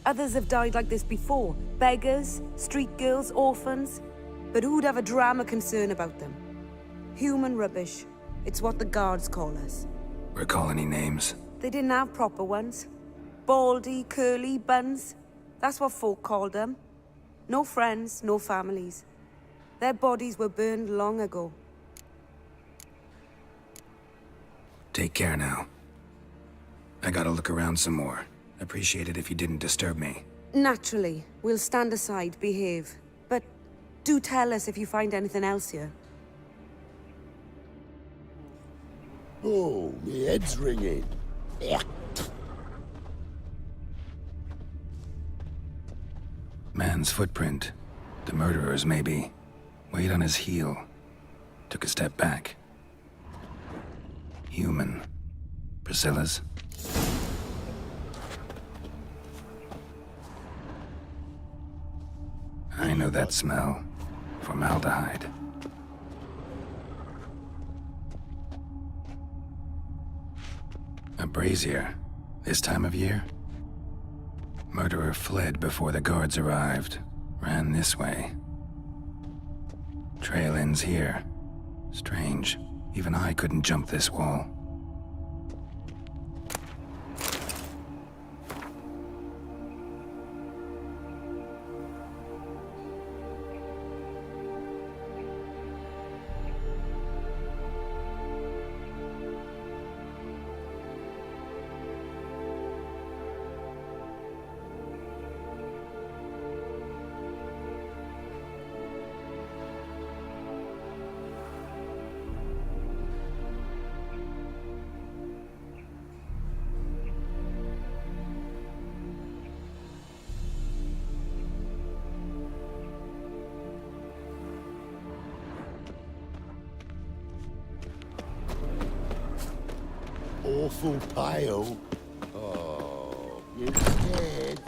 Others have died like this before. Beggars, street girls, orphans. But who'd have a drama concern about them? Human rubbish. It's what the guards call us. Recall any names? They didn't have proper ones. Baldy, curly, buns. That's what folk called them. No friends, no families. Their bodies were burned long ago. Take care now. I gotta look around some more. Appreciate it if you didn't disturb me. Naturally. We'll stand aside, behave. But do tell us if you find anything else here. Oh, my head's ringing. Man's footprint. The murderer's, maybe. Weight on his heel. Took a step back. Human. Priscilla's. I know that smell. Formaldehyde. A brazier. This time of year? Murderer fled before the guards arrived. Ran this way. Trail ends here. Strange. Even I couldn't jump this wall. Awful pale. Oh, you're scared.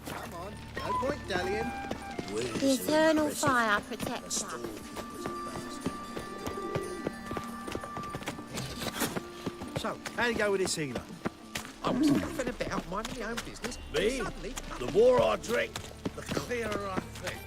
Come on, no point dallying. The eternal fire protects us. So, how'd it go with this healer? I was nothing about minding my own business. Me? Suddenly, The more I drink, the clearer I think.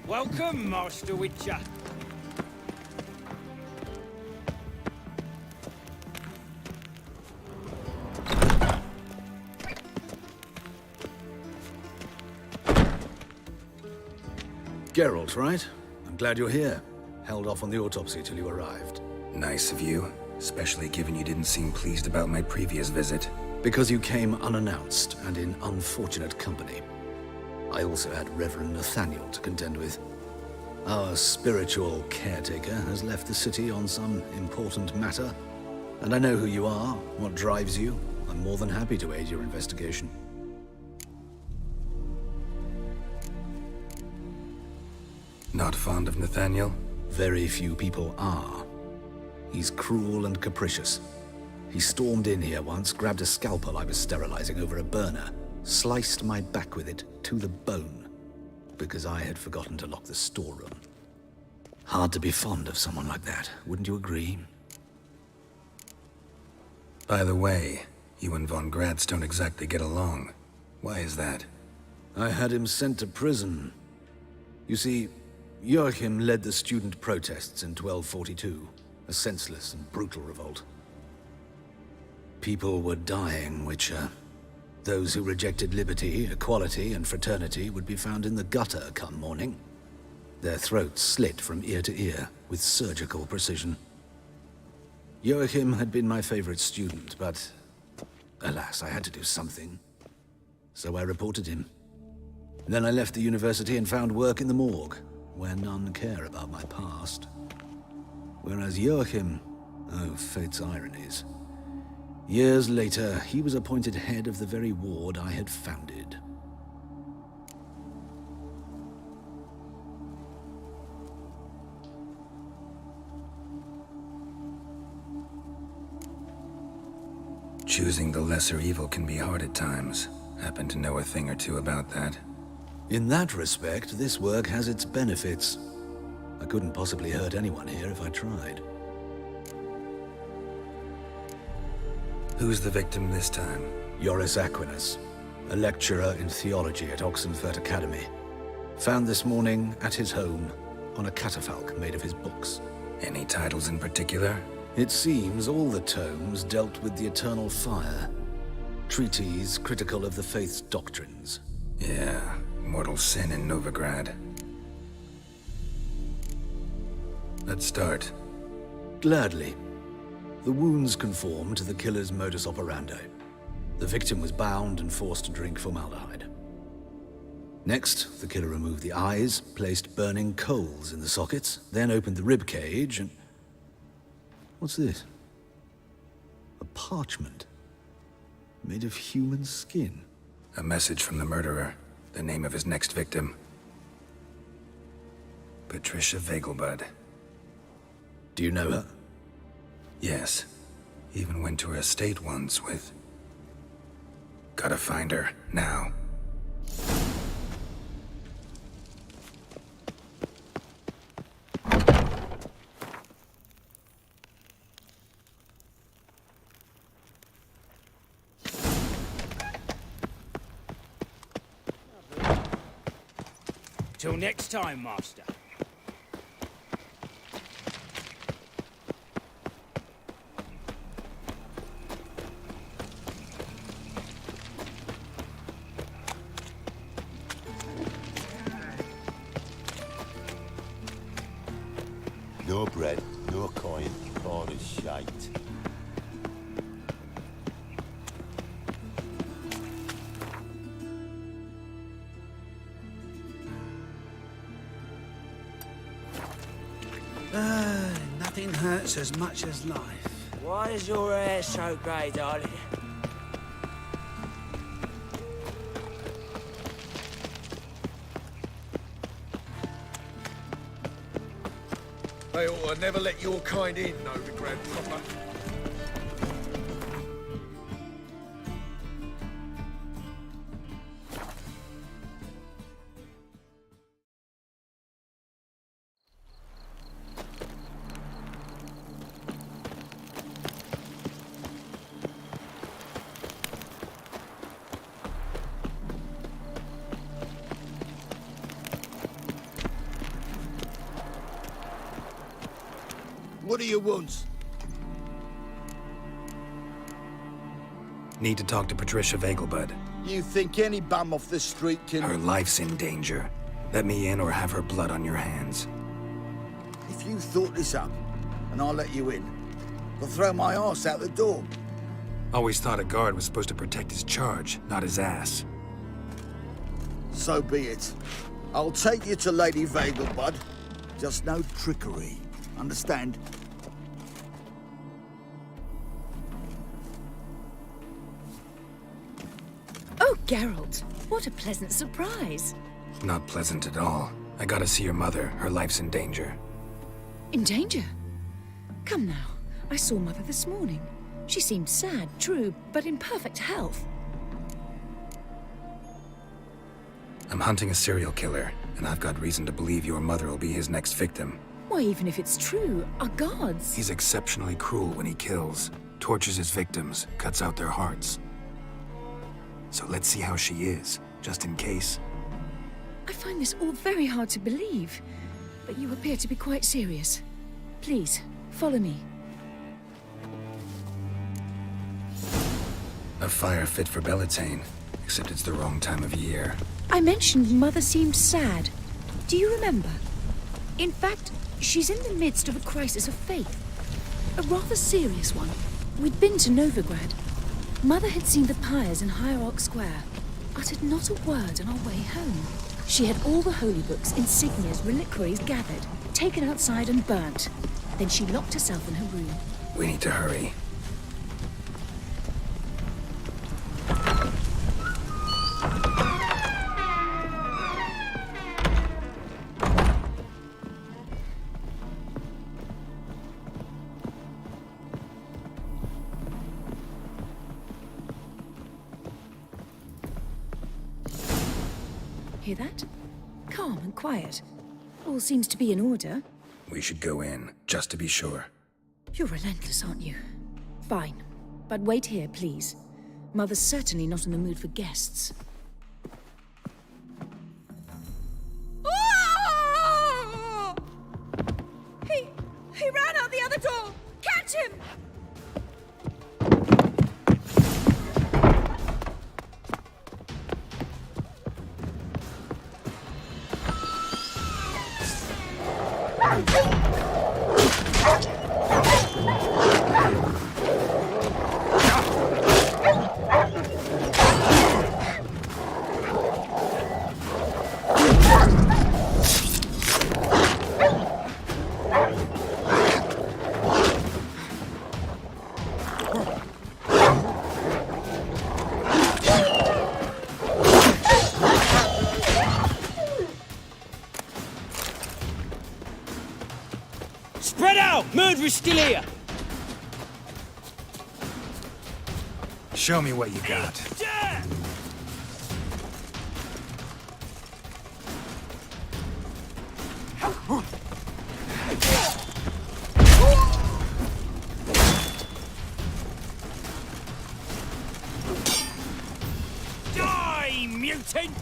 Welcome, Master Witcher. Geralt, right? I'm glad you're here. Held off on the autopsy till you arrived. Nice of you, especially given you didn't seem pleased about my previous visit. Because you came unannounced and in unfortunate company. I also had Reverend Nathaniel to contend with. Our spiritual caretaker has left the city on some important matter, and I know who you are, what drives you. I'm more than happy to aid your investigation. Not fond of Nathaniel? Very few people are. He's cruel and capricious. He stormed in here once, grabbed a scalpel I was sterilizing over a burner, sliced my back with it to the bone, because I had forgotten to lock the storeroom. Hard to be fond of someone like that, wouldn't you agree? By the way, you and Von Gratz don't exactly get along. Why is that? I had him sent to prison. You see, Joachim led the student protests in 1242, a senseless and brutal revolt. People were dying, Witcher. Those who rejected liberty, equality, and fraternity would be found in the gutter come morning. Their throats slit from ear to ear, with surgical precision. Joachim had been my favorite student, but alas, I had to do something. So I reported him. Then I left the university and found work in the morgue, where none care about my past. Whereas Joachim, oh, fate's ironies. Years later, he was appointed head of the very ward I had founded. Choosing the lesser evil can be hard at times. Happen to know a thing or two about that. In that respect, this work has its benefits. I couldn't possibly hurt anyone here if I tried. Who's the victim this time? Joris Aquinas, a lecturer in theology at Oxenfurt Academy. Found this morning at his home on a catafalque made of his books. Any titles in particular? It seems all the tomes dealt with the eternal fire. Treatises critical of the faith's doctrines. Yeah, mortal sin in Novigrad. Let's start. Gladly. The wounds conform to the killer's modus operandi. The victim was bound and forced to drink formaldehyde. Next, the killer removed the eyes, placed burning coals in the sockets, then opened the rib cage and... What's this? A parchment. Made of human skin. A message from the murderer. The name of his next victim. Patricia Vegelbud. Do you know her? Yes. Even went to her estate once with... Gotta find her, now. Till next time, Master. No bread, no coin, all is shite. Nothing hurts as much as life. Why is your hair so grey, darling? They ought to never let your kind in, Novigrad proper. What do you want? Need to talk to Patricia Vegelbud. You think any bum off the street can... Her life's in danger. Let me in or have her blood on your hands. If you thought this up, and I'll let you in, I'll throw my arse out the door. Always thought a guard was supposed to protect his charge, not his ass. So be it. I'll take you to Lady Vegelbud. Just no trickery. Understand? Oh, Geralt, what a pleasant surprise. Not pleasant at all. I gotta see your mother. Her life's in danger. In danger? Come now. I saw Mother this morning. She seemed sad, true, but in perfect health. I'm hunting a serial killer, and I've got reason to believe your mother will be his next victim. Why, even if it's true, our gods... He's exceptionally cruel when he kills, tortures his victims, cuts out their hearts. So let's see how she is, just in case. I find this all very hard to believe, but you appear to be quite serious. Please, follow me. A fire fit for Bellatane, except it's the wrong time of year. I mentioned Mother seemed sad. Do you remember? In fact, she's in the midst of a crisis of faith. A rather serious one. We'd been to Novigrad. Mother had seen the pyres in Hierarch Square, uttered not a word on our way home. She had all the holy books, insignias, reliquaries gathered, taken outside and burnt. Then she locked herself in her room. We need to hurry. Hear that? Calm and quiet. All seems to be in order. We should go in, just to be sure. You're relentless, aren't you? Fine. But wait here, please. Mother's certainly not in the mood for guests. Oh! He ran out the other door! Catch him! Spread out! Murderer's still here! Show me what you got. Die, mutant!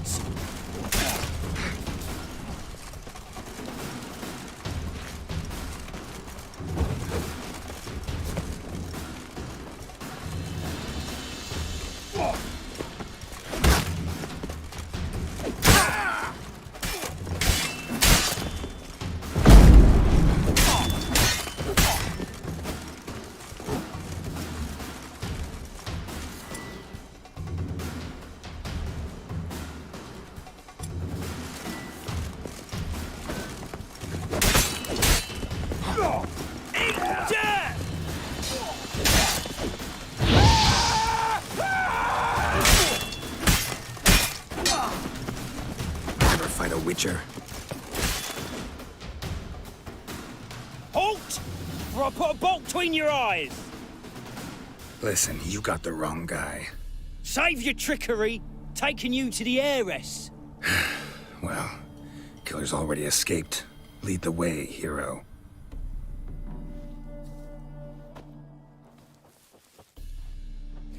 Never fight a witcher. Halt! Or I'll put a bolt between your eyes! Listen, you got the wrong guy. Save your trickery, taking you to the heiress. Well, killer's already escaped. Lead the way, hero.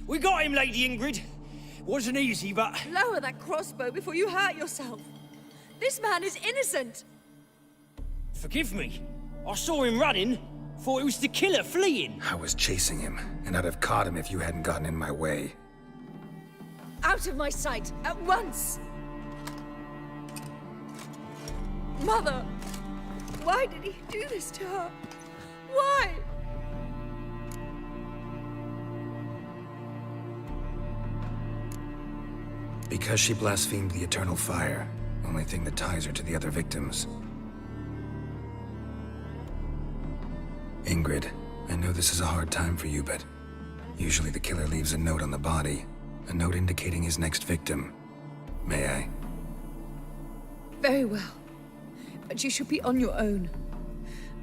We got him, Lady Ingrid. Wasn't easy, but... Lower that crossbow before you hurt yourself. This man is innocent. Forgive me. I saw him running. Thought it was the killer fleeing. I was chasing him, and I'd have caught him if you hadn't gotten in my way. Out of my sight, at once! Mother! Why did he do this to her? Why? Because she blasphemed the eternal fire. Only thing that ties her to the other victims. Ingrid, I know this is a hard time for you, but usually the killer leaves a note on the body. A note indicating his next victim. May I? Very well. But you should be on your own.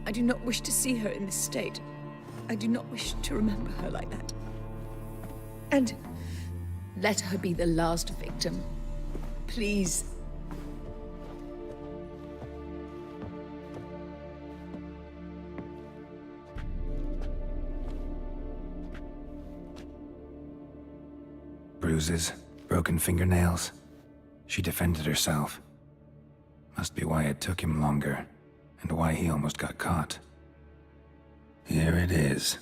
I do not wish to see her in this state. I do not wish to remember her like that. And let her be the last victim. Please. Bruises, broken fingernails. She defended herself. Must be why it took him longer, and why he almost got caught. Here it is.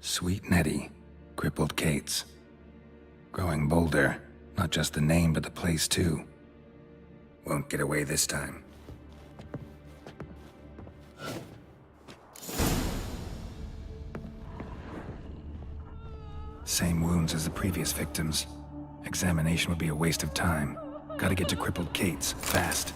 Sweet Nettie, crippled Kate's. Growing bolder, not just the name, but the place too. Won't get away this time. Same wounds as the previous victims. Examination would be a waste of time. Gotta get to crippled Kate's, fast.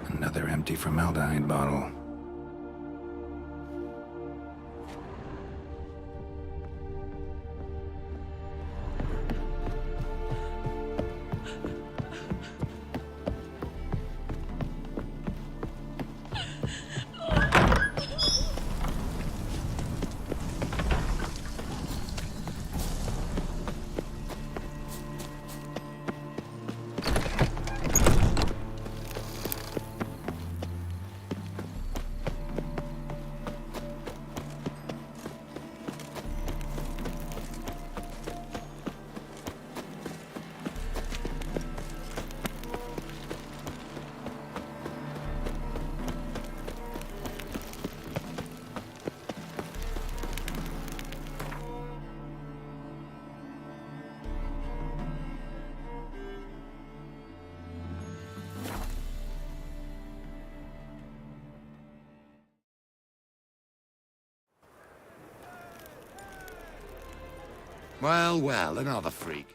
Another empty formaldehyde bottle. Well, well, another freak.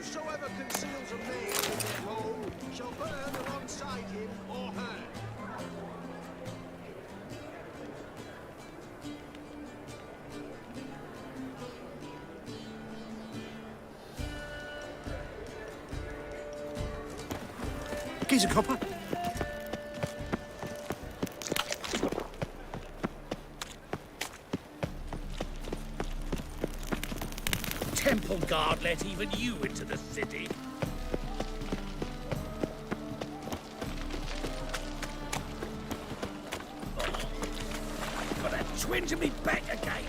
Whosoever conceals a maid in their home shall burn alongside him or her. Here's a copper. Temple guard let even you into the city. Oh, got a twinge of me back again.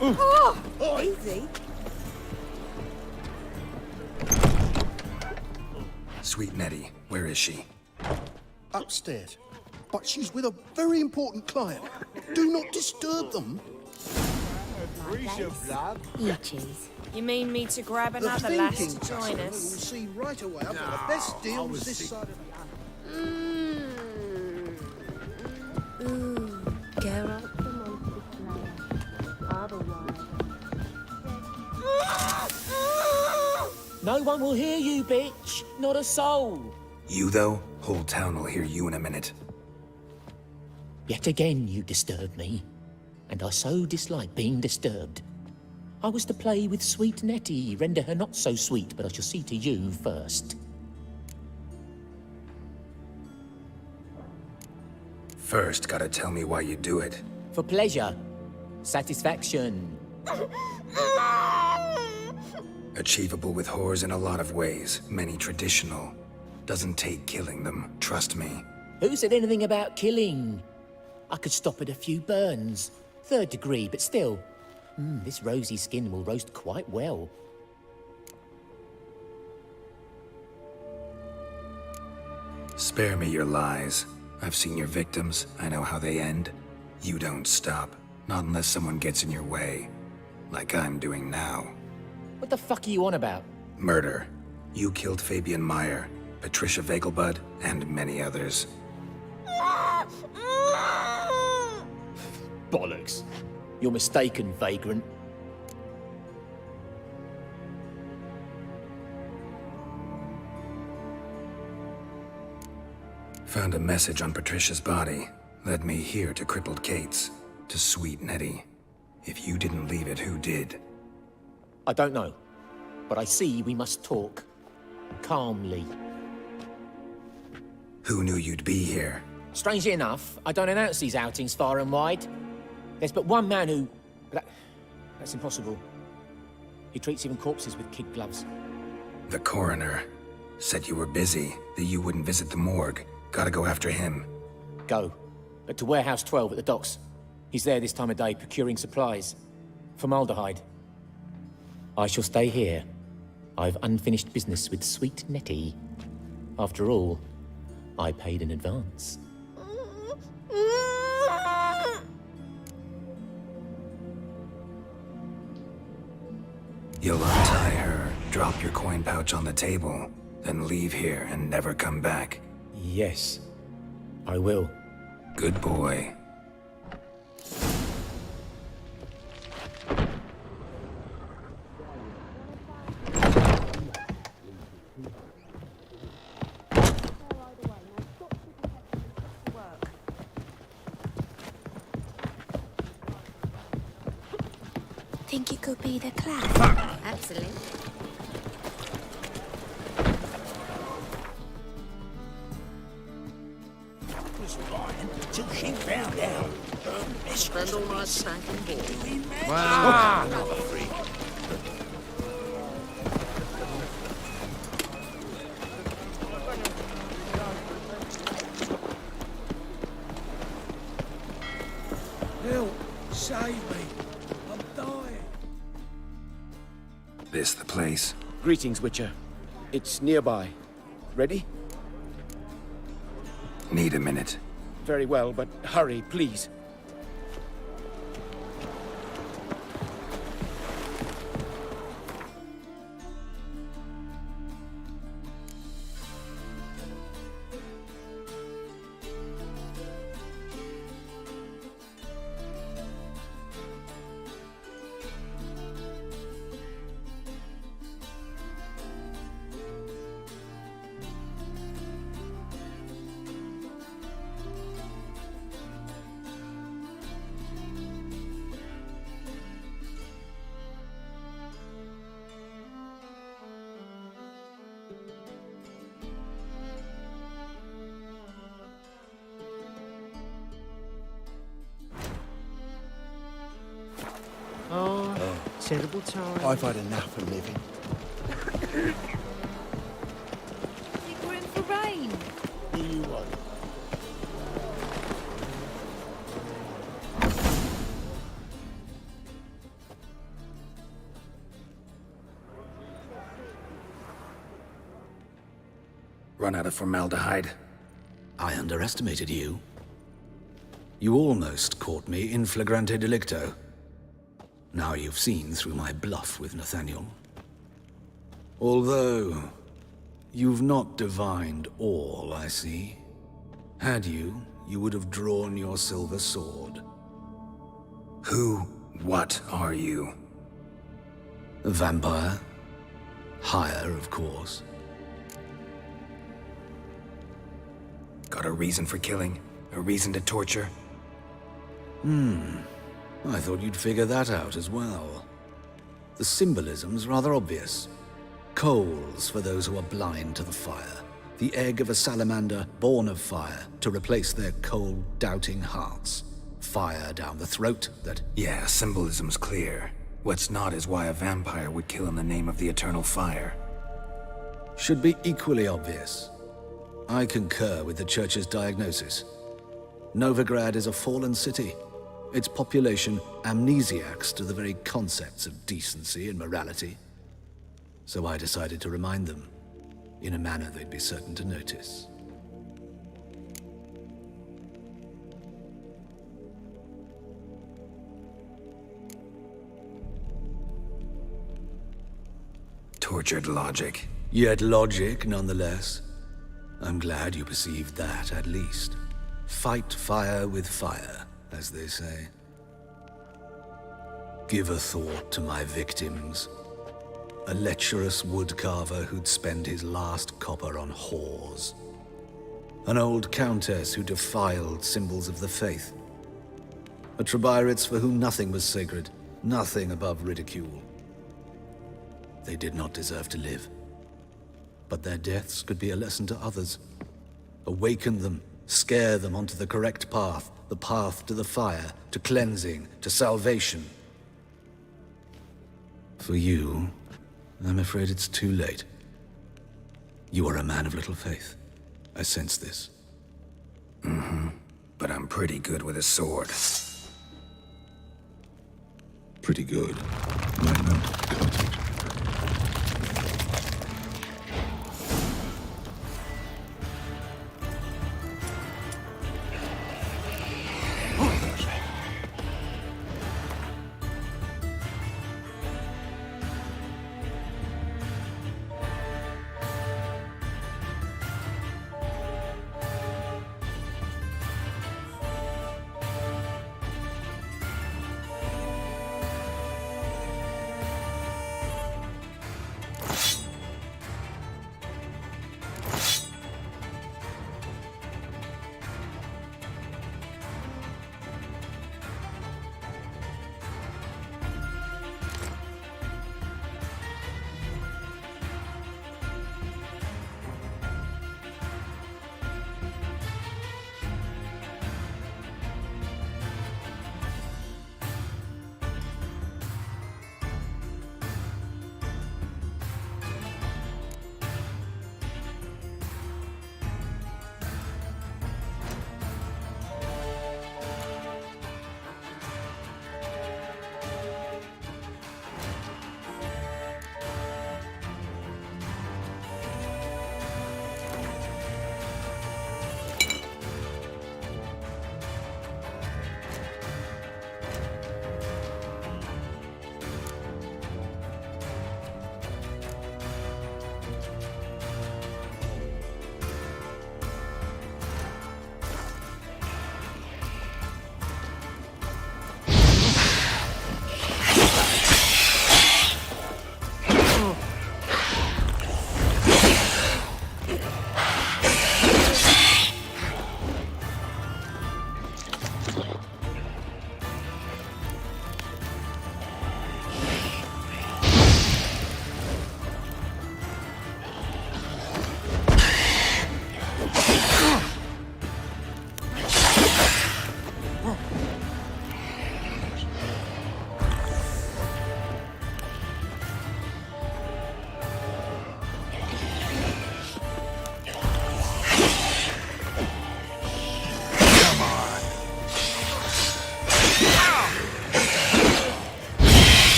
Oh, easy. Sweet Nettie, where is she? Upstairs. But she's with a very important client. Do not disturb them. Eaches. You mean me to grab The another thinking lass to customer join will us? see right away I've got the best deals this side of the Ooh, Geralt the Monster Slayer. Otherwise. No one will hear you, bitch. Not a soul. You, though? Whole town will hear you in a minute. Yet again you disturb me, and I so dislike being disturbed. I was to play with sweet Nettie, render her not so sweet, but I shall see to you first. First, gotta tell me why you do it. For pleasure. Satisfaction. Achievable with whores in a lot of ways, many traditional. Doesn't take killing them, trust me. Who said anything about killing? I could stop at a few burns. 3rd degree, but still. This rosy skin will roast quite well. Spare me your lies. I've seen your victims, I know how they end. You don't stop, not unless someone gets in your way. Like I'm doing now. What the fuck are you on about? Murder. You killed Fabian Meyer, Patricia Vegelbud, and many others. Bollocks. You're mistaken, vagrant. Found a message on Patricia's body. Led me here to crippled Kate's. To sweet Nettie. If you didn't leave it, who did? I don't know. But I see we must talk. Calmly. Who knew you'd be here? Strangely enough, I don't announce these outings far and wide. There's but one man who... That's impossible. He treats even corpses with kid gloves. The coroner. Said you were busy, that you wouldn't visit the morgue. Gotta go after him. Go. But to Warehouse 12 at the docks. He's there this time of day, procuring supplies. Formaldehyde. I shall stay here. I've unfinished business with sweet Nettie. After all, I paid in advance. You'll untie her, drop your coin pouch on the table, then leave here and never come back. Yes, I will. Good boy. Think it could be the clown? Absolutely. Was lying till she found out. Spend all my spanking ball. Wow. Another freak. Help! Save me! I'm dying! This the place? Greetings, Witcher. It's nearby. Ready? Need a minute. Very well, but hurry, please. terrible time. I've had enough of living. I think we're in for rain. You won't. Run out of formaldehyde. I underestimated you. You almost caught me in flagrante delicto. Now you've seen through my bluff with Nathaniel. Although, you've not divined all, I see. Had you, you would have drawn your silver sword. What are you? A vampire. Higher, of course. Got a reason for killing? A reason to torture? I thought you'd figure that out as well. The symbolism's rather obvious. Coals for those who are blind to the fire. The egg of a salamander born of fire to replace their cold, doubting hearts. Fire down the throat that... Yeah, symbolism's clear. What's not is why a vampire would kill in the name of the eternal fire. should be equally obvious. I concur with the Church's diagnosis. Novigrad is a fallen city. Its population amnesiacs to the very concepts of decency and morality. So I decided to remind them, in a manner they'd be certain to notice. Tortured logic. Yet logic, nonetheless. I'm glad you perceived that, at least. Fight fire with fire, as they say. Give a thought to my victims. A lecherous woodcarver who'd spend his last copper on whores. An old countess who defiled symbols of the faith. A Trebirates for whom nothing was sacred, nothing above ridicule. They did not deserve to live. But their deaths could be a lesson to others. Awaken them, scare them onto the correct path, the path to the fire, to cleansing, to salvation. For you, I'm afraid it's too late. You are a man of little faith. I sense this. Mm-hmm. But I'm pretty good with a sword. Pretty good. Right now.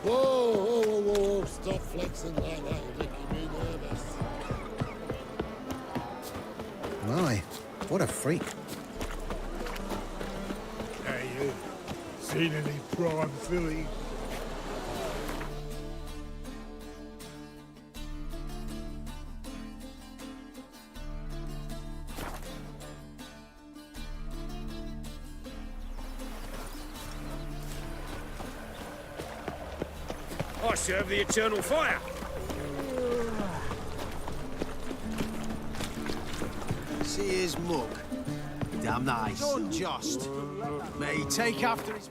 Whoa, whoa, whoa, whoa, stop flexing like that, you're making me nervous. My, what a freak. Hey, you. Seen any prime filly? I serve the eternal fire. See his mug. Damn nice. Unjust. May he take after his...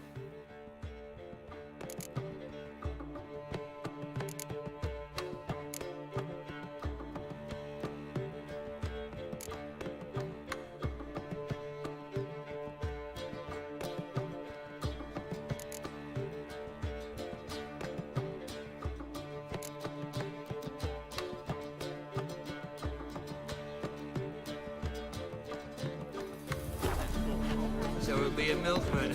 So he'll be a milkman.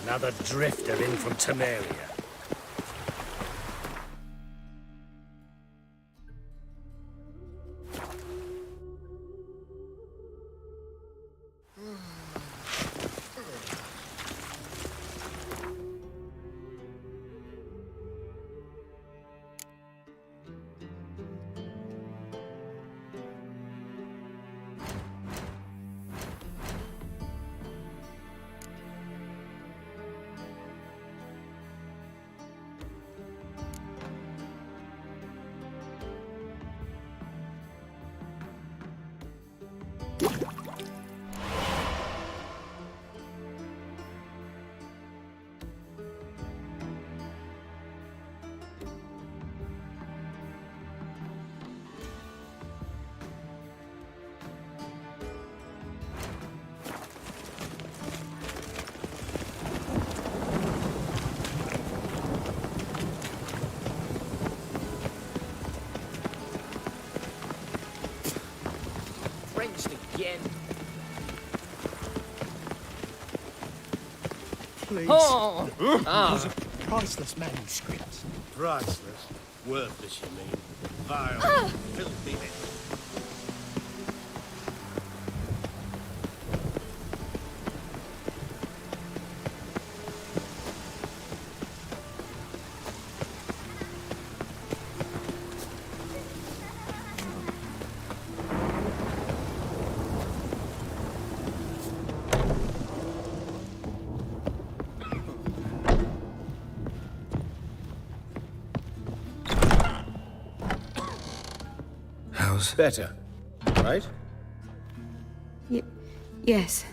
Another drifter in from Temeria. Again. Please. Oh. Those are priceless manuscripts. Priceless. Worthless, you mean. Vile. Filthy men. How's better, right? Yes.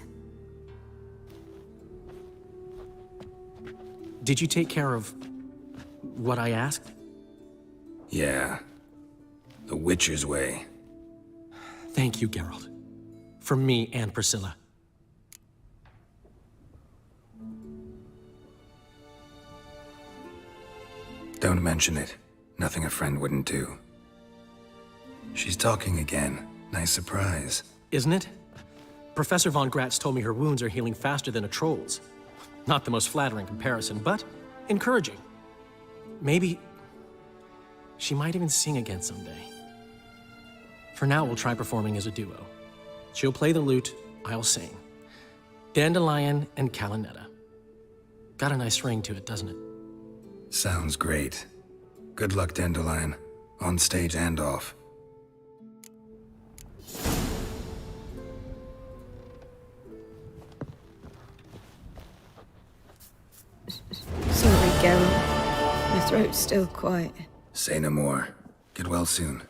Did you take care of what I asked? Yeah. The Witcher's way. Thank you, Geralt. From me and Priscilla. Don't mention it. Nothing a friend wouldn't do. She's talking again. Nice surprise. Isn't it? Professor von Gratz told me her wounds are healing faster than a troll's. Not the most flattering comparison, but encouraging. Maybe she might even sing again someday. For now, we'll try performing as a duo. She'll play the lute, I'll sing. Dandelion and Calinetta. Got a nice ring to it, doesn't it? Sounds great. Good luck, Dandelion. On stage and off. Sorry, Geralt. My throat's still quiet. Say no more. Get well soon.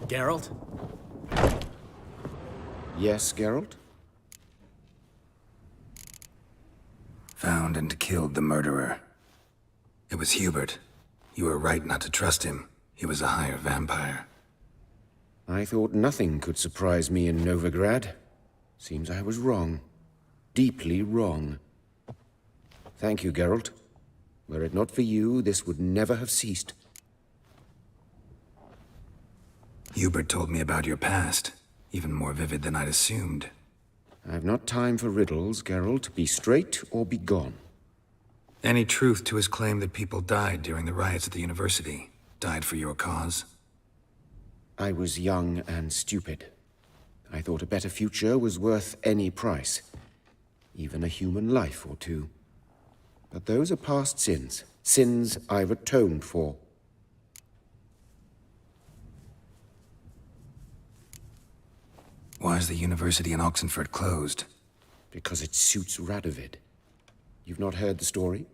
Geralt? Yes, Geralt? Found and killed the murderer. It was Hubert. You were right not to trust him. He was a higher vampire. I thought nothing could surprise me in Novigrad. Seems I was wrong. Deeply wrong. Thank you, Geralt. Were it not for you, this would never have ceased. Hubert told me about your past, even more vivid than I'd assumed. I've not time for riddles, Geralt. Be straight or be gone. Any truth to his claim that people died during the riots at the university? Died for your cause? I was young and stupid. I thought a better future was worth any price. Even a human life or two. But those are past sins. Sins I've atoned for. Why is the university in Oxenford closed? Because it suits Radovid. You've not heard the story?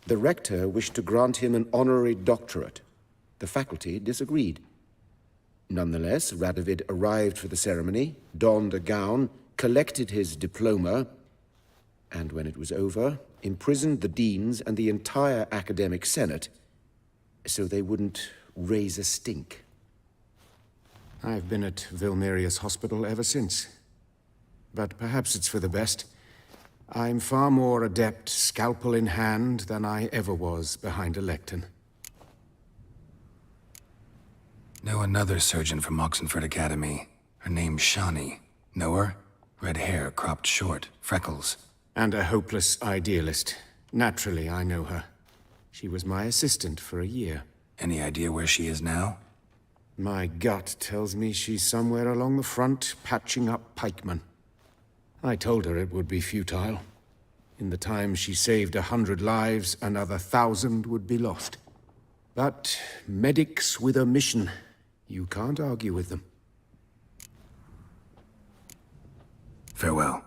The rector wished to grant him an honorary doctorate. The faculty disagreed. Nonetheless, Radovid arrived for the ceremony, donned a gown, collected his diploma, and when it was over, imprisoned the deans and the entire academic senate so they wouldn't raise a stink. I've been at Vilmerius Hospital ever since. But perhaps it's for the best. I'm far more adept, scalpel in hand, than I ever was behind a lectern. Know another surgeon from Oxenford Academy. Her name's Shawnee. Know her? Red hair, cropped short, freckles. And a hopeless idealist. Naturally, I know her. She was my assistant for a year. Any idea where she is now? My gut tells me she's somewhere along the front, patching up pikemen. I told her it would be futile. In the time she saved 100 lives, another 1,000 would be lost. But medics with a mission, you can't argue with them. Farewell.